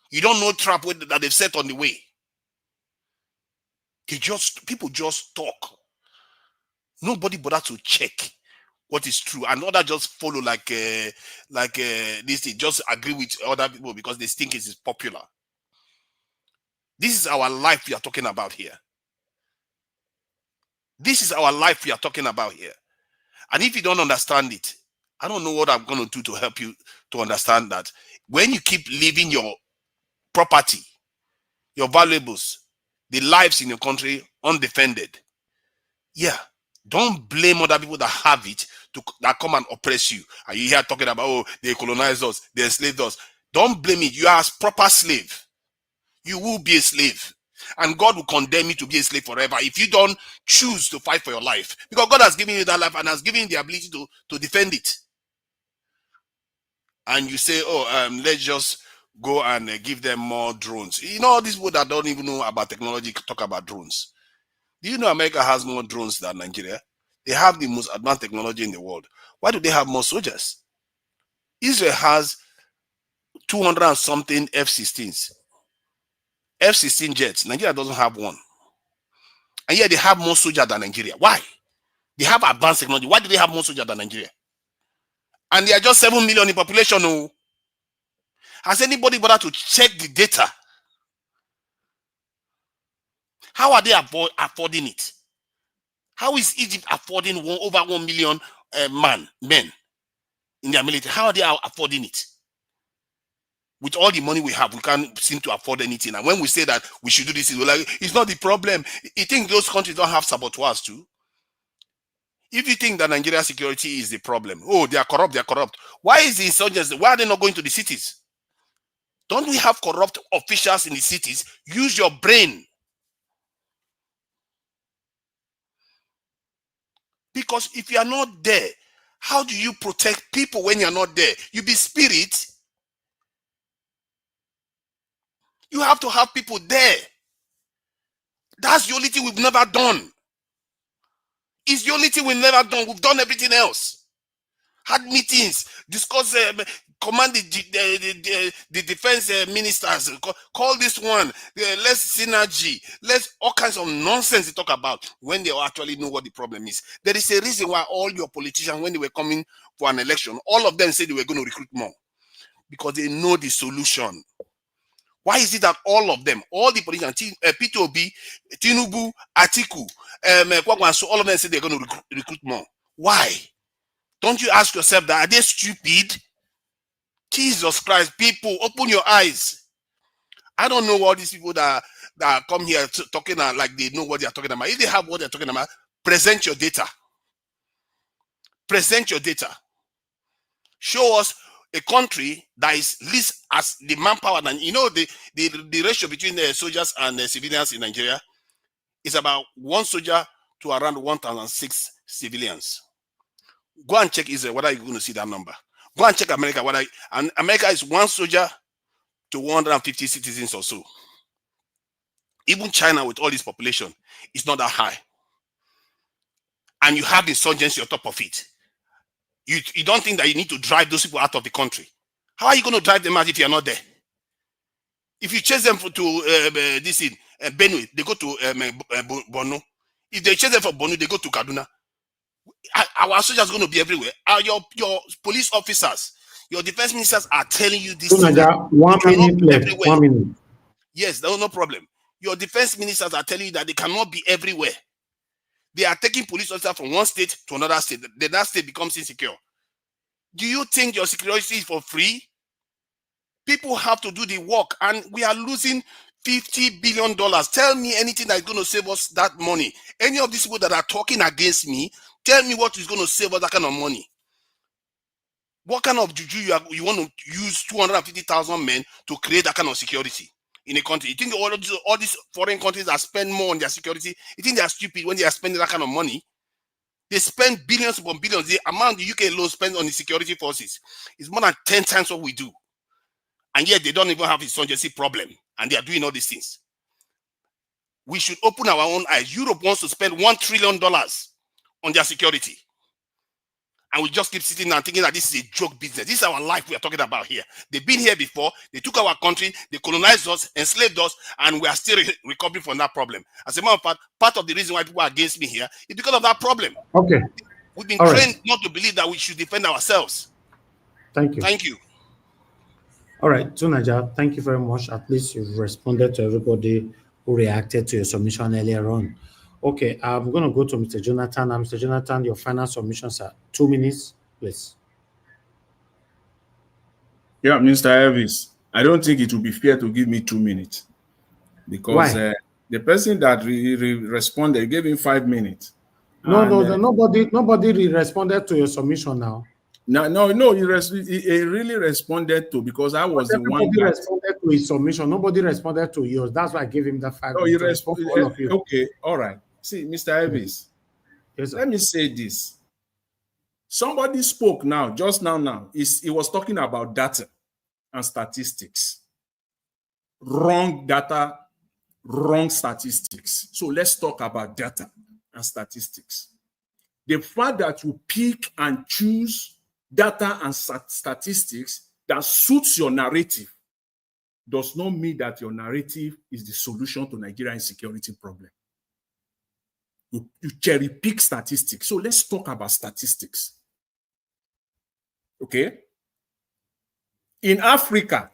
You don't know trap that they've set on the way. People just talk. Nobody bother to check what is true, and other just follow like this thing, just agree with other people because they think it is popular. This is our life we are talking about here. This is our life we are talking about here. And if you don't understand it, I don't know what I'm going to do to help you to understand that. When you keep leaving your property, your valuables, the lives in your country undefended, yeah, don't blame other people that have it that come and oppress you. And you hear talking about, oh, they colonized us, they enslaved us. Don't blame it. You are a proper slave. You will be a slave. And God will condemn you to be a slave forever if you don't choose to fight for your life. Because God has given you that life and has given you the ability to defend it. And you say, oh, let's just go and give them more drones. You know, these people that don't even know about technology talk about drones. Do you know America has more drones than Nigeria? They have the most advanced technology in the world. Why do they have more soldiers? Israel has 200 and something F-16s. F-16 jets. Nigeria doesn't have one. And yet they have more soldiers than Nigeria. Why? They have advanced technology. Why do they have more soldiers than Nigeria? And they are just 7 million in population. Oh. Has anybody bothered to check the data? How are they affording it? How is Egypt affording over 1 million men in their military? How are they affording it? With all the money we have, we can't seem to afford anything. And when we say that we should do this, we're like, it's not the problem. You think those countries don't have saboteurs too? If you think that Nigeria security is the problem, oh, they are corrupt. Why is the insurgents? Why are they not going to the cities? Don't we have corrupt officials in the cities? Use your brain. Because if you are not there, how do you protect people when you're not there? You be spirit. You have to have people there. That's the only thing we've never done. It's the only thing we've never done. We've done everything else. Had meetings, discuss, command the defense ministers, call this one, less synergy, less all kinds of nonsense they talk about when they actually know what the problem is. There is a reason why all your politicians, when they were coming for an election, all of them said they were going to recruit more because they know the solution. Why is it that all of them, all the politicians, P2B, Tinubu, Atiku, so all of them said they're going to recruit more? Why? Don't you ask yourself that? Are they stupid? Jesus Christ, people, open your eyes. I don't know all these people that come here talking like they know what they're talking about. If they have what they're talking about, present your data. Present your data. Show us a country that is least as the manpower. And you know the ratio between the soldiers and the civilians in Nigeria is about 1 soldier to around 1,006 civilians. Go and check Israel whether you're going to see that number. Go and check America and America is 1 soldier to 150 citizens or so. Even China with all this population is not that high. And you have insurgency on top of it. You don't think that you need to drive those people out of the country. How are you going to drive them out if you're not there? If you chase them to this in Benue, they go to Borno. If they chase them from Borno, they go to Kaduna. Our soldiers are going to be everywhere. Your police officers, your defense ministers are telling you this. So, Naja, 1 minute left. 1 minute. Yes, no problem. Your defense ministers are telling you that they cannot be everywhere. They are taking police officers from one state to another state. That state becomes insecure. Do you think your security is for free? People have to do the work, and we are losing $50 billion. Tell me anything that is going to save us that money. Any of these people that are talking against me, tell me what is going to save us that kind of money. What kind of juju you want to use 250,000 men to create that kind of security in a country? You think all these foreign countries that spend more on their security, you think they are stupid when they are spending that kind of money? They spend billions upon billions. The amount the UK alone spends on the security forces is more than 10 times what we do. and yet they don't even have insurgency problem, and they are doing all these things. We should open our own eyes. Europe wants to spend $1 trillion on their security. And we just keep sitting and thinking that this is a joke business. This is our life we are talking about here. They've been here before. They took our country. They colonized us, enslaved us, and we are still recovering from that problem. As a matter of fact, part of the reason why people are against me here is because of that problem. Okay. We've been All trained right. not to believe that we should defend ourselves. Thank you. Thank you. All right, Tunaja, thank you very much. At least you've responded to everybody who reacted to your submission earlier on. Okay, I'm going to go to Mr. Jonathan. Mr. Jonathan, your final submissions are 2 minutes, please. Yeah, Mr. Elvis, I don't think it would be fair to give me 2 minutes because the person that responded gave him 5 minutes. Nobody responded to your submission now. No, he really responded to, because I was the one that responded to his submission. Nobody responded to yours. That's why I gave him the 5 minutes. He responded. Okay, all right. See, Mr. Elvis, yes, let me say this. Somebody spoke just now. He was talking about data and statistics. Wrong data, wrong statistics. So let's talk about data and statistics. The fact that you pick and choose data and statistics that suits your narrative does not mean that your narrative is the solution to Nigerian insecurity problem. You cherry pick statistics. So let's talk about statistics. Okay? In Africa,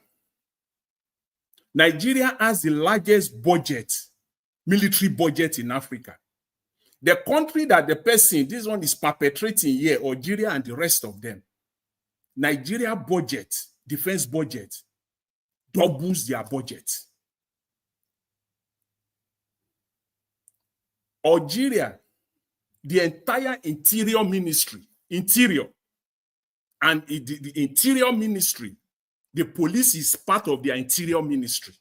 Nigeria has the largest budget, military budget in Africa. The country that the person, this one is perpetrating here, Algeria and the rest of them, Nigeria budget, defense budget, doubles their budget. Algeria, the entire interior ministry, and the interior ministry, the police is part of their interior ministry.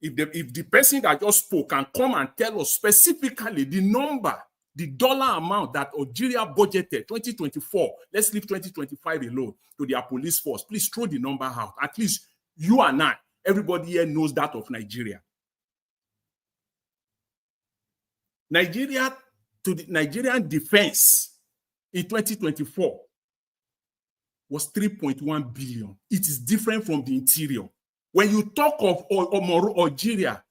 If the person that just spoke can come and tell us specifically the number, the dollar amount that Algeria budgeted 2024, let's leave 2025 alone, to their police force, please throw the number out. At least you and I, everybody here knows that of Nigeria. The Nigerian defense in 2024 was 3.1 billion. It is different from the interior. When you talk of Algeria,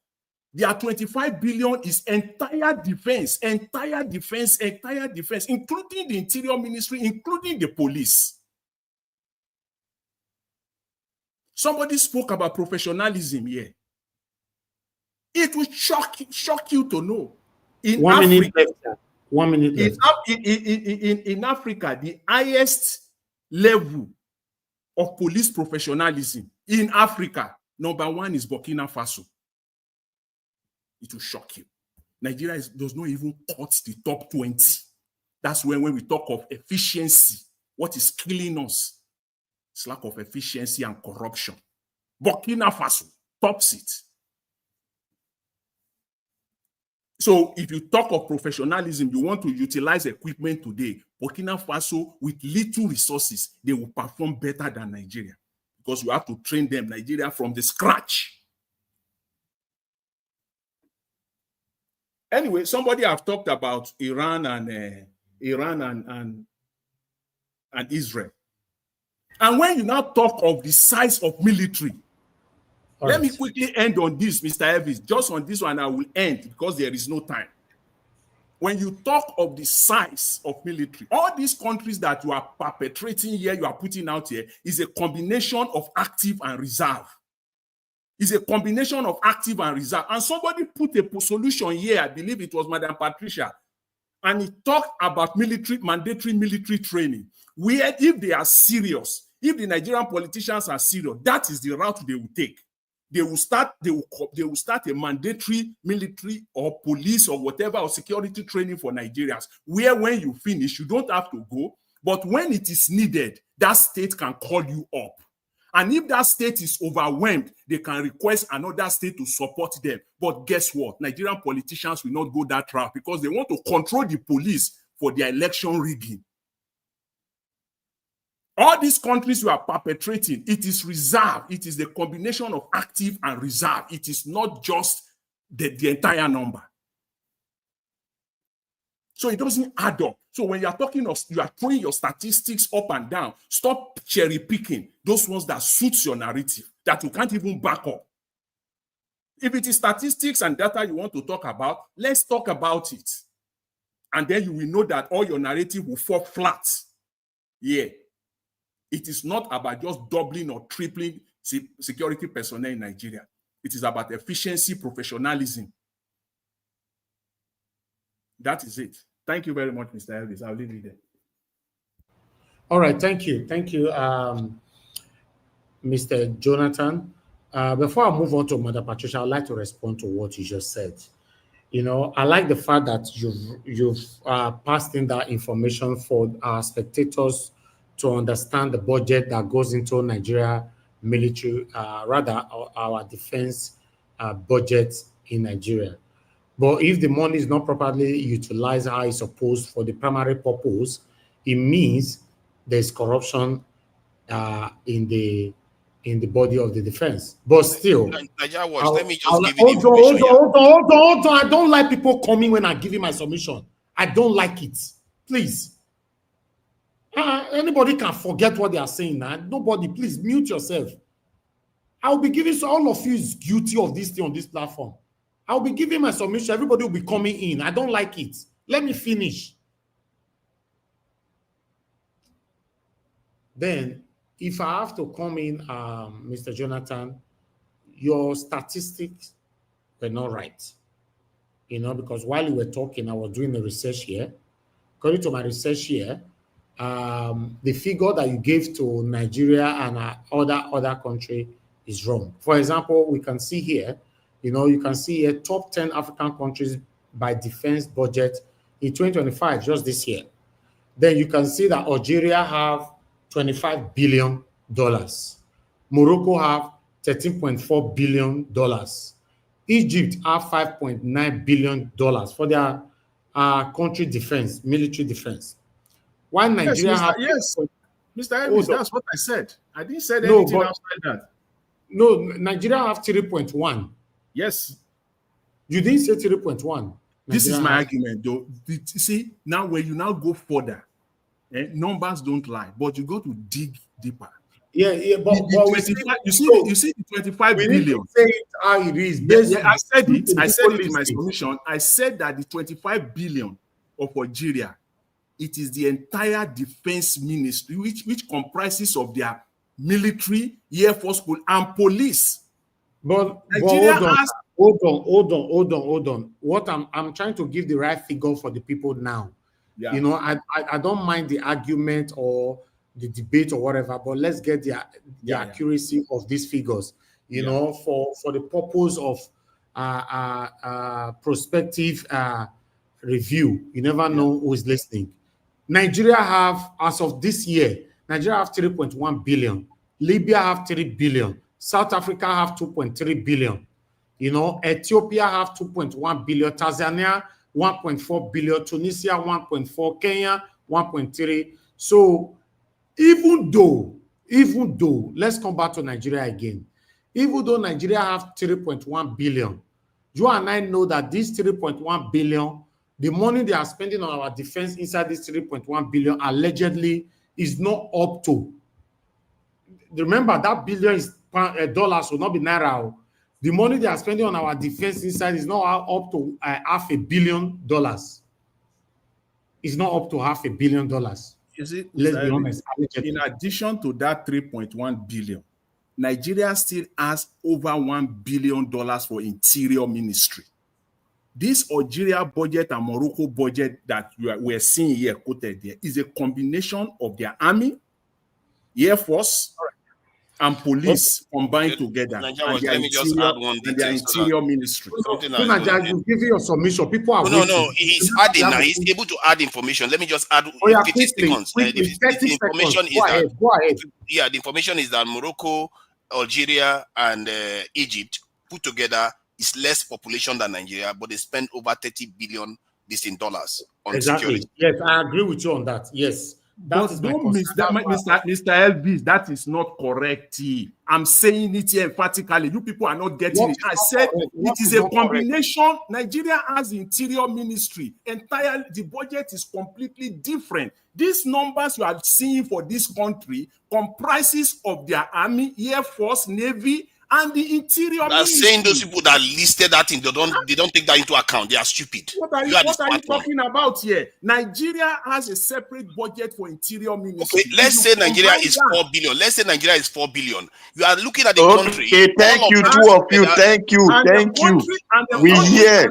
their 25 billion is entire defense, including the interior ministry, including the police. Somebody spoke about professionalism here. It will shock you to know. In Africa, the highest level of police professionalism in Africa, number 1 is Burkina Faso. It will shock you. Nigeria does not even cut the top 20. That's when we talk of efficiency, what is killing us? It's lack of efficiency and corruption. Burkina Faso tops it. So if you talk of professionalism, you want to utilize equipment today, Burkina Faso, with little resources, they will perform better than Nigeria, because you have to train them, Nigeria, from the scratch. Anyway, somebody have talked about Iran and Israel. And when you now talk of the size of military, let me quickly end on this, Mr. Elvis. Just on this one, I will end because there is no time. When you talk of the size of military, all these countries that you are perpetrating here, you are putting out here, is a combination of active and reserve. It's a combination of active and reserve. And somebody put a solution here, I believe it was Madam Patricia, and he talked about mandatory military training, where if they are serious, if the Nigerian politicians are serious, that is the route they will take. They will start a mandatory military or police or whatever or security training for Nigerians, where when you finish, you don't have to go, but when it is needed, that state can call you up. And if that state is overwhelmed, they can request another state to support them. But guess what? Nigerian politicians will not go that route because they want to control the police for their election rigging. All these countries you are perpetrating, it is reserve. It is the combination of active and reserve. It is not just the entire number. So it doesn't add up. So when you are talking of, you are throwing your statistics up and down, stop cherry picking those ones that suits your narrative, that you can't even back up. If it is statistics and data you want to talk about, let's talk about it. And then you will know that all your narrative will fall flat. Yeah. It is not about just doubling or tripling security personnel in Nigeria. It is about efficiency, professionalism. That is it. Thank you very much, Mr. Elvis. I'll leave you there. All right, thank you. Thank you, Mr. Jonathan. Before I move on to Mother Patricia, I'd like to respond to what you just said. You know, I like the fact that you've passed in that information for our spectators to understand the budget that goes into Nigeria military, rather our defense budget in Nigeria. But if the money is not properly utilized how it's supposed for the primary purpose, it means there's corruption in the body of the defense. But still, let me just give you hold on. I don't like people coming when I give you my submission. I don't like it. Please. Anybody can forget what they are saying now. Nobody, please mute yourself. I'll be giving, so all of you is guilty of this thing on this platform. I'll be giving my submission. Everybody will be coming in. I don't like it. Let me finish. Then, if I have to come in, Mr. Jonathan, your statistics were not right. You know, because while you were talking, I was doing the research here. According to my research here, the figure that you gave to Nigeria and other country is wrong. For example, we can see here, you know, you can see here top 10 African countries by defense budget in 2025, just this year. Then you can see that Algeria have $25 billion. Morocco have $13.4 billion. Egypt have $5.9 billion for their country defense, military defense. While Nigeria yes, Mr. Elvis, that's what I said. I didn't say anything outside that. No, Nigeria have 3.1. Yes. You didn't say 3.1. This is my argument, though. You see, now when you now go further, numbers don't lie, but you go to dig deeper. Yeah, but you see the 25 billion. Say it how it is. I said it. I said it in my submission. I said that the 25 billion of Algeria, it is the entire defense ministry, which comprises of their military, air force, and police. But hold on. What I'm trying to give the right figure for the people now. Yeah. You know, I don't mind the argument or the debate or whatever, but let's get the accuracy of these figures. You know, for the purpose of prospective review. You never know who is listening. Nigeria have, as of this year, Nigeria have 3.1 billion. Libya have 3 billion. South Africa have 2.3 billion. You know, Ethiopia have 2.1 billion. Tanzania, 1.4 billion. Tunisia, 1.4. Kenya, 1.3. So even though, let's come back to Nigeria again. Even though Nigeria have 3.1 billion, you and I know that this 3.1 billion, the money they are spending on our defense inside this 3.1 billion allegedly is not up to. Remember, that billion is dollars, will not be naira. The money they are spending on our defense inside is not up to $500 million. It's not up to $500 million. Is it? Let's be honest. In addition to that 3.1 billion, Nigeria still has over $1 billion for interior ministry. This Algeria budget and Morocco budget that we're seeing here quoted there is a combination of their army, air force, and police combined together. Let me just add one detail. Their interior ministry. You give your submission. People are no. He's adding now. He's able to add information. Let me just add 50 seconds. The information is that. Go ahead. Yeah, the information is that Morocco, Algeria, and Egypt put together is less population than Nigeria, but they spend over $30 billion on security. Yes, I agree with you on that. Yes. That is my don't concern. miss that, Mr. Elvis. That is not correct. I'm saying it here emphatically. You people are not getting it. I said it is a combination. Nigeria has interior ministry. Entirely, the budget is completely different. These numbers you are seeing for this country comprises of their army, air force, navy, and the interior You are ministry. saying those people that listed that in, they don't take that into account. They are stupid. What are you talking about here? Nigeria has a separate budget for interior ministry. Okay, let's say Nigeria is 4 billion. Let's say Nigeria is 4 billion. You are looking at the country. Okay, thank you, two of you. Thank you, thank you. We hear.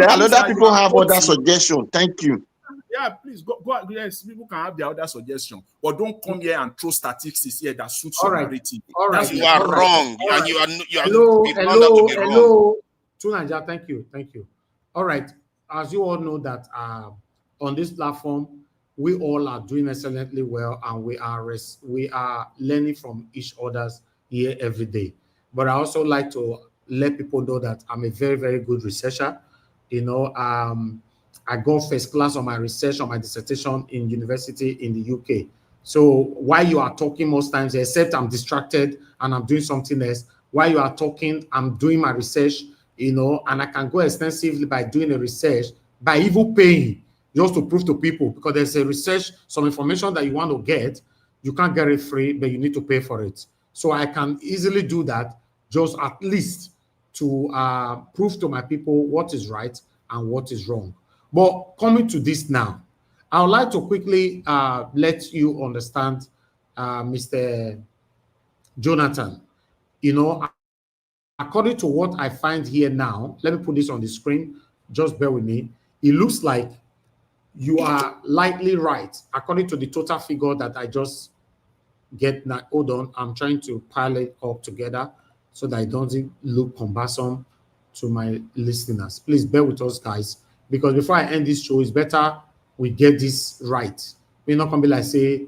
Other people have other suggestions. Thank you. Yeah, please go. Yes, people can have their other suggestion, but don't come here and throw statistics here that suits your narrative. All right, you are wrong, and you are hello. Tunaja, thank you. All right, as you all know that on this platform, we all are doing excellently well, and we are learning from each other's here every day. But I also like to let people know that I'm a very, very good researcher. You know, I got first class on my research, on my dissertation in university in the UK. So while you are talking most times, except I'm distracted and I'm doing something else, while you are talking, I'm doing my research, you know, and I can go extensively by doing a research, by even paying, just to prove to people, because there's a research, some information that you want to get, you can't get it free, but you need to pay for it. So I can easily do that, just at least to prove to my people what is right and what is wrong. But coming to this now, I would like to quickly let you understand, Mr. Jonathan. You know, according to what I find here now, let me put this on the screen, just bear with me. It looks like you are likely right, according to the total figure that I just get now. Hold on, I'm trying to pile it up together so that it doesn't look cumbersome to my listeners. Please bear with us, guys, because before I end this show, it's better we get this right. We're not going to be like, say,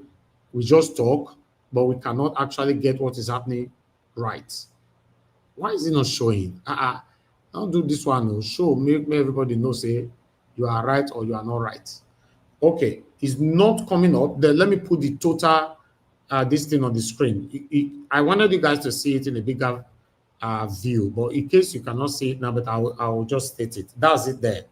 we just talk, but we cannot actually get what is happening right. Why is it not showing? Don't do this one. No. Show, make everybody know, say, you are right or you are not right. Okay, it's not coming up. Then let me put the total, this thing on the screen. I wanted you guys to see it in a bigger view, but in case you cannot see it now, but I will just state it. That's it there.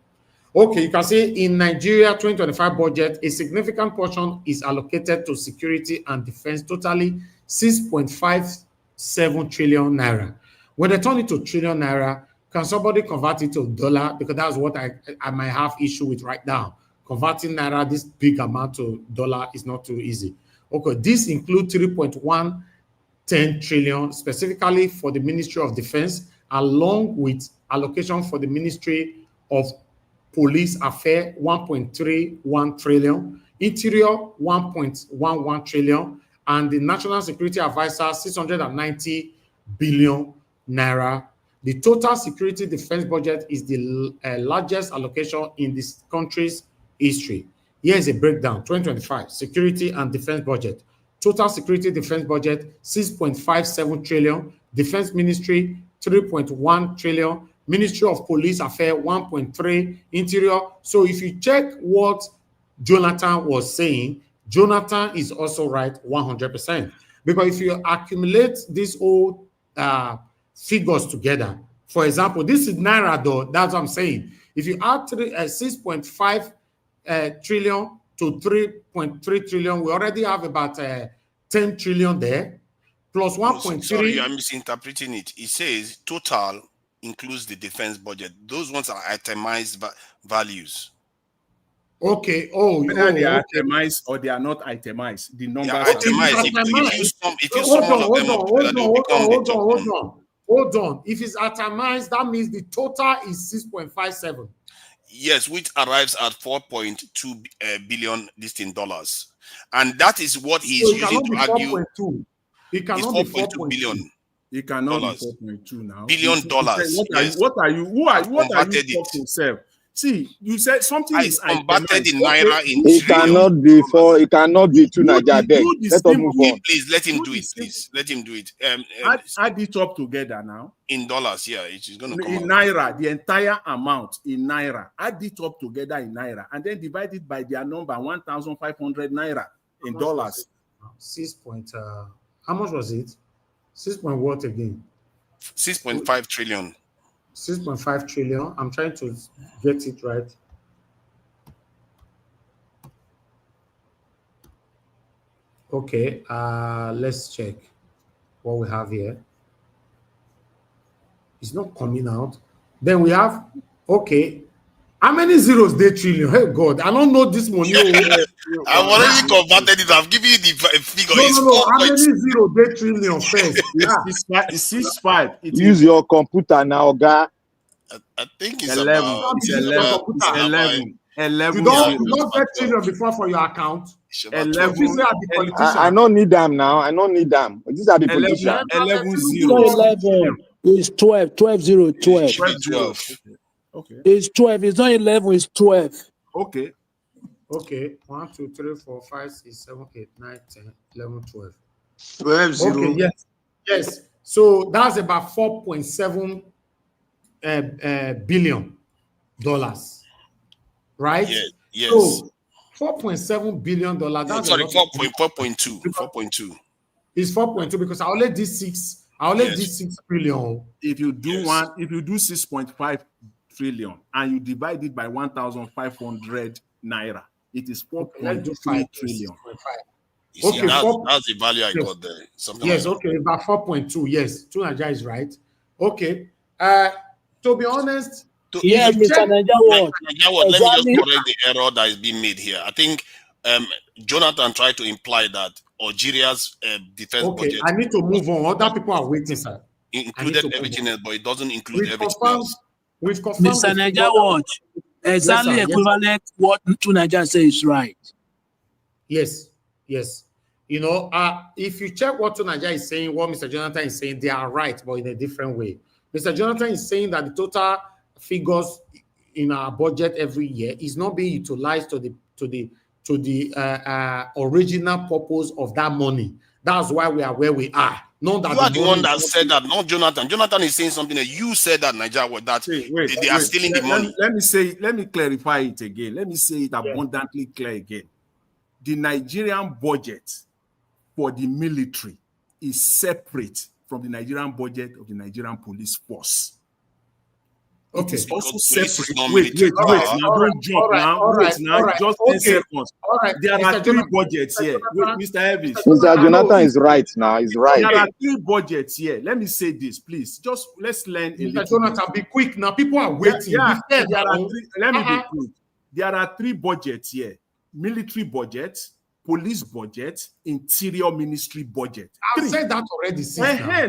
Okay, you can see in Nigeria 2025 budget, a significant portion is allocated to security and defense, totally 6.57 trillion naira. When they turn it to trillion naira, can somebody convert it to dollar? Because that's what I might have issue with right now. Converting naira, this big amount to dollar is not too easy. Okay, this includes 3.110 trillion specifically for the Ministry of Defense, along with allocation for the Ministry of Police Affairs, 1.31 trillion, Interior, 1.11 trillion, and the National Security Advisor, 690 billion naira. The total security defense budget is the largest allocation in this country's history. Here is a breakdown: 2025 security and defense budget. Total security defense budget, 6.57 trillion. Defense Ministry, 3.1 trillion. Ministry of Police Affairs, 1.3, Interior. So if you check what Jonathan was saying, Jonathan is also right 100%. Because if you accumulate these old figures together, for example, this is naira though, that's what I'm saying. If you add 6.5 trillion to 3.3 trillion, we already have about 10 trillion there, plus 1.3. Sorry, I'm misinterpreting it. It says total includes the defense budget. Those ones are itemized values. Okay. Whether they are itemized or they are not itemized, the numbers are itemized. If you sum all of them up together, they become hold on. If it's itemized, that means the total is 6.57. Yes, which arrives at 4.2 billion dollars, and that is what he is using to argue. It cannot be 4.2 billion. It cannot be 4.2 now. Billion dollars. What are you? What are you talking, sir? See, you said something is converted in naira in it cannot be for. It cannot be to Nigeria. Let us move on. Please let him do it. Please let him do it. Add it up together now. In dollars, yeah, it is going to come in naira. The entire amount in naira. Add it up together in naira, and then divide it by their number, 1,500 naira. in dollars. 6 point. How much was it? 6 point what again? 6.5 trillion. 6.5 trillion. I'm trying to get it right. Okay, let's check what we have here. It's not coming out. Then we have, okay, how many zeros they trillion? Hey God, I don't know this money. I've already converted it. I've given you the figure. No, It's no, no. 4 How point. many zero they trillion first? It's 6.5. Use your computer now, guy. I think it's 11. about. It's Use your 11. computer. It's 11. 11 You zeros. don't get trillion before for your account. It's about 11. So you say I'm the politician. I don't need them now. I don't need them. These are the 11, politicians. 11 It's zeros. not 11. It's 12. 12 0. It 12. should be 12 12. zeros. Okay. It's 12. It's not 11. It's 12. Okay. Okay. 1, 2, 3, 4, 5, 6, 7, 8, 9, 10, 11, 12. 12 0. Okay, yes. Yes. So that's about $4.7 billion. Right? Yes. So $4.7 billion. That's Sorry, a lot. 4.2. 4.2. It's 4.2 because I only did 6. I only did 6 billion. If you do 6.5 trillion and you divide it by 1,500 naira, it is 4.3 trillion. You see, that's the value I got there. Something yes, like okay, about 4.2. Yes, Tunaja is right. Okay. To be honest, Yeah, Mr. Naija Watch. Let me just correct the error that is being made here. I think Jonathan tried to imply that Algeria's defense budget. I need to move on. Other people are waiting, sir. Included everything else, but it doesn't include everything else. We've confirmed Mr. Naija Watch. Exactly equivalent what Tunaja says is right. Yes, yes. You know, if you check what Tunaja is saying, what Mr. Jonathan is saying, they are right, but in a different way. Mr. Jonathan is saying that the total figures in our budget every year is not being utilized to the original purpose of that money. That's why we are where we are. Not that you are the one that said that, not Jonathan. Jonathan is saying something that you said that Nigeria that they are stealing the money. Let me clarify it again. Let me say it abundantly clear again. The Nigerian budget for the military is separate from the Nigerian budget of the Nigerian police force. It is also separate. Wait. Now don't jump now. Just 10 seconds. There are 3 budgets here. Mr. Elvis. Mr. Jonathan is right now. He's right. There are 3 budgets here. Let me say this, please. Just let's learn a little. Mr. Jonathan, be quick now. People are waiting. Let me be quick. There are 3 budgets here: military budget, police budget, interior ministry budget. I've said that already.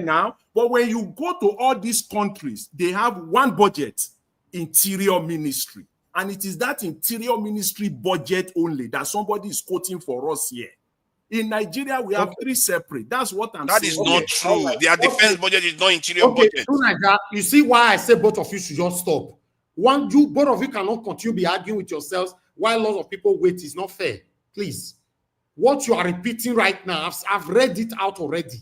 Now, but when you go to all these countries, they have one budget, interior ministry. And it is that interior ministry budget only that somebody is quoting for us here. In Nigeria, we have 3 separate. That's what I'm saying. That is not true. Their defense budget is not interior budget. You see why I say both of you should just stop. Both of you cannot continue be arguing with yourselves while lots of people wait. It's not fair. Please. What you are repeating right now, I've read it out already.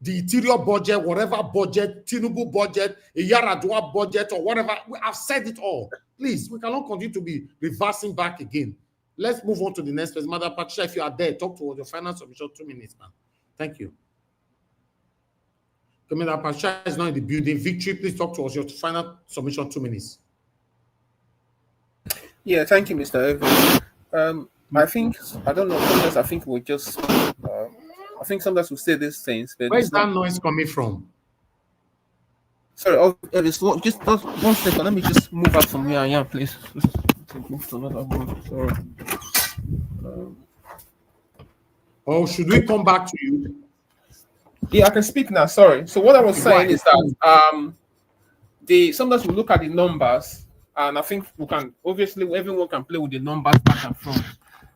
The interior budget, whatever budget, Tinubu budget, a Yaradua budget, or whatever, I've said it all. Please, we cannot continue to be reversing back again. Let's move on to the next person. Madam Patricia, if you are there, talk to your finance submission. 2 minutes, man. Thank you. Madam Patricia is not in the building. Victory, please talk to us. Your final submission, 2 minutes. Yeah, thank you, Mr. Evans. I think, I don't know, sometimes I think we'll just, I think sometimes we'll say these things. But where's that noise coming from? Sorry, just 1 second. Let me just move out from here I am, please. Just move to another one. Sorry. Or should we come back to you? Yeah, I can speak now. Sorry. So what I was saying is that sometimes we look at the numbers, and I think we can obviously everyone can play with the numbers back and front.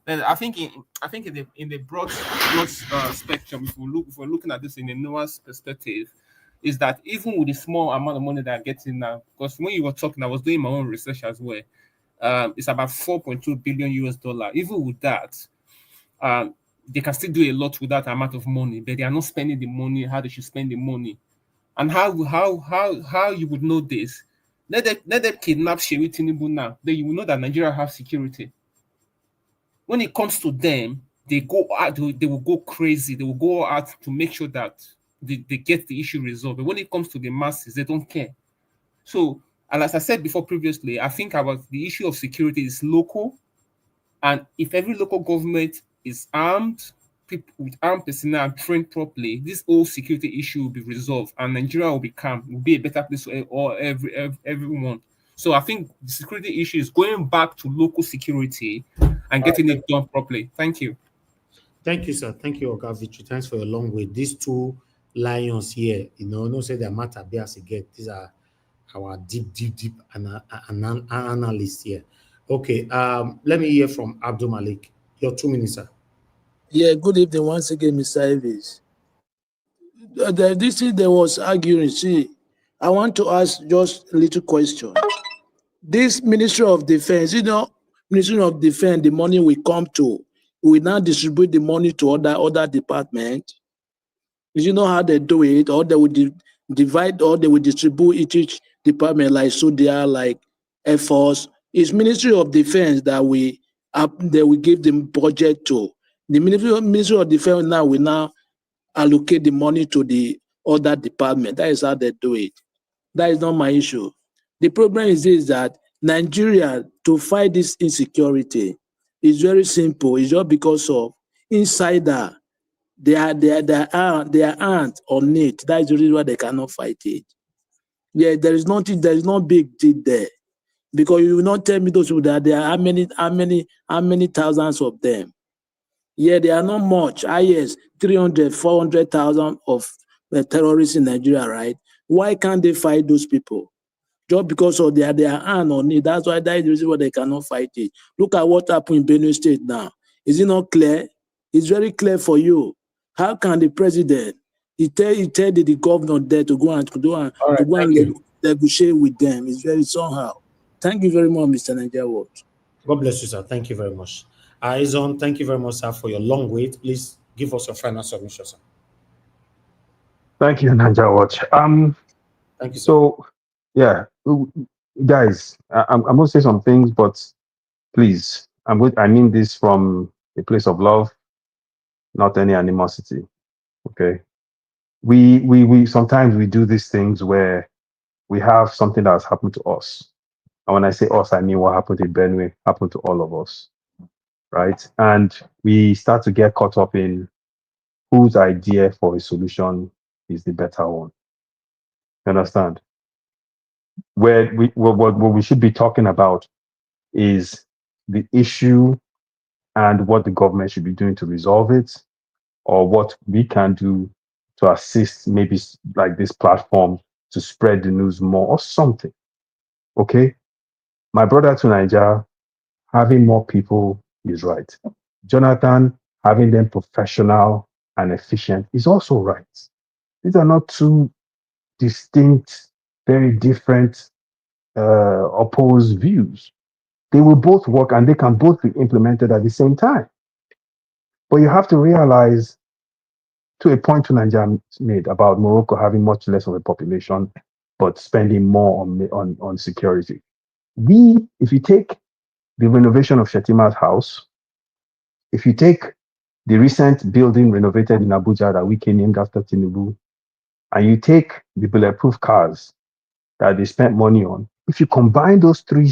And I think in the broad spectrum, if we're looking at this in a nuanced perspective, is that even with the small amount of money that I get in now, because when you were talking, I was doing my own research as well. It's about $4.2 billion US. Even with that, they can still do a lot with that amount of money, but they are not spending the money how they should spend the money. And how you would know this? Let them kidnap Tinubu now. Then you will know that Nigeria have security. When it comes to them, they go out, they will go crazy, they will go out to make sure that they get the issue resolved. But when it comes to the masses, they don't care. So, and as I said before previously, I think about the issue of security is local. And if every local government is armed, people with armed personnel and trained properly, this whole security issue will be resolved, and Nigeria will become will be a better place for everyone. So I think the security issue is going back to local security and getting it done properly. Thank you. Thank you, sir. Thank you, Oga Victory. Thanks for your long way. These two lions here, no say they matter as again. These are our deep analysts here. Okay, let me hear from Abdul Malik. Your 2 minutes, sir. Yeah, good evening once again, Mr. Elvis. This thing there was arguing. See, I want to ask just a little question. This Ministry of Defense, Ministry of Defense, the money will come to, we now distribute the money to other departments. You know how they do it, or they will divide, or they will distribute each department like SODIA, like Air Force. It's Ministry of Defense that we give them budget to. The Ministry of Defense now will now allocate the money to the other department. That is how they do it. That is not my issue. The problem is this, that Nigeria, to fight this insecurity, is very simple. It's just because of insider. They aren't on it. That is the reason why they cannot fight it. Yeah, there is no big deal there. Because you will not tell me those people that there are how many thousands of them. Yeah, they are not much. Yes, 300, 400,000 of terrorists in Nigeria, right? Why can't they fight those people? Just because of their hand on it. That's why that is the reason why they cannot fight it. Look at what happened in Benue State now. Is it not clear? It's very clear for you. How can the president tell the governor there to go and negotiate with them? It's very somehow. Thank you very much, Mr. Nigeria Watch. God bless you, sir. Thank you very much. Izon, thank you very much, sir, for your long wait. Please give us your final submission, sir. Thank you, Nigeria Watch. Thank you, sir. So, yeah, guys, I'm going to say some things, but please, I mean this from a place of love, not any animosity. Okay. We sometimes we do these things where we have something that has happened to us. And when I say us, I mean what happened to Benue happened to all of us. Right. And we start to get caught up in whose idea for a solution is the better one. You understand? What we should be talking about is the issue and what the government should be doing to resolve it, or what we can do to assist, maybe like this platform, to spread the news more or something. Okay? My brother to Nigeria, having more people is right. Jonathan, having them professional and efficient is also right. These are not two distinct, very different, opposed views. They will both work and they can both be implemented at the same time. But you have to realize, to a point to Nigeria made about Morocco having much less of a population, but spending more on security. If you take the renovation of Shetima's house, if you take the recent building renovated in Abuja that we named after Tinubu, and you take the bulletproof cars that they spent money on, if you combine those three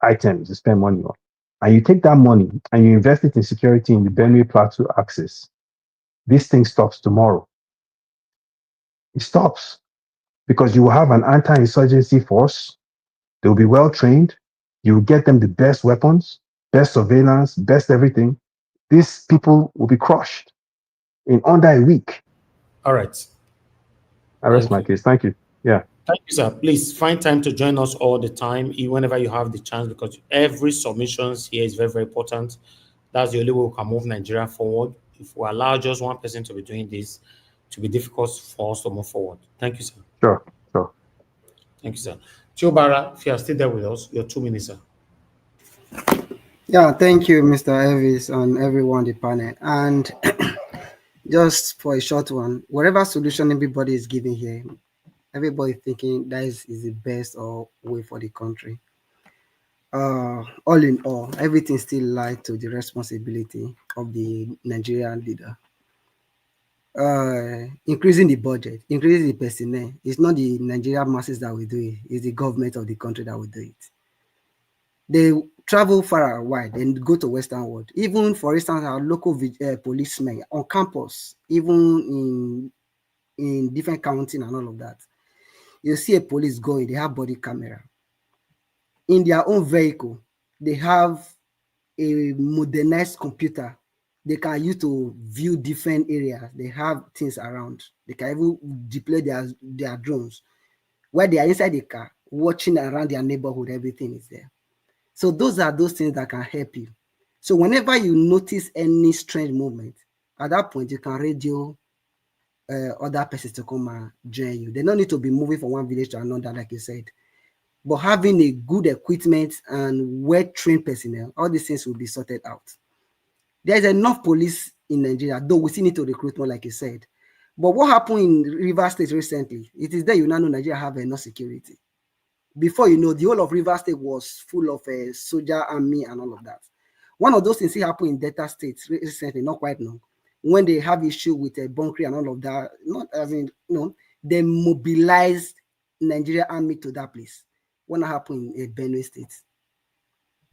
items they spend money on, and you take that money and you invest it in security in the Benue Plateau axis, this thing stops tomorrow. It stops because you will have an anti-insurgency force. They will be well trained. You will get them the best weapons, best surveillance, best everything. These people will be crushed in under a week. All right. I rest my case. Thank you. Yeah. Thank you, sir. Please find time to join us all the time, whenever you have the chance, because every submissions here is very, very important. That's the only way we can move Nigeria forward. If we allow just one person to be doing this, it will be difficult for us to move forward. Thank you, sir. Sure. Thank you, sir. Chiobara, if you are still there with us, your 2 minutes, sir. Yeah, thank you, Mr. Elvis, and everyone on the panel. And just for a short one, whatever solution everybody is giving here, everybody thinking that is the best or way for the country. All in all, everything still lies to the responsibility of the Nigerian leader. Increasing the budget, increasing the personnel. It's not the Nigerian masses that will do it. It's the government of the country that will do it. They travel far and wide and go to Western world. Even, for instance, our local policemen on campus, even in different counties and all of that. You see a police going, they have body camera. In their own vehicle, they have a modernized computer they can use to view different areas. They have things around. They can even deploy their drones. While they are inside the car, watching around their neighborhood, everything is there. So those are those things that can help you. So whenever you notice any strange movement, at that point, you can radio other persons to come and join you. They don't need to be moving from one village to another, like you said. But having a good equipment and well-trained personnel, all these things will be sorted out. There's enough police in Nigeria, though we still need to recruit more, like you said. But what happened in Rivers State recently, it is there you now know Nigeria have enough security. Before you know, the whole of Rivers State was full of a soldier army and all of that. One of those things happened in Delta State recently, not quite long, when they have issue with a bunkering and all of that. Not as in, they mobilized Nigeria army to that place. What happened in Benue State?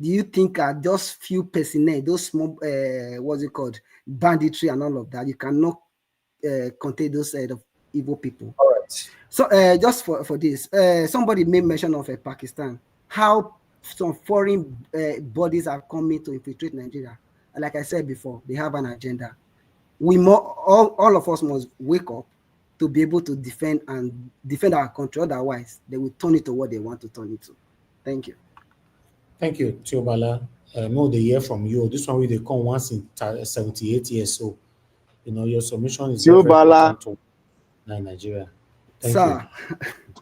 Do you think those few personnel, those small, what's it called, banditry and all of that, you cannot contain those of evil people? All right. So just for this, somebody made mention of Pakistan, how some foreign bodies are coming to infiltrate Nigeria. And like I said before, they have an agenda. All of us must wake up to be able to defend our country. Otherwise, they will turn it to what they want to turn it to. Thank you. Thank you, Tiobala. No, they hear from you. This one they come once in 78 years. So, your submission is very important to Nigeria. Thank Sir, you.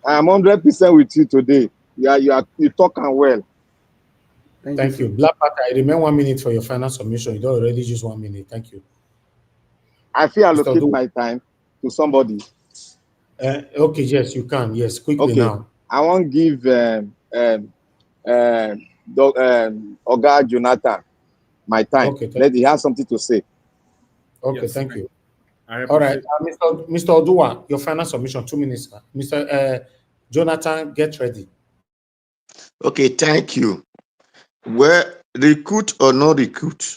I'm 100% with you today. You talking well. Thank you. Black Panther, I remain 1 minute for your final submission. You don't already use 1 minute. Thank you. I feel allocate my time to somebody. Okay, yes, you can. Yes, quickly now. I want to give Oga Jonathan my time. Okay, He has something to say. Okay, yes, thank you. All right, Mr. Odua, your final submission, 2 minutes. Mr. Jonathan, get ready. Okay, thank you. Well, recruit or not recruit,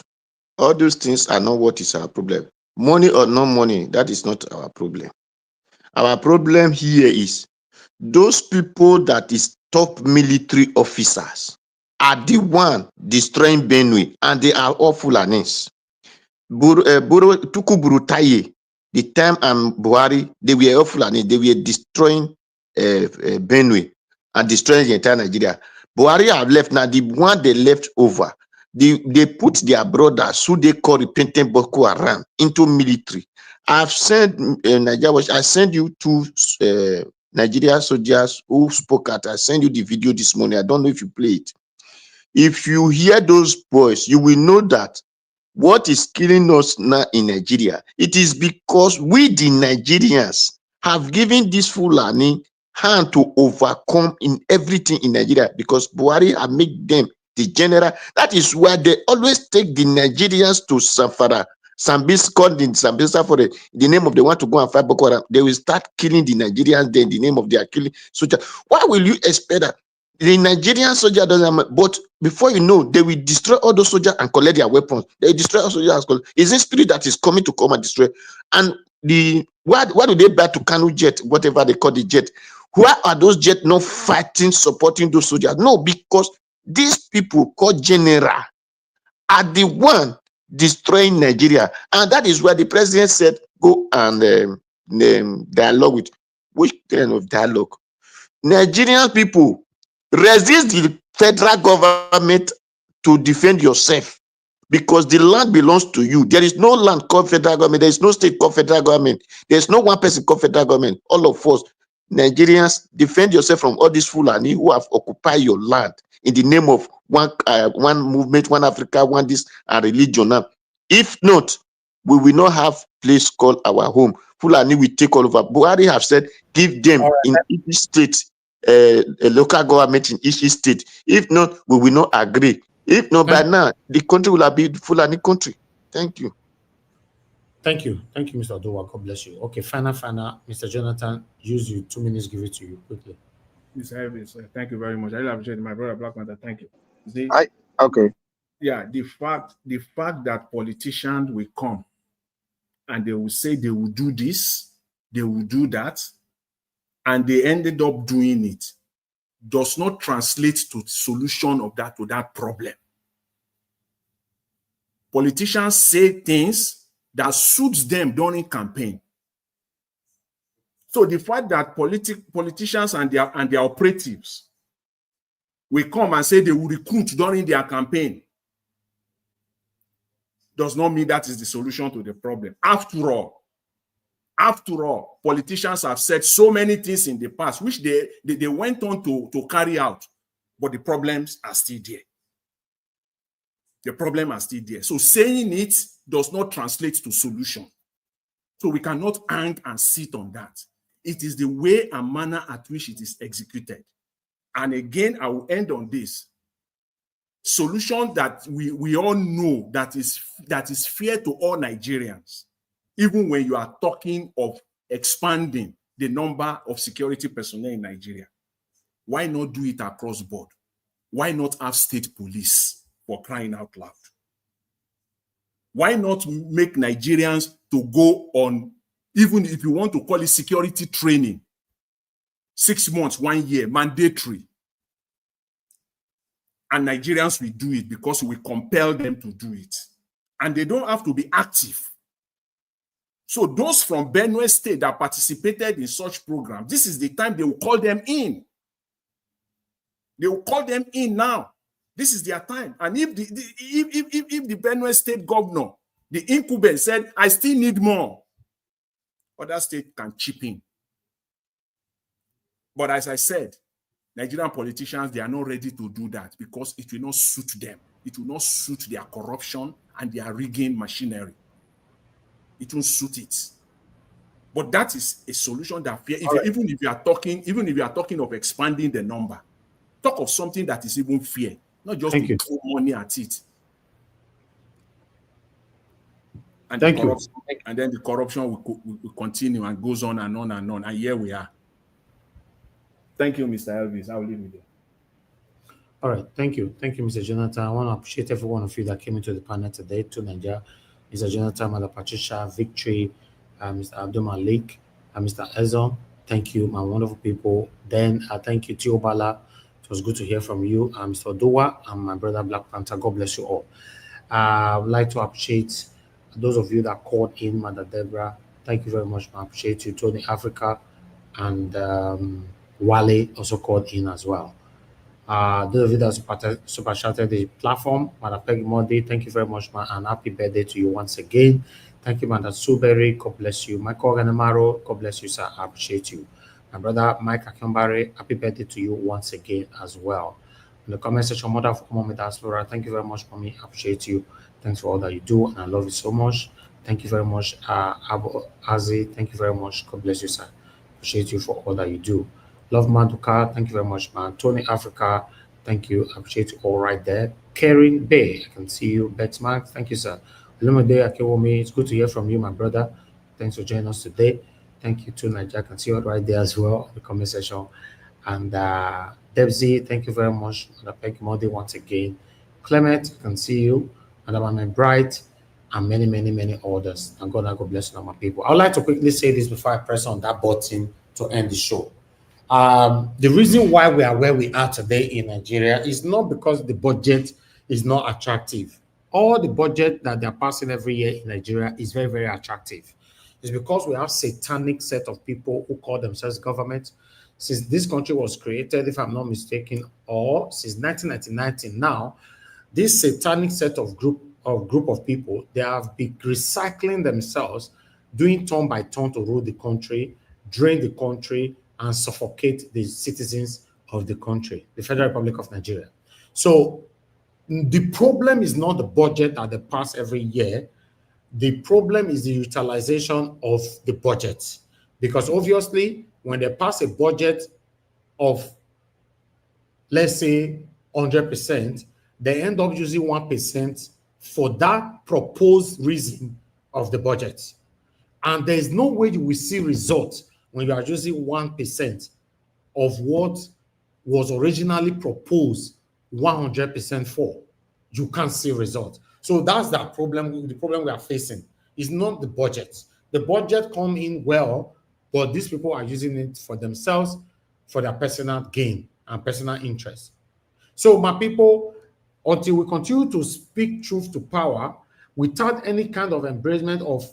all those things are not what is our problem. Money or no money, that is not our problem. Our problem here is those people that is top military officers are the one destroying Benue, and they are all Fulanis. Tukuburu Taye, the time and Buhari, they were all Fulani. They were destroying Benue and destroying the entire Nigeria. Buhari have left now. The one they left over, they put their brothers, who they call repentant Boko Haram, into military. I've sent I sent you two Nigeria soldiers who spoke at. I sent you the video this morning. I don't know if you play it. If you hear those boys, you will know that what is killing us now in Nigeria, it is because we, the Nigerians, have given this Fulani hand to overcome in everything in Nigeria, because Buhari have made them the general. That is why they always take the Nigerians to Safara, Sambisa, called in Sambisa for the name of they want to go and fight Boko Haram. They will start killing the Nigerians then, the name of their killing soldier. Why will you expect that? The Nigerian soldier doesn't, but before you know, they will destroy all those soldiers and collect their weapons. They destroy all soldiers. It's a spirit that is coming to come and destroy. And why do they buy to Kanu jet, whatever they call the jet? Why are those jets not fighting, supporting those soldiers? No, because these people called general are the one destroying Nigeria. And that is why the president said, go and dialogue with. Which kind of dialogue? Nigerian people, resist the federal government to defend yourself, because the land belongs to you. There is no land called federal government. There is no state called federal government. There is no one person called federal government. All of us, Nigerians, defend yourself from all these Fulani who have occupied your land in the name of one movement, one Africa, one this and religion. Now, if not, we will not have place called our home. Fulani will take all over. Buhari have said, give them in each state a local government in each state. If not, we will not agree. If not, by now, the country will have been Fulani country. Thank you. Thank you, Mr. Odowa. God bless you. Okay, final, Mr. Jonathan, use you 2 minutes. Give it to you quickly. Mr. Elvis, thank you very much. I really appreciate it. My brother Black Panther. Thank you. See, okay. Yeah, the fact that politicians will come and they will say they will do this, they will do that, and they ended up doing it, does not translate to the solution of that problem. Politicians say things that suits them during campaign. So the fact that politicians and their operatives will come and say they will recruit during their campaign does not mean that is the solution to the problem. After all, politicians have said so many things in the past which they went on to carry out, but the problems are still there. The problem are still there. So saying it does not translate to solution. So we cannot hang and sit on that. It is the way and manner at which it is executed. And again, I will end on this. Solution that we all know that is fair to all Nigerians, even when you are talking of expanding the number of security personnel in Nigeria. Why not do it across board? Why not have state police, for crying out loud? Why not make Nigerians to go on, even if you want to call it security training, 6 months, 1 year, mandatory. And Nigerians will do it because we compel them to do it. And they don't have to be active. So those from Benue State that participated in such programs, this is the time they will call them in. They will call them in now. This is their time. And if the Benue State governor, the incumbent, said, I still need more, other state can chip in. But as I said, Nigerian politicians, they are not ready to do that because it will not suit them. It will not suit their corruption and their rigging machinery. It won't suit it. But that is a solution that even if you are talking of expanding the number, talk of something that is even fair, not just to throw money at it. And then the corruption will continue and goes on and on and on. And here we are. Thank you, Mr. Elvis. I will leave you there. All right. Thank you. Thank you, Mr. Jonathan. I want to appreciate every one of you that came into the panel today to Nigeria. Mr. Jonathan, Mother Patricia, Victory, Mr. Abdul Malik, Mr. Ezon. Thank you, my wonderful people. Then thank you, Tiobala. It was good to hear from you. Mr. Odowa and my brother Black Panther. God bless you all. I would like to appreciate those of you that called in, Mother Deborah. Thank you very much. I appreciate you, Tony Africa, and Wale also called in as well. Those of you that super chatted the platform, Mother Peggy Monday, thank you very much, man, and happy birthday to you once again. Thank you, Mother Suberry, God bless you. Michael Ganamaro, God bless you, sir, I appreciate you. My brother Mike Akambare, happy birthday to you once again as well. In the comment section, Mother of Common Diaspora, thank you very much for me, I appreciate you. Thanks for all that you do, and I love you so much. Thank you very much, Abu Azi, thank you very much, God bless you, sir. Appreciate you for all that you do. Love Maduka, thank you very much, man. Tony Africa, thank you. I appreciate you all right there. Karen Bay, I can see you. Betmark, thank you, sir. Lumide Akewomi, it's good to hear from you, my brother. Thanks for joining us today. Thank you to Nigeria. I can see you right there as well in the comment section. And Debsy, thank you very much. Thank you, once again. Clement, I can see you. And I'm Bright, and many, many, many others. And God bless you, all my people. I would like to quickly say this before I press on that button to end the show. The reason why we are where we are today in Nigeria is not because the budget is not attractive. All the budget that they're passing every year in Nigeria is very, very attractive. It's because we have a satanic set of people who call themselves government. Since this country was created, if I'm not mistaken, or since 1999 now, this satanic set of group of people, they have been recycling themselves, doing turn by turn to rule the country, drain the country, and suffocate the citizens of the country, the Federal Republic of Nigeria. So the problem is not the budget that they pass every year. The problem is the utilization of the budget. Because obviously, when they pass a budget of, let's say, 100%, they end up using 1% for that proposed reason of the budget. And there is no way you will see results when you are using 1% of what was originally proposed 100% for. You can't see results. So that's the problem we are facing. It's not the budget. The budget come in well, but these people are using it for themselves, for their personal gain and personal interest. So my people, until we continue to speak truth to power without any kind of embracement of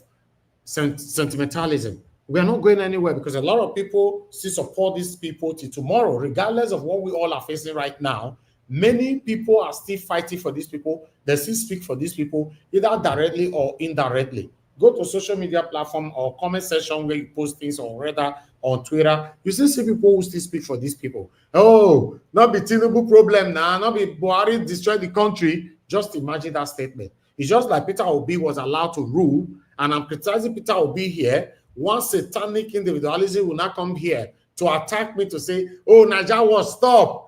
sentimentalism, we are not going anywhere, because a lot of people still support these people till tomorrow, regardless of what we all are facing right now. Many people are still fighting for these people. They still speak for these people, either directly or indirectly. Go to social media platform or comment section where you post things, or rather on Twitter. You still see people who still speak for these people. Oh, not be Tinubu problem now, not be Buhari destroy the country. Just imagine that statement. It's just like Peter Obi was allowed to rule, and I'm criticizing Peter Obi here. One satanic individualism will not come here to attack me to say, oh, Nigeria was stop.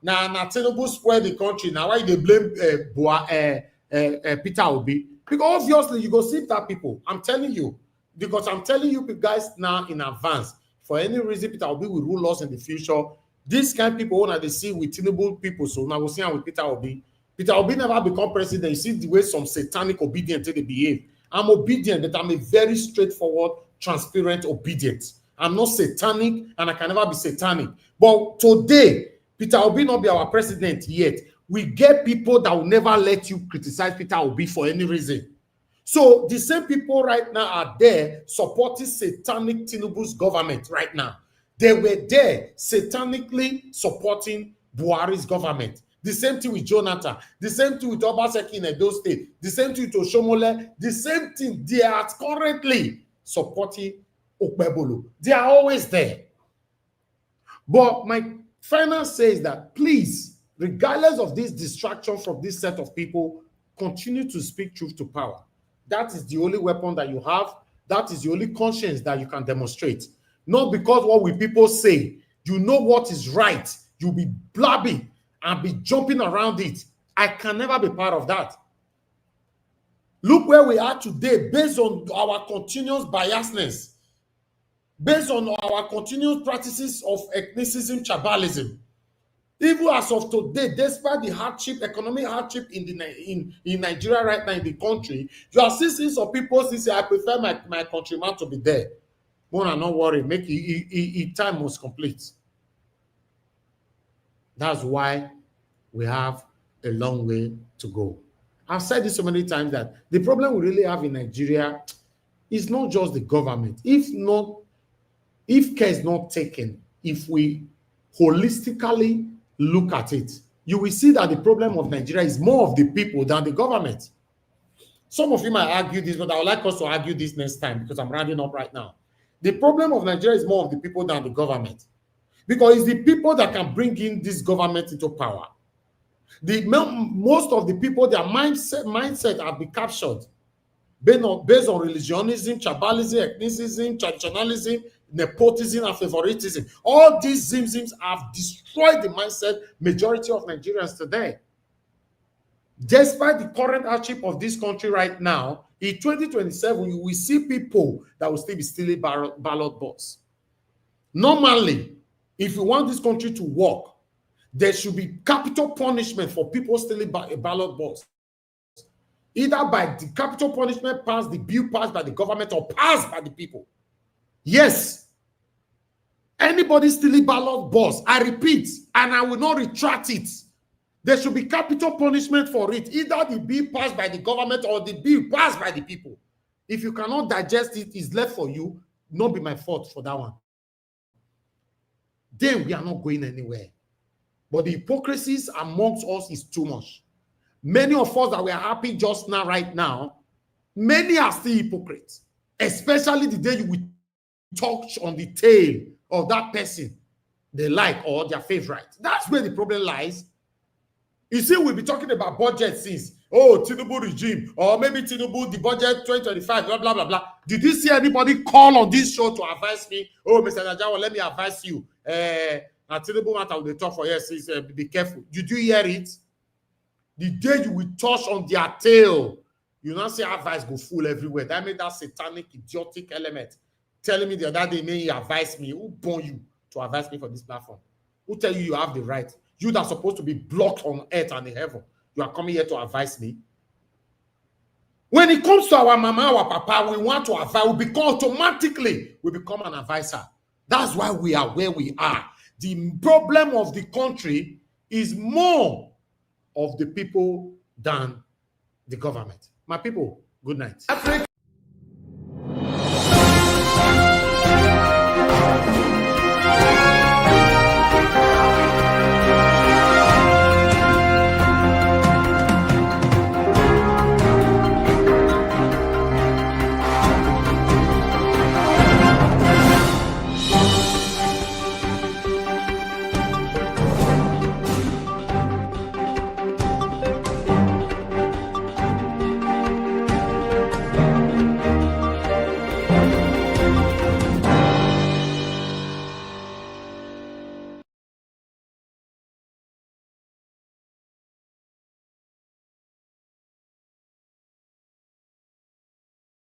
Now Tinubu spoil the country. Now why they blame Peter Obi? Because obviously you go see that people. I'm telling you. Because I'm telling you guys now in advance. For any reason, Peter Obi will rule us in the future. These kind of people, when they see with Tinubu people, so now we'll see with Peter Obi. Peter Obi never become president. You see the way some satanic obedient they behave. I'm obedient, but I'm a very straightforward, transparent obedient. I'm not satanic, and I can never be satanic. But today, Peter Obi not be our president yet. We get people that will never let you criticize Peter Obi for any reason. So the same people right now are there supporting satanic Tinubu's government right now. They were there satanically supporting Buhari's government. The same thing with Jonathan. The same thing with Obaseki in Edo State. The same thing with Oshomole. The same thing. They are currently supporting Okpebolo. They are always there. But my final say is that please, regardless of this distraction from this set of people, continue to speak truth to power. That is the only weapon that you have. That is the only conscience that you can demonstrate. Not because what we people say, you know what is right. You'll be blabbing and be jumping around it. I can never be part of that. Look where we are today based on our continuous biasness, based on our continuous practices of ethnicism, tribalism. Even as of today, despite the hardship, economic hardship in Nigeria right now in the country, you are still seeing some people say, I prefer my countryman to be there. But not worry, make it time was complete. That's why we have a long way to go. I've said this so many times that the problem we really have in Nigeria is not just the government. If care is not taken, if we holistically look at it, you will see that the problem of Nigeria is more of the people than the government. Some of you might argue this, but I would like us to argue this next time because I'm rounding up right now. The problem of Nigeria is more of the people than the government, because it's the people that can bring in this government into power. Most of the people, their mindset have been captured based on religionism, tribalism, ethnicism, traditionalism, nepotism, and favoritism. All these zimzims have destroyed the mindset majority of Nigerians today. Despite the current hardship of this country right now, in 2027, you will see people that will still be stealing ballot box. Normally, if you want this country to work, there should be capital punishment for people stealing a ballot box. Either by the capital punishment passed, the bill passed by the government, or passed by the people. Yes. Anybody stealing ballot box, I repeat, and I will not retract it. There should be capital punishment for it. Either the bill passed by the government or the bill passed by the people. If you cannot digest it, it's left for you. Not be my fault for that one. Then we are not going anywhere. But the hypocrisies amongst us is too much. Many of us that were happy just now, right now, many are still hypocrites. Especially the day you will touch on the tail of that person they like or their favorite. That's where the problem lies. You see, we'll be talking about budget since, Tinubu regime, or maybe Tinubu, the budget 2025, blah, blah, blah, blah. Did you see anybody call on this show to advise me? Oh, Mr. Najawa, let me advise you. Now, Tinubu matter they talk for yes, is be careful. Did you hear it? The day you will touch on their tail, you not see advice go full everywhere. That made that satanic, idiotic element telling me the other day, may he advise me. Who born you to advise me for this platform? Who tell you you have the right? You that are supposed to be blocked on earth and in heaven, you are coming here to advise me. When it comes to our mama, our papa, we want to advise, we become an advisor. That's why we are where we are. The problem of the country is more of the people than the government. My people, good night.